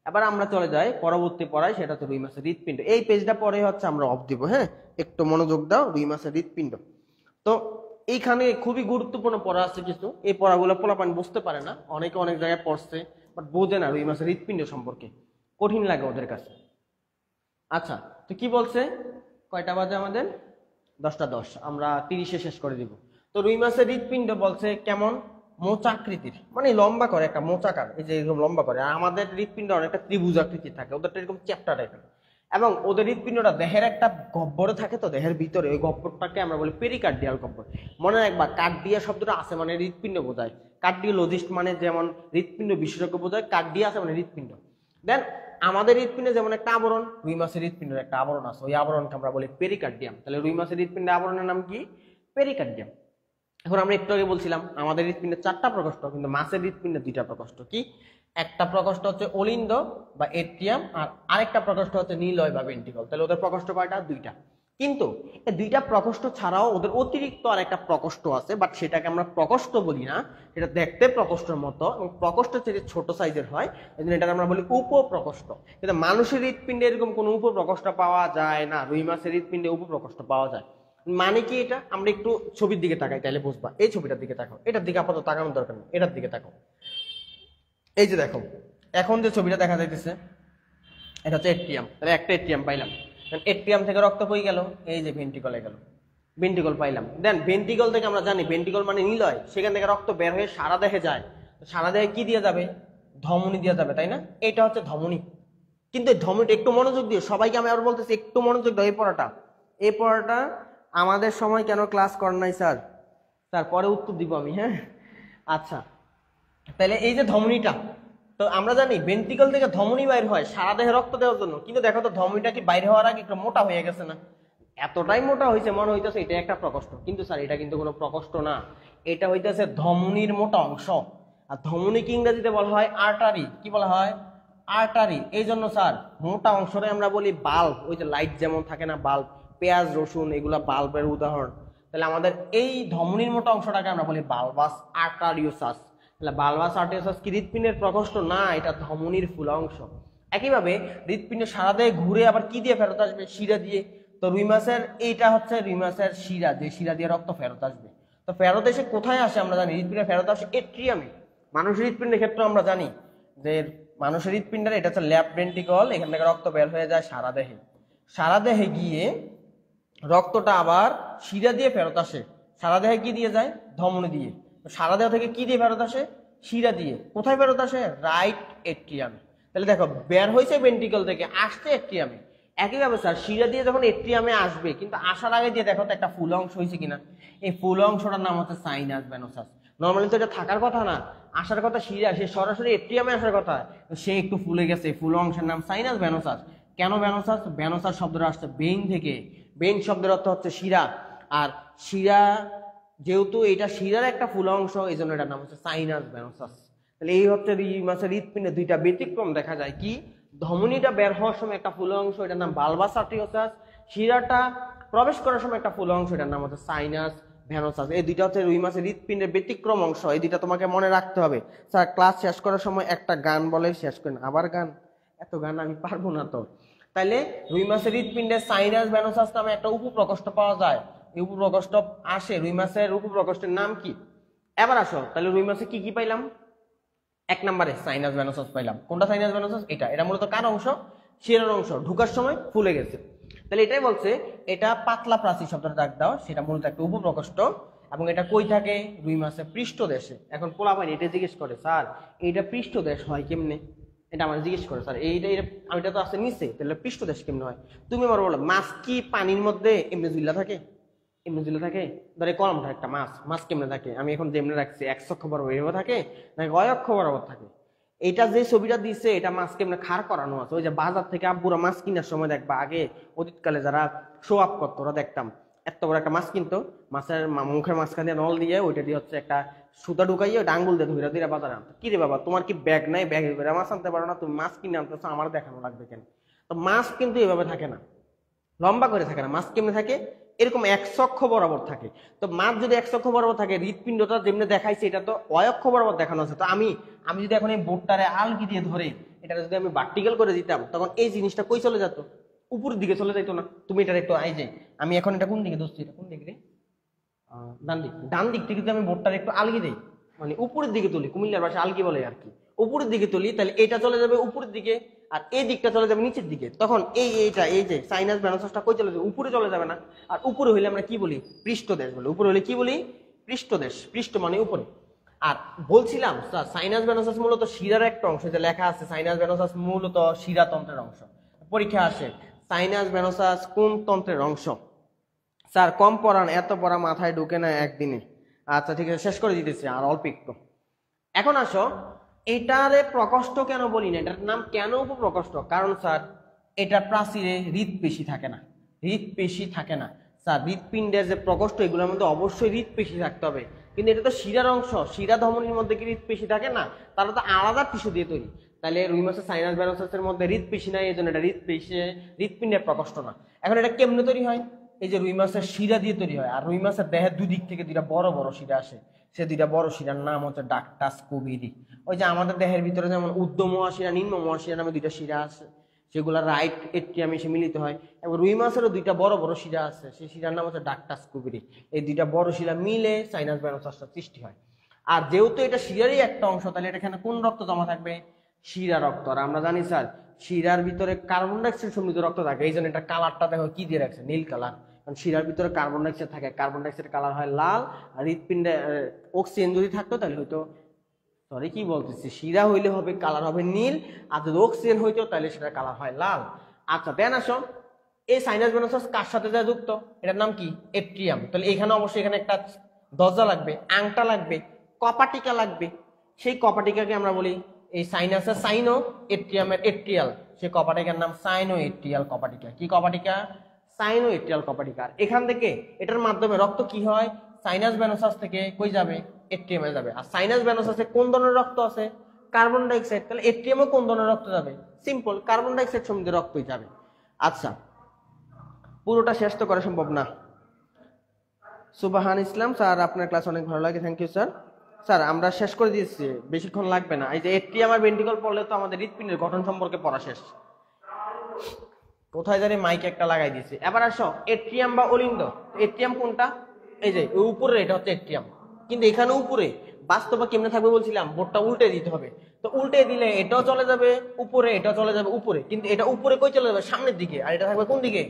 এবার আমরা চলে যাই পরবর্তী পড়ায়, সেটা হচ্ছে রুই মাছের হৃৎপিণ্ড। এই পেজটা পরে হচ্ছে আমরা অফ দিব, হ্যাঁ, একটু মনোযোগ দাও। রুই মাছের হৃৎপিণ্ড, তো এইখানে খুবই গুরুত্বপূর্ণ পড়া আছে কিছু, এই পড়াগুলো পোলাপান বুঝতে পারে না, অনেকে অনেক জায়গায় পড়ছে বাট বোঝে না রুই মাছের হৃৎপিণ্ড সম্পর্কে, কঠিন লাগে ওদের কাছে। আচ্ছা, তো কি বলছে, কয়টা বাজে আমাদের, 10টা 10, আমরা 30-এ শেষ করে দিব। তো রুই মাছের হৃৎপিণ্ড বলছে কেমন, মোচাকৃতির, মানে লম্বা করে, একটা মোচাকার, এই যে এরকম লম্বা করে। আর আমাদের হৃৎপিণ্ড অনেকটা ত্রিভুজ আকৃতির থাকে, ওদেরটা এরকম চ্যাপ্টা টাইপের। এবং ওদের হৃৎপিণ্ডটা দেহের একটা গহ্বরে থাকে, তো দেহের ভিতরে ওই গহ্বরটাকে আমরা বলি পেরিকার্ডিয়াল গহ্বর। মনে রাখবা, কার্ডিয়া শব্দটা আছে মানে হৃৎপিণ্ড বোঝায়, কার্ডিওলজিস্ট মানে যেমন হৃৎপিণ্ড বিশেষজ্ঞ বোঝায়, কার্ডিয়া আছে মানে হৃৎপিণ্ড। দেন আমাদের হৃৎপিণ্ডে যেমন একটা আবরণ, রুই মাছের হৃৎপিণ্ডের একটা আবরণ আছে, ওই আবরণকে আমরা বলি পেরিকার্ডিয়াম। তাহলে রুই মাছের হৃৎপিণ্ডের আবরণের নাম কি, পেরিকার্ডিয়াম। এখন আমরা একটু আগে বলছিলাম আমাদের হৃৎপিণ্ডের 4টা প্রকোষ্ঠ, কিন্তু মাছের হৃৎপিণ্ডের 2টা প্রকোষ্ঠ। কি, একটা প্রকোষ্ঠ হচ্ছে অলিন্দ বা এট্রিয়াম, আর আরেকটা প্রকোষ্ঠ হচ্ছে নিলয় বা ভেন্ট্রিকল। তাহলে ওদের প্রকোষ্ঠ কয়টা, 2টা। কিন্তু এই 2টা প্রকোষ্ঠ ছাড়াও ওদের অতিরিক্ত আর একটা প্রকোষ্ঠ আছে, বাট সেটাকে আমরা প্রকোষ্ঠ বলি না, সেটা দেখতে প্রকোষ্ঠের মতো এবং প্রকোষ্ঠ থেকে ছোট সাইজের হয়, এই জন্য এটা আমরা বলি উপপ্রকোষ্ঠ। কিন্তু মানুষের হৃৎপিণ্ডে এরকম কোনো উপপ্রকোষ্ঠ পাওয়া যায় না, রুই মাছের হৃৎপিণ্ডে উপপ্রকোষ্ঠ পাওয়া যায়। মানে কি, এটা আমরা একটু ছবির দিকে তাকাই তাহলে বুঝবা। এই ছবিটার দিকে তাকাও, এটার দিকে আপাতত তাকানোর দরকার নেই, এটার দিকে তাকাও। এই যে দেখো, এখন যে ছবিটা দেখা যাইতেছে এটা হচ্ছে এট্রিয়াম, তাহলে একটা এট্রিয়াম পাইলাম, এট্রিয়াম থেকে রক্ত কই গেল, এই যে ভেন্ট্রিকলে গেল, ভেন্ট্রিকল পাইলাম। দেন ভেন্ট্রিকল থেকে আমরা জানি ভেন্ট্রিকল মানে নিলয়, সেখান থেকে রক্ত বের হয়ে সারা দেহে যায়, সারা দেহে কি দিয়ে যাবে, ধমনী দিয়ে যাবে, তাই না, এটা হচ্ছে ধমনী। কিন্তু এই ধমনীটা একটু মনোযোগ দিও, সবাইকে আমি আবার বলতেছি একটু মনোযোগ দাও। এই পড়াটা আমাদের সময় কেন ক্লাস করেন নাই স্যার, পরে উত্তর দিব আমি, হ্যাঁ। আচ্ছা, তাহলে এই যে ধমনীটা, তো আমরা জানি ভেন্ট্রিকল থেকে ধমনী বাইর হয় সারা দেহে রক্ত দেওয়ার জন্য, কিন্তু দেখো তো ধমনীটা কি বাইরে হওয়ার আগে একটু মোটা হয়ে গেছে না? এতটাই মোটা হয়েছে মনে হইতেছে এটা একটা প্রকোষ্ঠ, কিন্তু স্যার এটা কিন্তু কোনো প্রকোষ্ঠ না, এটা হইতেছে ধমনীর মোটা অংশ। আর ধমনীকে ইংরেজিতে বলা হয় আর্টারি। কি বলা হয়? আর্টারি। এই জন্য স্যার মোটা অংশরে আমরা বলি বাল্ব। ওই যে লাইট যেমন থাকে না বাল্ব, পেঁয়াজ রসুন এগুলা বাল্বের উদাহরণ। তাহলে আমাদের এই ধমনীর মোটা অংশটাকে আমরা বলি বালবাস আর্টারিওসাস। তাহলে বালবাস আর্টারিওসাস কি হৃৎপিণ্ডের প্রকোষ্ঠ? না, এটা ধমনীর ফুলা অংশ। একইভাবে হৃৎপিণ্ড সারা দেহে ঘুরে আবার কি দিয়ে ফেরত আসবে? শিরা দিয়ে। তো রুই মাছের এইটা হচ্ছে রুই মাছের শিরা, যে শিরা দিয়ে রক্ত ফেরত আসবে। তো ফেরত এসে কোথায় আসে আমরা জানি? হৃৎপিণ্ডে ফেরত আসে এট্রিয়ামে। মানুষের হৃৎপিণ্ডের ক্ষেত্রে আমরা জানি যে মানুষের হৃৎপিণ্ডের এটা হচ্ছে লেফট ভেন্ট্রিকল, এখান থেকে রক্ত বের হয়ে যায় সারা দেহে। সারা দেহে গিয়ে রক্তটা আবার শিরা দিয়ে ফেরত আসে। সারা দেহে কি দিয়ে যায়? ধমনী দিয়ে। সারা দেহ থেকে কি দিয়ে ফেরত আসে? শিরা দিয়ে। কোথায় ফেরত আসে? রাইট এট্রিয়ামে। তাহলে দেখো বের হয়েছে ভেন্ট্রিকল থেকে, আসছে এট্রিয়ামে। একইভাবে স্যার শিরা দিয়ে যখন এট্রিয়ামে আসবে, কিন্তু আসার আগে দিয়ে দেখো তো একটা ফুল অংশ হয়েছে কিনা? এই ফুল অংশটার নাম হচ্ছে সাইনাস ভেনোসাস। নর্মালি তো এটা থাকার কথা না, আসার কথা শিরা, সে সরাসরি এট্রিয়ামে আসার কথা, সে একটু ফুলে গেছে। ফুল অংশের নাম সাইনাস ভেনোসাস। কেন ভেনোসাস? ভেনোসাস শব্দটা আসছে বেইন থেকে। বেইন শব্দের অর্থ হচ্ছে শিরা। আর শিরা যেহেতু এটা শিরার একটা ফুল অংশ, এই জন্য এটার নাম হচ্ছে সাইনাস ভেনোসাস। তাহলে এই হচ্ছে মাছের হৃৎপিণ্ডে দুইটা ব্যতিক্রম দেখা যায়। কি? ধমনীটা বের হওয়ার সময় একটা ফুল অংশ, এটার নাম বালবাস আর্টিওসাস। শিরাটা প্রবেশ করার সময় একটা ফুল অংশ, এটার নাম হচ্ছে সাইনাস ভেনোসাস। এই দুইটা হচ্ছে রুই মাছের হৃৎপিণ্ডের ব্যতিক্রম অংশ। এই দুইটা তোমাকে মনে রাখতে হবে। স্যার ক্লাস শেষ করার সময় একটা গান বলে শেষ করেন, আবার গান? এত গান আমি পারবো না তো। তাইলে রুই মাছের হৃৎপিণ্ডে সাইনাস ভেনোসাস নামে একটা উপপ্রকোষ্ঠ পাওয়া যায়। এই উপপ্রকোষ্ঠ আসে, রুই মাছের উপপ্রকোষ্ঠের নাম কি? এবার আসো, তাহলে রুই মাছে কি কি পাইলাম? এক নম্বরে সাইনাস ভেনোসাস পাইলাম। কোনটা সাইনাস ভেনোসাস? এটা। এটা মূলত কার অংশ? শিরার অংশ। ঢুকার সময় ফুলে গেছে। তাহলে এটাই বলছে এটা পাতলা প্রাচীর শব্দটা দাগ দাও, সেটা মূলত একটা উপপ্রকোষ্ঠ। এবং এটা কই থাকে? রুই মাছের পৃষ্ঠদেশে। এখন পোলাপাইন এটা জিজ্ঞেস করে, স্যার এইটা পৃষ্ঠদেশ হয় কেমনে? এটা আমার জিজ্ঞেস করে, স্যার এইটা এটা তো আছে নিচে, তাহলে পৃষ্ঠদেশ কেমনে হয়? তুমি আমার বলো, মাছ কি পানির মধ্যে এমনি ঝুলা থাকে? এমনি ঝুলে থাকে? ধরে কলমটা একটা মাছ, মাছ কেমনে থাকে? আমি এখন যেমনি রাখছি এক অক্ষ বরাবর এভাবে থাকে নাকি কয় অক্ষ বরাবর থাকে? এটা যে ছবিটা দিচ্ছে এটা মাছ কেমনে খাড় করানো আছে। ওই যে বাজার থেকে আব্বুরা মাছ কেনার সময় দেখবা, আগে অতীতকালে যারা শো আপ করতো ওরা দেখতাম এত বড় একটা মাছ কিনতো, মাছের মুখের মাঝখান দিয়ে নল দিয়ে ওইটা দিয়ে হচ্ছে একটা সুতা ঢুকাইয়ে ওটা আঙ্গুল দিয়ে ধরে দিয়ে বাজারে আনতো। কি রে বাবা, তোমার কি ব্যাগ নাই? ব্যাগে করে মাছ আনতে পারো না? তুমি মাছ কিনে আনতেছো, আমার দেখানো লাগবে কেন? তো মাছ কিন্তু এভাবে থাকে না, লম্বা করে থাকে না। মাছ কেমনে থাকে? এরকম এক অক্ষ বরাবর থাকে। তো মাছ যদি এক অক্ষ বরাবর থাকে, হৃৎপিণ্ডটা যেমনি দেখাইছে এটা তো অক্ষ বরাবর দেখানো আছে। তো আমি যদি এখন এই বোর্ডটারে আলগি দিয়ে ধরে এটা যদি আমি ভার্টিক্যাল করে দিতাম, তখন এই জিনিসটা কই চলে যেত? উপরের দিকে চলে যাইতো না? তুমি এটা একটু, এই যে আমি এখন এটা কোন দিকে ধরছি, এটা কোন দিকে রে? ডান দিক। ডান দিক থেকে যদি আমি বোর্ডটারে একটু আলগি দেই, মানে উপরের দিকে তুলি, কুমিল্লার ভাষায় আলগি বলে আর কি, উপরের দিকে তুলি, তাহলে এটা চলে যাবে উপরের দিকে আর এই দিকটা চলে যাবে নিচের দিকে। তখন এই যে সাইনাস ভেনোসাসটা কই চলে যাবে? উপরে চলে যাবে না? আর উপরে হইলে আমরা কি বলি? পৃষ্ঠদেশ বলি। উপরে হইলে কি বলি? পৃষ্ঠদেশ। পৃষ্ঠ মানে উপরে। আর বলছিলাম স্যার সাইনাস ভেনোসাস মূলত শিরার একটা অংশ, যে লেখা আছে সাইনাস ভেনোসাস মূলত শিরাতন্ত্রের অংশ। পরীক্ষা আসে সাইনাস ভেনোসাস কোন তন্ত্রের অংশ? স্যার কম পড়ান, এত পড়া মাথায় ঢুকে না একদিনে। আচ্ছা ঠিক আছে, শেষ করে দিতেছি আর অল্প একটু। এখন আসো, এটারে প্রকোষ্ঠ কেন বলি না, এটার নাম কেন উপপ্রকোষ্ঠ? কারণ স্যার এটা প্রাচীরে হৃৎপেশি থাকে না। হৃৎপেশি থাকে না স্যার। হৃৎপিণ্ডের যে প্রকোষ্ঠ এগুলোর মধ্যে অবশ্যই হৃৎপেশি থাকতে হবে, কিন্তু এটা তো শিরার অংশ। শিরা ধমনীর মধ্যে কি হৃৎপেশি থাকে না? তারা তো আলাদা টিস্যু দিয়ে তৈরি। তাহলে রুই মাছের সাইনাস ভেনোসাসের মধ্যে হৃৎপেশি নাই, এই জন্য এটা হৃৎপিণ্ডের প্রকোষ্ঠ না। এখন এটা কেমনে তৈরি হয়? এই যে রুই মাছের শিরা দিয়ে তৈরি হয়। আর রুই মাছের দেহের দুই দিক থেকে দুইটা বড় বড় শিরা আসে, সে দুইটা বড় শিরার নাম হচ্ছে ডাক্টাস কুবিরি। ওই যে আমাদের দেহের ভিতরে যেমন ঊর্ধ্ব মহাশিরা নিম্ন মহাশিরা নামে দুইটা শিরা আছে, সেগুলো রাইট এট্রিয়ামে এসে মিলিত হয়। এবং রুই মাছেরও দুইটা বড় বড় শিরা আছে, সেই শিরার নাম হচ্ছে ডাক্টাস কুবিরি। এই দুইটা বড় শিরা মিলে সাইনাস ভেনোসাসটা সৃষ্টি হয়। আর যেহেতু এটা শিরারই একটা অংশ, তাহলে এটা এখানে কোন রক্ত জমা থাকবে? শিরা রক্ত। আর আমরা জানি স্যার শিরার ভিতরে কার্বন ডাইঅক্সাইড সমৃদ্ধ রক্ত থাকে, এই জন্য এটা কালারটা দেখো কি দিয়ে রাখছে, নীল কালার। কারণ শিরার ভিতরে কার্বন ডাইঅক্সাইড থাকে, কার্বন ডাইঅক্সাইড কালার হয় লাল। আর হৃৎপিণ্ডে অক্সিজেন যদি থাকতো তাহলে হয়তো, সরি কি বলতেছি, শিরা হইলে হবে কালার হবে নীল, আর যদি অক্সিজেন হইতো তাহলে সেটা কালার হয় লাল। আচ্ছা দেন আসো, এই সাইনাস ভেনোসাস কার সাথে যা যুক্ত? এটার নাম কি? এট্রিয়াম। তাহলে এখানে অবশ্যই এখানে একটা দরজা লাগবে, আংটা লাগবে, কপাটিকা লাগবে। সেই কপাটিকাকে আমরা বলি এই সাইনাসের সাইনো এট্রিয়ামের এট্রিয়াল, সেই কপাটিকার নাম সাইনো এট্রিয়াল কপাটিকা। কি কপাটিকা? সাইনো এট্রিয়াল কপাটিকা। এখান থেকে এটার মাধ্যমে রক্ত কি হয়, সাইনাস ভেনোসাস থেকে কই যাবে, এট্রিয়ামে যাবে। আর সাইনাস ভেনোসাসে কোন ধরনের রক্ত আছে, কার্বন ডাইঅক্সাইড, তাহলে এট্রিয়ামে কোন ধরনের রক্ত যাবে, সিম্পল কার্বন ডাইঅক্সাইড সমৃদ্ধ রক্তই যাবে। আচ্ছা, পুরোটা শেষ তো করা সম্ভব না। সুবাহান ইসলাম স্যার, আপনার ক্লাস অনেক ভালো লাগে, থ্যাংক ইউ স্যার। স্যার আমরা শেষ করে দিয়েছি, বেশিক্ষণ লাগবে না। এই যে এট্রিয়াম আর ভেন্ট্রিকল পড়লে তো আমাদের হৃৎপিণ্ডের গঠন সম্পর্কে পড়া শেষ। কোথায় জানি মাইক একটা লাগাই দিয়েছে। এবার আসো এট্রিয়াম বা অলিন্দ। এট্রিয়াম কোনটা, এই যে উপরে এটা হচ্ছে এট্রিয়াম, কিন্তু এখানে উপরে বাস্তবে কেমনে থাকবে বলছিলাম, বোর্ডটা উল্টে দিতে হবে। তো উল্টে দিলে এটাও চলে যাবে উপরে, এটাও চলে যাবে উপরে, কিন্তু এটা উপরে কই চলে যাবে, সামনের দিকে, আর এটা থাকবে কোন দিকে,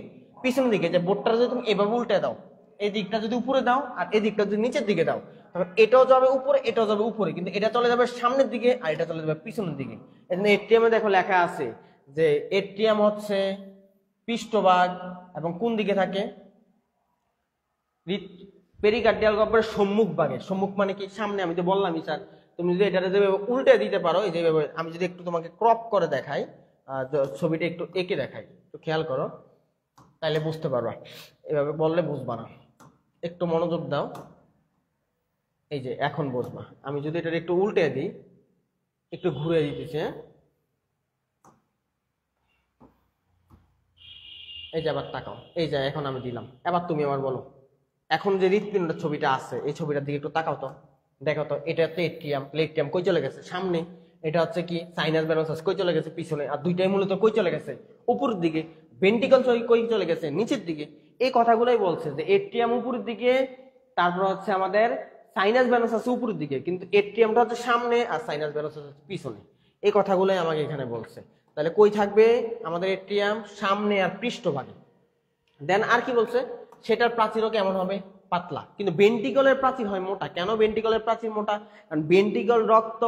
পিছনের দিকে। যে বোর্ডটা যদি তুমি এভাবে উল্টে দাও, এই দিকটা যদি উপরে দাও আর এই দিকটা যদি নিচের দিকে দাও, তখন এটাও যাবে উপরে, এটাও যাবে উপরে, কিন্তু এটা চলে যাবে সামনের দিকে আর এটা চলে যাবে পিছনের দিকে। এজন্য এট্রিয়ামে দেখো লেখা আছে যে এট্রিয়াম হচ্ছে পৃষ্ঠভাগ এবং কোন দিকে থাকে, পেরিকার্ডিয়াল গহ্বরের সম্মুখ ভাগে। সম্মুখ মানে কি, সামনে। আমি তো বললামই স্যার, তুমি যদি এটা যেভাবে উল্টে দিতে পারো, এই যেভাবে আমি যদি একটু তোমাকে ক্রপ করে দেখাই, ছবিটা একটু এঁকে দেখাই, একটু খেয়াল করো, তাহলে বুঝতে পারবা। এভাবে বললে বুঝবা না, একটু মনোযোগ দাও। এই যে এখন বুঝবা। আমি যদি এটা একটু উল্টে দিই, একটু ঘুরে দিতেছি, এই যে আবার তাকাও, এই যে এখন আমি দিলাম, এবার তুমি আমার বলো। এখন যে হৃৎপিণ্ডের ছবিটা আছে, এই ছবিটার দিকে একটু তাকাও তো, দেখো তো, এটা হচ্ছে এট্রিয়াম, এট্রিয়াম কই চলে গেছে, সামনে। এটা হচ্ছে কি সাইনাস ভেনোসাস, কই চলে গেছে, পিছনে। আর দুইটাই মূলত কই চলে গেছে, উপরের দিকে। ভেন্ট্রিকল কই চলে গেছে, নিচের দিকে। এই কথাগুলোই বলছে যে এট্রিয়াম উপরের দিকে, তারপর হচ্ছে আমাদের সাইনাস ভেনোসাস উপরের দিকে, কিন্তু এট্রিয়ামটা হচ্ছে সামনে আর সাইনাস ভেনোসাস হচ্ছে পিছনে। এই কথাগুলোই আমাকে এখানে বলছে। তাহলে কই থাকবে আমাদের এট্রিয়াম, সামনে আর পৃষ্ঠভাগে। দেন আর কি বলছে, সেটার প্রাচীরও কেমন হবে, পাতলা। কিন্তু ভেন্ট্রিকলের প্রাচীর হয় মোটা। কেন ভেন্ট্রিকলের প্রাচীর মোটা? কারণ ভেন্ট্রিকল রক্ত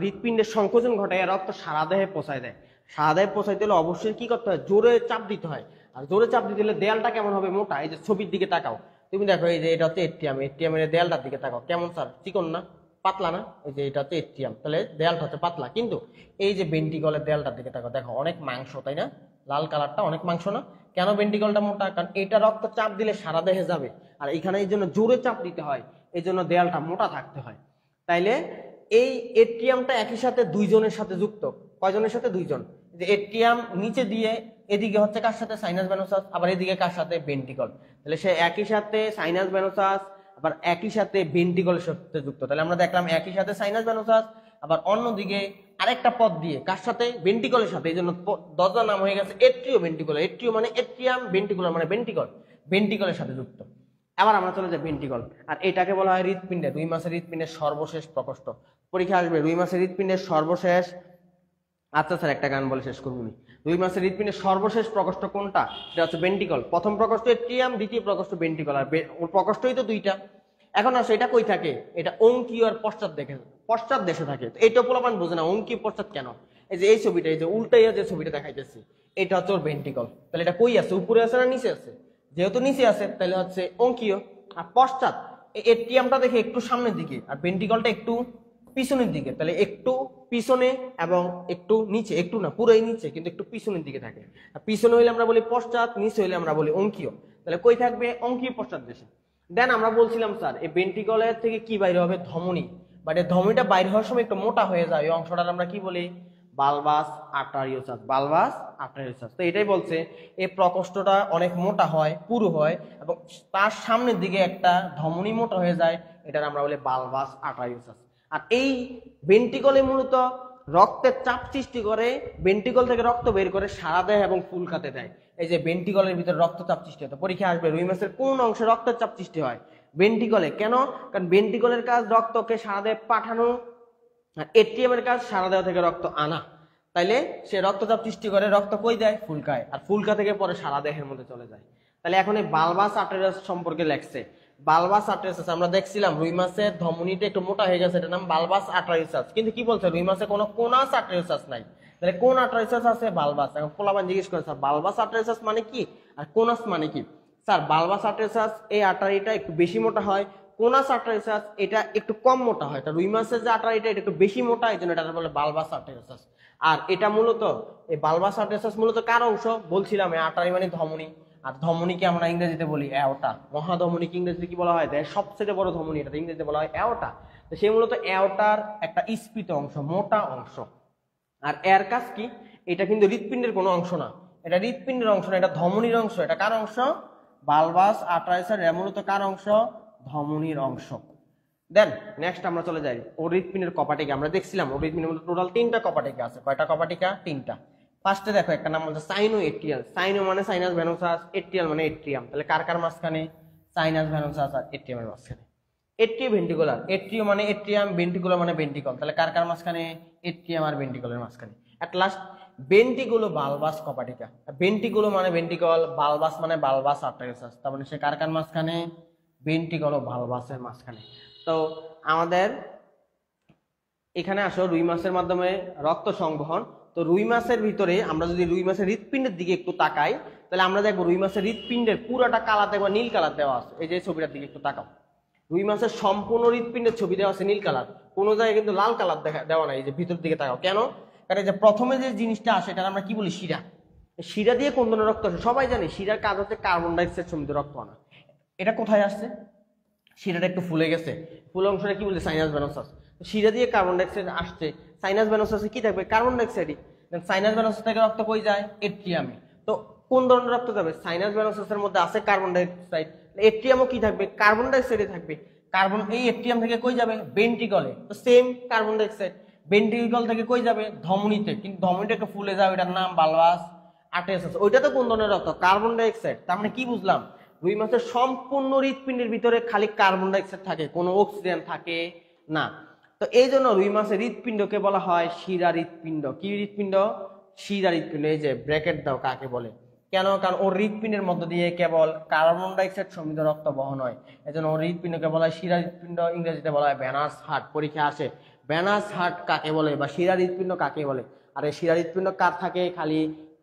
হৃৎপিণ্ডের সংকোচন ঘটায়, রক্ত সারা দেহে পৌঁছায় দেয়। সারা দেহে পৌঁছাইতে হলে অবশ্যই কি করতে হয়, জোরে চাপ দিতে হয়। আর জোরে চাপ দিতে হলে দেয়ালটা কেমন হবে, মোটা। এই যে ছবির দিকে তাকাও, তুমি দেখো, এই যে এটা হচ্ছে এট্রিয়াম, এট্রিয়ামের দেয়ালটার দিকে তাকাও, কেমন স্যার, চিকন না, পাতলা না? এই যে এটা হচ্ছে এট্রিয়াম, তাহলে দেয়ালটা হচ্ছে পাতলা। কিন্তু এই যে ভেন্ট্রিকলের দেয়ালটার দিকে তাকাও, দেখো অনেক মাংস, তাই না? লাল কালারটা অনেক মাংস না? কেন ভেন্ট্রিকলটা মোটা? কারণ এটা রক্ত চাপ দিলে সারা দেহে যাবে, আর এখানে এই জন্য জোরে চাপ দিতে হয়, এই জন্য দেয়ালটা মোটা থাকতে হয়। তাইলে এই এট্রিয়ামটা একই সাথে দুইজনের সাথে যুক্ত। কয়জনের সাথে? দুইজন। যে এট্রিয়াম নিচে দিয়ে এদিকে হচ্ছে কার সাথে, সাইনাস ভেনোসাস, আবার এদিকে কার সাথে, ভেন্ট্রিকল। তাহলে সে একই সাথে সাইনাস ভেনোসাস আবার একই সাথে ভেন্ট্রিকলের সাথে যুক্ত। তাহলে আমরা দেখলাম একই সাথে সাইনাস ভেনোসাস, আবার অন্যদিকে আরেকটা পথ দিয়ে কার সাথে, ভেন্ট্রিকলের সাথে। এই জন্য দরজার নাম হয়ে গেছে এট্রিও ভেন্ট্রিকল। এট্রিও মানে এট্রিয়াম, ভেন্ট্রিকুলার মানে ভেন্ট্রিকল, ভেন্ট্রিকলের সাথে যুক্ত। আবার আমরা চলে যাই ভেন্ট্রিকল, আর এটাকে বলা হয় হৃৎপিণ্ডে, রুই মাছের হৃৎপিণ্ডের সর্বশেষ প্রকোষ্ঠ। পরীক্ষা আসবে রুই মাছের হৃৎপিণ্ডের সর্বশেষ। আচ্ছা স্যার, একটা গান বলে শেষ করবো। রুই মাছের হৃৎপিণ্ডের সর্বশেষ প্রকোষ্ঠ কোনটা? সেটা হচ্ছে ভেন্ট্রিকল। প্রথম প্রকোষ্ঠ এট্রিয়াম, দ্বিতীয় প্রকোষ্ঠ ভেন্ট্রিকল। আর প্রকোষ্ঠই তো দুইটা। এখন আসো, এটা কই থাকে? এটা অঙ্কীয় আর পশ্চাৎ দেশে থাকে। এটা পোলাপান বোঝে না, অঙ্কীয় পশ্চাৎ কেন। এই যে এই ছবিটা, এই যে উল্টাইয়া যে ছবিটা দেখাইতেছি, এটা হচ্ছে ওর ভেন্ট্রিকল। তাহলে এটা কই আছে, উপরে আছে না নিচে আছে? যেহেতু নিচে আছে, তাহলে হচ্ছে অঙ্কীয়। আর পশ্চাৎ, এট্রিয়ামটা দেখে একটু সামনের দিকে, আর ভেন্ট্রিকলটা একটু পিছনের দিকে। তাহলে একটু পিছনে এবং একটু নিচে, একটু না পুরোই নিচে, কিন্তু একটু পিছনের দিকে থাকে। আর পিছনে হইলে আমরা বলি পশ্চাৎ, নিচে হইলে আমরা বলি অঙ্কীয়। তাহলে কই থাকবে? অঙ্কীয় পশ্চাৎ দেশে। দেন আমরা বলছিলাম স্যার, এই ভেন্ট্রিকলের থেকে কি বাইরে হবে? ধমনী। বাট এই ধমনীটা বাইরে হওয়ার সময় একটু মোটা হয়ে যায়, এই অংশটার আমরা কি বলি? বালবাস আর্টারিওসাস। বালবাস আর্টারিওসাস। তো এটাই বলছে, এই প্রকোষ্ঠটা অনেক মোটা হয়, পুরু হয়, এবং তার সামনের দিকে একটা ধমনী মোটা হয়ে যায়, এটার আমরা বলি বালবাস আর্টারিওসাস। আর এই ভেন্ট্রিকলে মূলত রক্তের চাপ সৃষ্টি করে, ভেন্ট্রিকল থেকে রক্ত বের করে সারা দেয় এবং ফুলকাতে দেয়। এই যে ভেন্ট্রিকলের ভিতরে রক্তচাপ সৃষ্টি হয়। পরীক্ষা আসবে রুই মাছের কোন অংশে রক্তের চাপ সৃষ্টি হয়? ভেন্ট্রিকলে। কেন? কারণ ভেন্ট্রিকলের কাজ রক্তকে সারা দেহে পাঠানো, আর এট্রিয়ামের কাজ সারা দেহ থেকে রক্ত আনা। তাইলে সে রক্তচাপ সৃষ্টি করে, রক্ত কই দেয়? ফুলকায়, আর ফুলকা থেকে পরে সারা দেহের মধ্যে চলে যায়। তাহলে এখন এই বালবাস আর্টারিওসাস সম্পর্কে লেখছে। বালবাস আর্টারিওসাস আমরা দেখছিলাম রুই মাছের ধমনীটা একটু মোটা হয়ে গেছে, এটার নাম বালবাস আর্টারিওসাস। কিন্তু কি বলছে, রুই মাছে কোনো কোনাস আর্টারিওসাস নাই। তাহলে কোন আর্টারিওসাস আছে? বালবাস। এখন পোলাপান জিজ্ঞেস করে, স্যার বালবাস আর্টারিওসাস মানে কি আর কোনাস মানে কি? স্যার বালবাস আর্টারিওসাস, এই আর্টারিটা একটু বেশি মোটা হয়, কোনাস আর্টারিয়াস এটা একটু কম মোটা হয়, এটা রুই মাছের যে আটা এটা একটু বেশি মোটা, এই জন্য এটা বলে বালবাস আর্টারিয়াস। আর এটা মূলত এই বালবাস আর্টারিয়াস মূলত কার অংশ বলছিলাম, আর্টারি মানে ধমনী, আর ধমনীকে আমরা ইংরেজিতে বলি অ্যাওর্টা। মহাধমনীকে ইংরেজিতে কি বলা হয়, দেহের সবচেয়ে বড় ধমনী, এটা ইংরেজিতে বলা হয় অ্যাওর্টা। তো সে মূলত অ্যাওর্টার একটা স্ফীত অংশ, মোটা অংশ। আর এর কাজ কি, এটা কিন্তু হৃৎপিণ্ডের কোনো অংশ না, এটা হৃৎপিণ্ডের অংশ না, এটা ধমনীর অংশ। এটা কার অংশ, বালবাস আর্টারিয়াসের মূলত কার অংশ, ধমনীর অংশ। দেন নেক্সট আমরা চলে যাই ওর হৃৎপিণ্ডের কপাটিকা। আমরা দেখছিলাম ওর হৃৎপিণ্ডের মধ্যে টোটাল 3টা কপাটিকা আছে। কয়টা কপাটিকা, 3টা। ফার্স্টে দেখো একটা নাম হচ্ছে সাইনো এট্রিয়াল। সাইনো মানে সাইনাস ভেনোসাস, এট্রিয়াল মানে এট্রিয়াম। তাহলে কার কার মাঝখানে, সাইনাস ভেনোসাস আর এট্রিয়ামের মাঝখানে। এট্রিও ভেন্ট্রিকুলার, এট্রিও মানে এট্রিয়াম, ভেন্ট্রিকুলার মানে ভেন্ট্রিকল। তাহলে কার কার মাঝখানে, এট্রিয়াম আর ভেন্ট্রিকলের মাঝখানে। At last ভেন্ট্রিকুলো বালবাস কপাটিকা। ভেন্ট্রিকুলো মানে ভেন্ট্রিকল, বালবাস মানে বালবাস আর্টারিয়াস। তার মানে সে কার কার মাঝখানে, ভেন্ট্রিকল ও বালবাসের মাঝখানে। তো আমাদের এখানে আসো রুই মাছের মাধ্যমে রক্ত সংবহন। তো রুই মাছের ভিতরে আমরা যদি রুই মাছের হৃৎপিণ্ডের দিকে একটু তাকাই, তাহলে আমরা দেখবো রুই মাছের হৃৎপিণ্ডের পুরাটা কালার দেখবো নীল কালার দেওয়া আছে। এই যে ছবিটার দিকে একটু তাকাও, রুই মাছের সম্পূর্ণ হৃৎপিণ্ডের ছবি দেওয়া আছে নীল কালার, কোনো জায়গায় কিন্তু লাল কালার দেওয়া নাই। এই যে ভিতর দিকে তাকাও, কেন? কারণ এই যে প্রথমে যে জিনিসটা আসে এটা আমরা কি বলি, শিরা। শিরা দিয়ে কোন ধরনের রক্ত আসে সবাই জানি, শিরার কাজ হচ্ছে কার্বন ডাইঅক্সাইড সমৃদ্ধ রক্ত আনা। এটা কোথায় আসছে, শিরাটা একটু ফুলে গেছে, ফুল অংশটা কি বলছে, সাইনাস ভেনোসাস। শিরা দিয়ে কার্বন ডাইঅক্সাইড আসছে, সাইনাস ভেনোসাসে কি থাকবে, কার্বন ডাইঅক্সাইডই। সাইনাস ভেনোসাস থেকে রক্ত কই যায়, এট্রিয়ামে। তো কোন ধরনের রক্ত যাবে, সাইনাস ভেনোসাসের মধ্যে আছে কার্বন ডাইঅক্সাইড, এট্রিয়ামও কি থাকবে, কার্বন ডাইঅক্সাইডে থাকবে। কার্বন এই এট্রিয়াম থেকে কই যাবে, ভেন্ট্রিকলে, তো সেম কার্বন ডাইঅক্সাইড। ভেন্ট্রিকল থেকে কই যাবে, ধমনীতে, কিন্তু ধমনীটা একটু ফুলে যাবে, এটার নাম বালবাস আর্টারিয়াস। ওইটা তো কোন ধরনের রক্ত, কার্বন ডাইঅক্সাইড। তার মানে কি বুঝলাম, রুই মাছের সম্পূর্ণ হৃৎপিণ্ডের ভিতরে খালি কার্বন ডাইঅক্সাইড থাকে, কোনো অক্সিজেন থাকে না। তো এই জন্য রুই মাছের হৃৎপিণ্ডকে বলা হয় শিরা হৃৎপিণ্ড। কি হৃৎপিণ্ড, শিরা হৃৎপিণ্ড। এই যে ব্র্যাকেট দাও কাকে বলে, কেন? কারণ ওর হৃৎপিণ্ডের মধ্য দিয়ে কেবল কার্বন ডাইঅক্সাইড সমৃদ্ধ রক্ত বহন হয়, এজন্য ওর হৃৎপিণ্ডকে বলা হয় শিরা হৃৎপিণ্ড। ইংরেজিতে বলা হয় ভেনাস হার্ট। পরীক্ষা আসে ভেনাস হার্ট কাকে বলে বা শিরা হৃৎপিণ্ড কাকে বলে। আর এই শিরা হৃৎপিণ্ড কার থাকে, খালি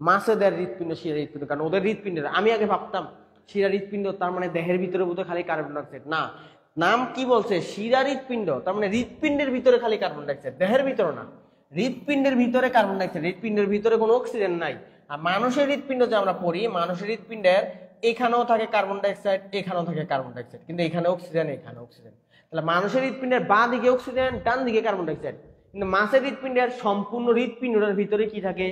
মাছেদের হৃৎপিণ্ড শিরা হৃৎপিণ্ড। কারণ ওদের হৃৎপিণ্ডের, আমি আগে ভাবতাম শিরা হৃৎপিণ্ড তার মানে দেহের ভিতরে বোধহয় খালি কার্বন ডাইঅক্সাইড, না, নাম কি বলছে, শিরা হৃৎপিণ্ড। তার মানে হৃৎপিণ্ডের ভিতরে খালি কার্বন ডাইঅক্সাইড, দেহের ভিতরে না, হৃৎপিণ্ডের ভিতরে কার্বন ডাইঅক্সাইড। হৃৎপিণ্ডের ভিতরে কোনো অক্সিজেন নাই। আর মানুষের হৃৎপিণ্ড যে আমরা পড়ি, মানুষের হৃৎপিণ্ডের এখানেও থাকে কার্বন ডাইঅক্সাইড, এখানেও থাকে কার্বন ডাইঅক্সাইড, কিন্তু এখানে অক্সিজেন, এখানে অক্সিজেন। তাহলে মানুষের হৃৎপিণ্ডের বাঁ দিকে অক্সিজেন, ডান দিকে কার্বন ডাইঅক্সাইড। কিন্তু মাছের হৃৎপিণ্ডের সম্পূর্ণ হৃৎপিণ্ডের ভিতরে কি থাকে,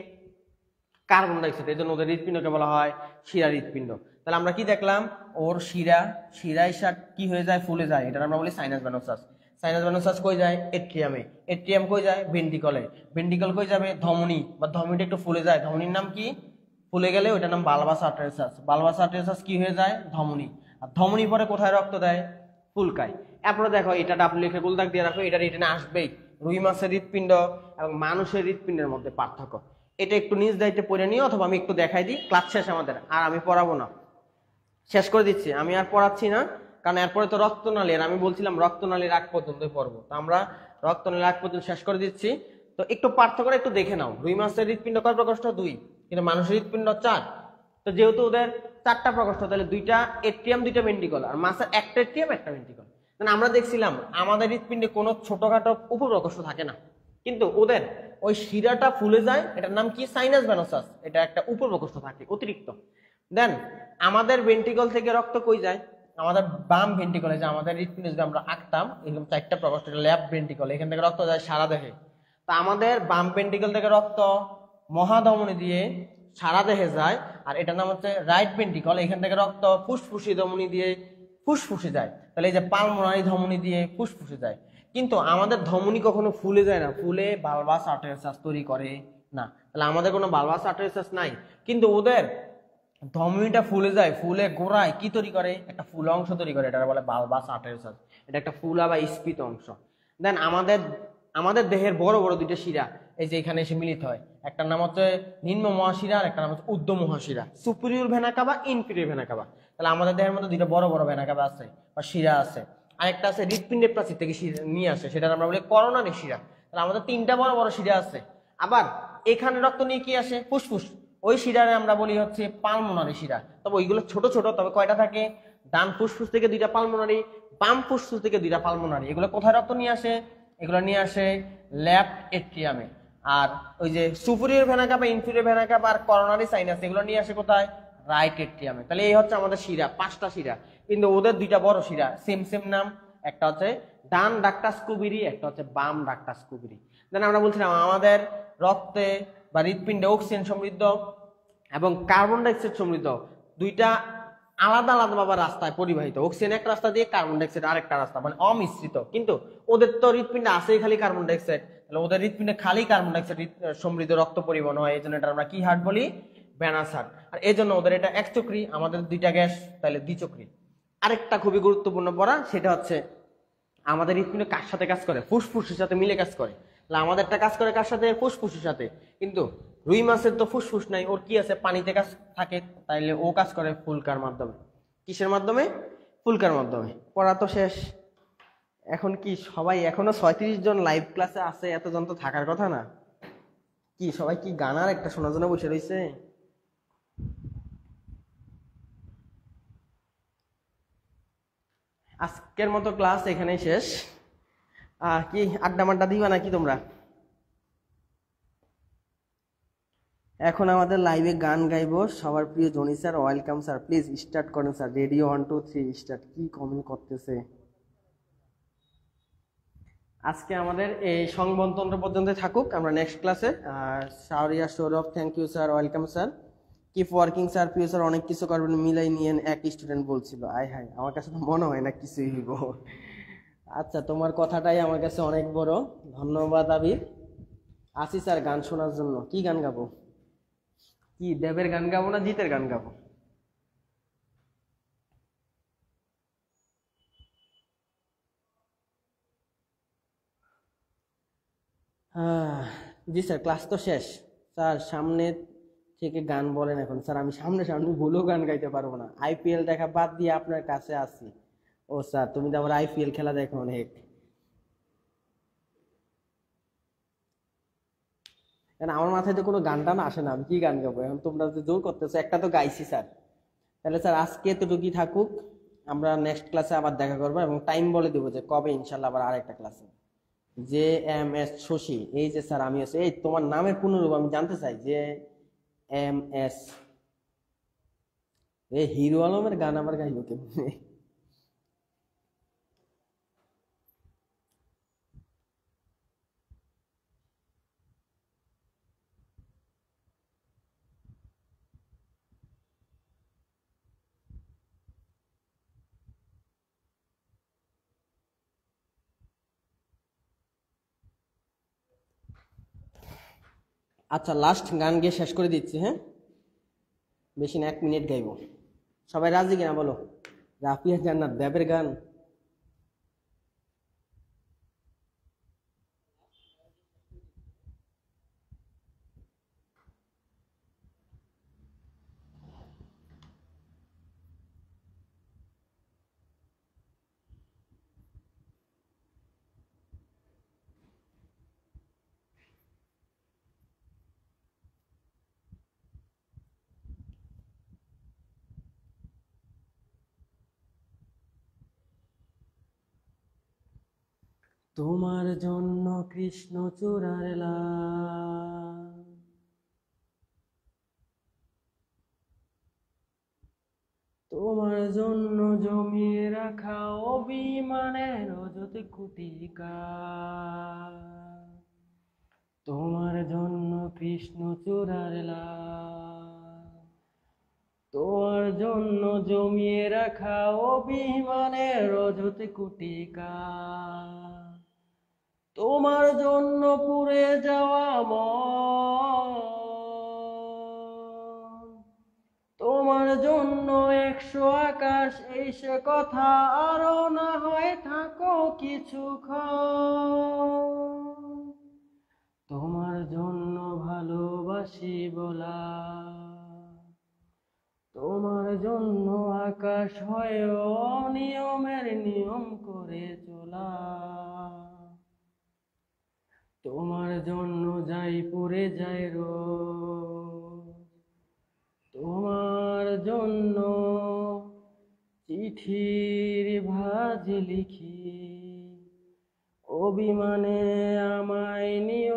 কার্বন ডাইঅক্সাইড। এই জন্য ওদের হৃৎপিণ্ডকে বলা হয় শিরা হৃৎপিণ্ড। তাহলে আমরা কি দেখলাম, ওর শিরায় কি হয়ে যায়, ফুলে যায়, এটা আমরা বলি সাইনাস ভেনোসাস। সাইনাস ভেনোসাস কই যায়, এট্রিয়ামে। এট্রিয়াম কই যায়, ভেন্ট্রিকলে। ভেন্ট্রিকল কই যাবে, ধমনী, বা ধমনীটা একটু ফুলে যায়, ধমনীর নাম কি, ফুলে গেলে ওইটার নাম বালবাস আর্টারিয়াস। বালবাস আর্টারিয়াস কি হয়ে যায়, ধমনী। আর ধমনী পরে কোথায় রক্ত দেয়, ফুলকায়। এরপরে দেখো এটা ডাব্লিউ লিখে গোল দাগ দিয়ে রাখো, এটা রিটেনে আসবেই। রুই মাছের হৃৎপিণ্ড এবং মানুষের হৃৎপিণ্ডের মধ্যে পার্থক্য, এটা একটু নিজ দায়িত্বে পড়ে নিও, অথবা আমি একটু দেখাই দিই। ক্লাস শেষ আমাদের, আর আমি পড়াবো না, শেষ করে দিচ্ছি। আমি আর পড়াচ্ছি না, কারণ এরপরে তো রক্তনালী, আর আমি বলছিলাম রক্তনালীর আগ পর্যন্ত পড়বো, তো আমরা রক্তনালীর আগ পর্যন্ত শেষ করে দিচ্ছি। তো একটু পার্থক্য একটু দেখে নাও, রুই মাছের হৃৎপিণ্ড কয় প্রকোষ্ঠ, 2, কিন্তু মানুষের হৃৎপিণ্ড 4। তো যেহেতু ওদের 4টা প্রকোষ্ঠ, তাহলে 2টা এট্রিয়াম 2টা ভেন্ট্রিকল, আর মাছের একটা এট্রিয়াম একটা ভেন্ট্রিকল। আমরা দেখছিলাম আমাদের হৃৎপিণ্ডে কোনো ছোটখাটো উপপ্রকোষ্ঠ থাকে না, কিন্তু ওদের ওই শিরাটা ফুলে যায়, এটার নাম কি, সাইনাস ভেনোসাস। এটা একটা উপপ্রকোষ্ঠ থাকে অতিরিক্ত। দেন আমাদের ভেন্ট্রিকল থেকে রক্ত কই যায়, আমাদের বাম ভেন্ট্রিকলে, যে আমাদের হৃৎপিণ্ডে যদি আমরা আঁকতাম এরকম 4টা প্রকোষ্ঠ, লেফট ভেন্ট্রিকল, এখান থেকে রক্ত যায় সারা দেহে। তা আমাদের বাম ভেন্ট্রিকল থেকে রক্ত মহাধমনী দিয়ে সারা দেহে যায়, আর এটার নাম হচ্ছে রাইট ভেন্ট্রিকল, এখান থেকে রক্ত ফুসফুসি ধমনী দিয়ে ফুসফুসে যায়। তাহলে এই যে পালমোনারি ধমনী দিয়ে ফুসফুসে যায়। কিন্তু আমাদের ধমনী কখনো ফুলে যায় না, ফুলে বালবাস আর্টারিয়াস তৈরি করে না। তাহলে আমাদের কোনো বালবাস আর্টারিয়াস নাই, কিন্তু ওদের ধমনীটা ফুলে যায়, ফুলে গোড়ায় কি তৈরি করে, একটা ফুলা অংশ তৈরি করে, এটা বলে বালবাস আর্টারিয়াস। এটা একটা ফুলা বা স্ফীত অংশ। দেন আমাদের দেহের বড় বড় 2টা শিরা এই যে এখানে এসে মিলিত হয়, একটার নাম হচ্ছে নিম্ন মহাশিরা, আর একটা নাম হচ্ছে ঊর্ধ্ব মহাশিরা, superior vena cava, inferior vena cava. তাহলে আমাদের দেহের মধ্যে 2টা বড় বড় ভেনা কাভা আছে বা শিরা আছে, আর একটা আছে হৃৎপিণ্ডের প্রাচীর থেকে নিয়ে আসে, সেটা আমরা বলি করোনারি শিরা। তাহলে আমাদের 3টা বড় বড় শিরা আছে। আবার এখানে রক্ত নিয়ে কি আসে, ফুসফুস, ওই শিরারে আমরা বলি হচ্ছে পালমোনারি শিরা। তবে ওইগুলো ছোট ছোট, তবে কয়টা থাকে, ডান ফুসফুস থেকে 2টা পালমোনারি, বাম ফুসফুস থেকে 2টা পালমোনারি। এগুলো কোথায় রক্ত নিয়ে আসে? এগুলো নিয়ে আসে লেফট এট্রিয়ামে। আর ওই যে superior vena cava, inferior vena cava আর করোনারি সাইনাস এগুলো নিয়ে আসে কোথায়? রাইট এট্রিয়ামে। তাহলে এই হচ্ছে আমাদের শিরা, 5টা শিরা, কিন্তু ওদের 2টা বড় শিরা, সেম সেম নাম, একটা হচ্ছে ডান ডাক্টাস কুবিরি, একটা হচ্ছে বাম ডাক্টাস কুবিরি। দেন আমরা বলছিলাম আমাদের রক্তে বা হৃৎপিণ্ডে অক্সিজেন সমৃদ্ধ এবং কার্বন ডাইঅক্সাইড সমৃদ্ধ 2টা আলাদা আলাদা ভাবে রাস্তায় পরিবাহিত। অক্সিজেন এক রাস্তা দিয়ে, কার্বন ডাইঅক্সাইড আরেকটা রাস্তা, মানে অমিশ্রিত। কিন্তু ওদের তো হৃৎপিণ্ডে আছেই খালি কার্বন ডাইঅক্সাইড, তাহলে ওদের হৃৎপিণ্ডে খালি কার্বন ডাইঅক্সাইড সমৃদ্ধ রক্ত পরিবহন হয়, এই জন্য এটা আমরা কি হার্ট বলি? Venous heart. আর এই জন্য ওদের এটা একচক্রী, আমাদের 2টা গ্যাস, তাহলে দ্বিচক্রী। আরেকটা খুবই গুরুত্বপূর্ণ পড়া, সেটা হচ্ছে আমাদের হৃৎপিণ্ড কার সাথে কাজ করে? ফুসফুসের সাথে মিলে কাজ করে। আমাদেরটা কাজ করে কার সাথে? ফুসফুসের সাথে। কিন্তু রুই মাছের তো ফুসফুস নাই, ওর কি আছে? পানিতে কাজ থাকে, তাইলে ও কাজ করে ফুলকার মাধ্যমে। কিসের মাধ্যমে? ফুলকার মাধ্যমে। পড়া তো শেষ। এখন কি সবাই, এখনো 36 জন লাইভ ক্লাসে আছে, এতজন তো থাকার কথা না? কি সবাই কি গান আর একটা শোনার জন্য বসে রয়েছে? আজকের মতো ক্লাস এখানেই শেষ। কি আড্ডা মাড্ডা দিবা নাকি তোমরা? এখন আমাদের লাইভে গান গাইবো সবার প্রিয় Johnny sir. Welcome sir, please start করেন স্যার। Radio 1 2 3 start. কি কমেন্ট করতেছে? আজকে আমাদের এই সংবন্ধতন্ত্র পর্যন্ত থাকুক, আমরা নেক্সট ক্লাসে। Shahriya Saurav, thank you sir, welcome sir. Keep working sir, প্রিয় স্যার অনেক কিছু করবেন, মিলাই নিয়েন, এক স্টুডেন্ট বলছিল। আয় হায়, আমার কাছে তো মনে হয় না কিছুই হইব। আচ্ছা, তোমার কথাটাই আমার কাছে অনেক বড়। ধন্যবাদ আবির। আসি স্যার গান শোনার জন্য। কি গান গাবো? কি দেবের গান গাবো না জিতের গান গাবো? জি স্যার, ক্লাস তো শেষ। স্যার সামনে থেকে গান বলেন এখন। স্যার আমি সামনে সামনে ভুলেও গান গাইতে পারবো না, আইপিএল দেখা বাদ দিয়ে আপনার কাছে আসি। ও স্যার, তুমি তো আবার আইপিএল খেলা দেখো অনেক। কারণ আমার মাথায় তো কোনো গান টান আসে না, আমি কি গান গাবো এখন? তোমরা যে জোর করতেছো, একটা তো গাইছি স্যার। তাহলে স্যার আজকে এতটুকুই থাকুক, আমরা নেক্সট ক্লাসে আবার দেখা করবো এবং টাইম বলে দেবো যে কবে ইনশাল্লাহ আবার আরেকটা ক্লাসে। JMS শশী, এই যে স্যার আমি আছি। এই তোমার নামের পূর্ণরূপ আমি জানতে চাই। JMS, এই হিরো আলমের গান আবার গাইবো কেমনে? আচ্ছা, লাস্ট গান গিয়ে শেষ করে দিচ্ছি, হ্যাঁ? বেশি না, 1 মিনিট গাইবো। সবাই রাজি কিনা বলো? রাফিয়া জান্নাত, দেবের গান। তোমার জন্য কৃষ্ণ চূড়ার লাল, তোমার জন্য জমিয়ে রাখা অভিমানের অযথা কুটিকা, তোমার জন্য কৃষ্ণ চূড়ার লাল, তোমার জন্য জমিয়ে রাখা অভিমানের অযথা কুটিকা, তোমার জন্য পুড়ে যাওয়া মন, তোমার জন্য 100 আকাশ, এই সে কথা আরো না হয় থাকো কিছুক্ষণ, তোমার জন্য ভালোবাসি বলা, তোমার জন্য আকাশ হয় অনিয়মের নিয়ম করে চলা, তোমার জন্য যাই পুড়ে যাই রোজ, তোমার জন্য চিঠির ভাঁজে লিখি, অভিমানে আমায় নিও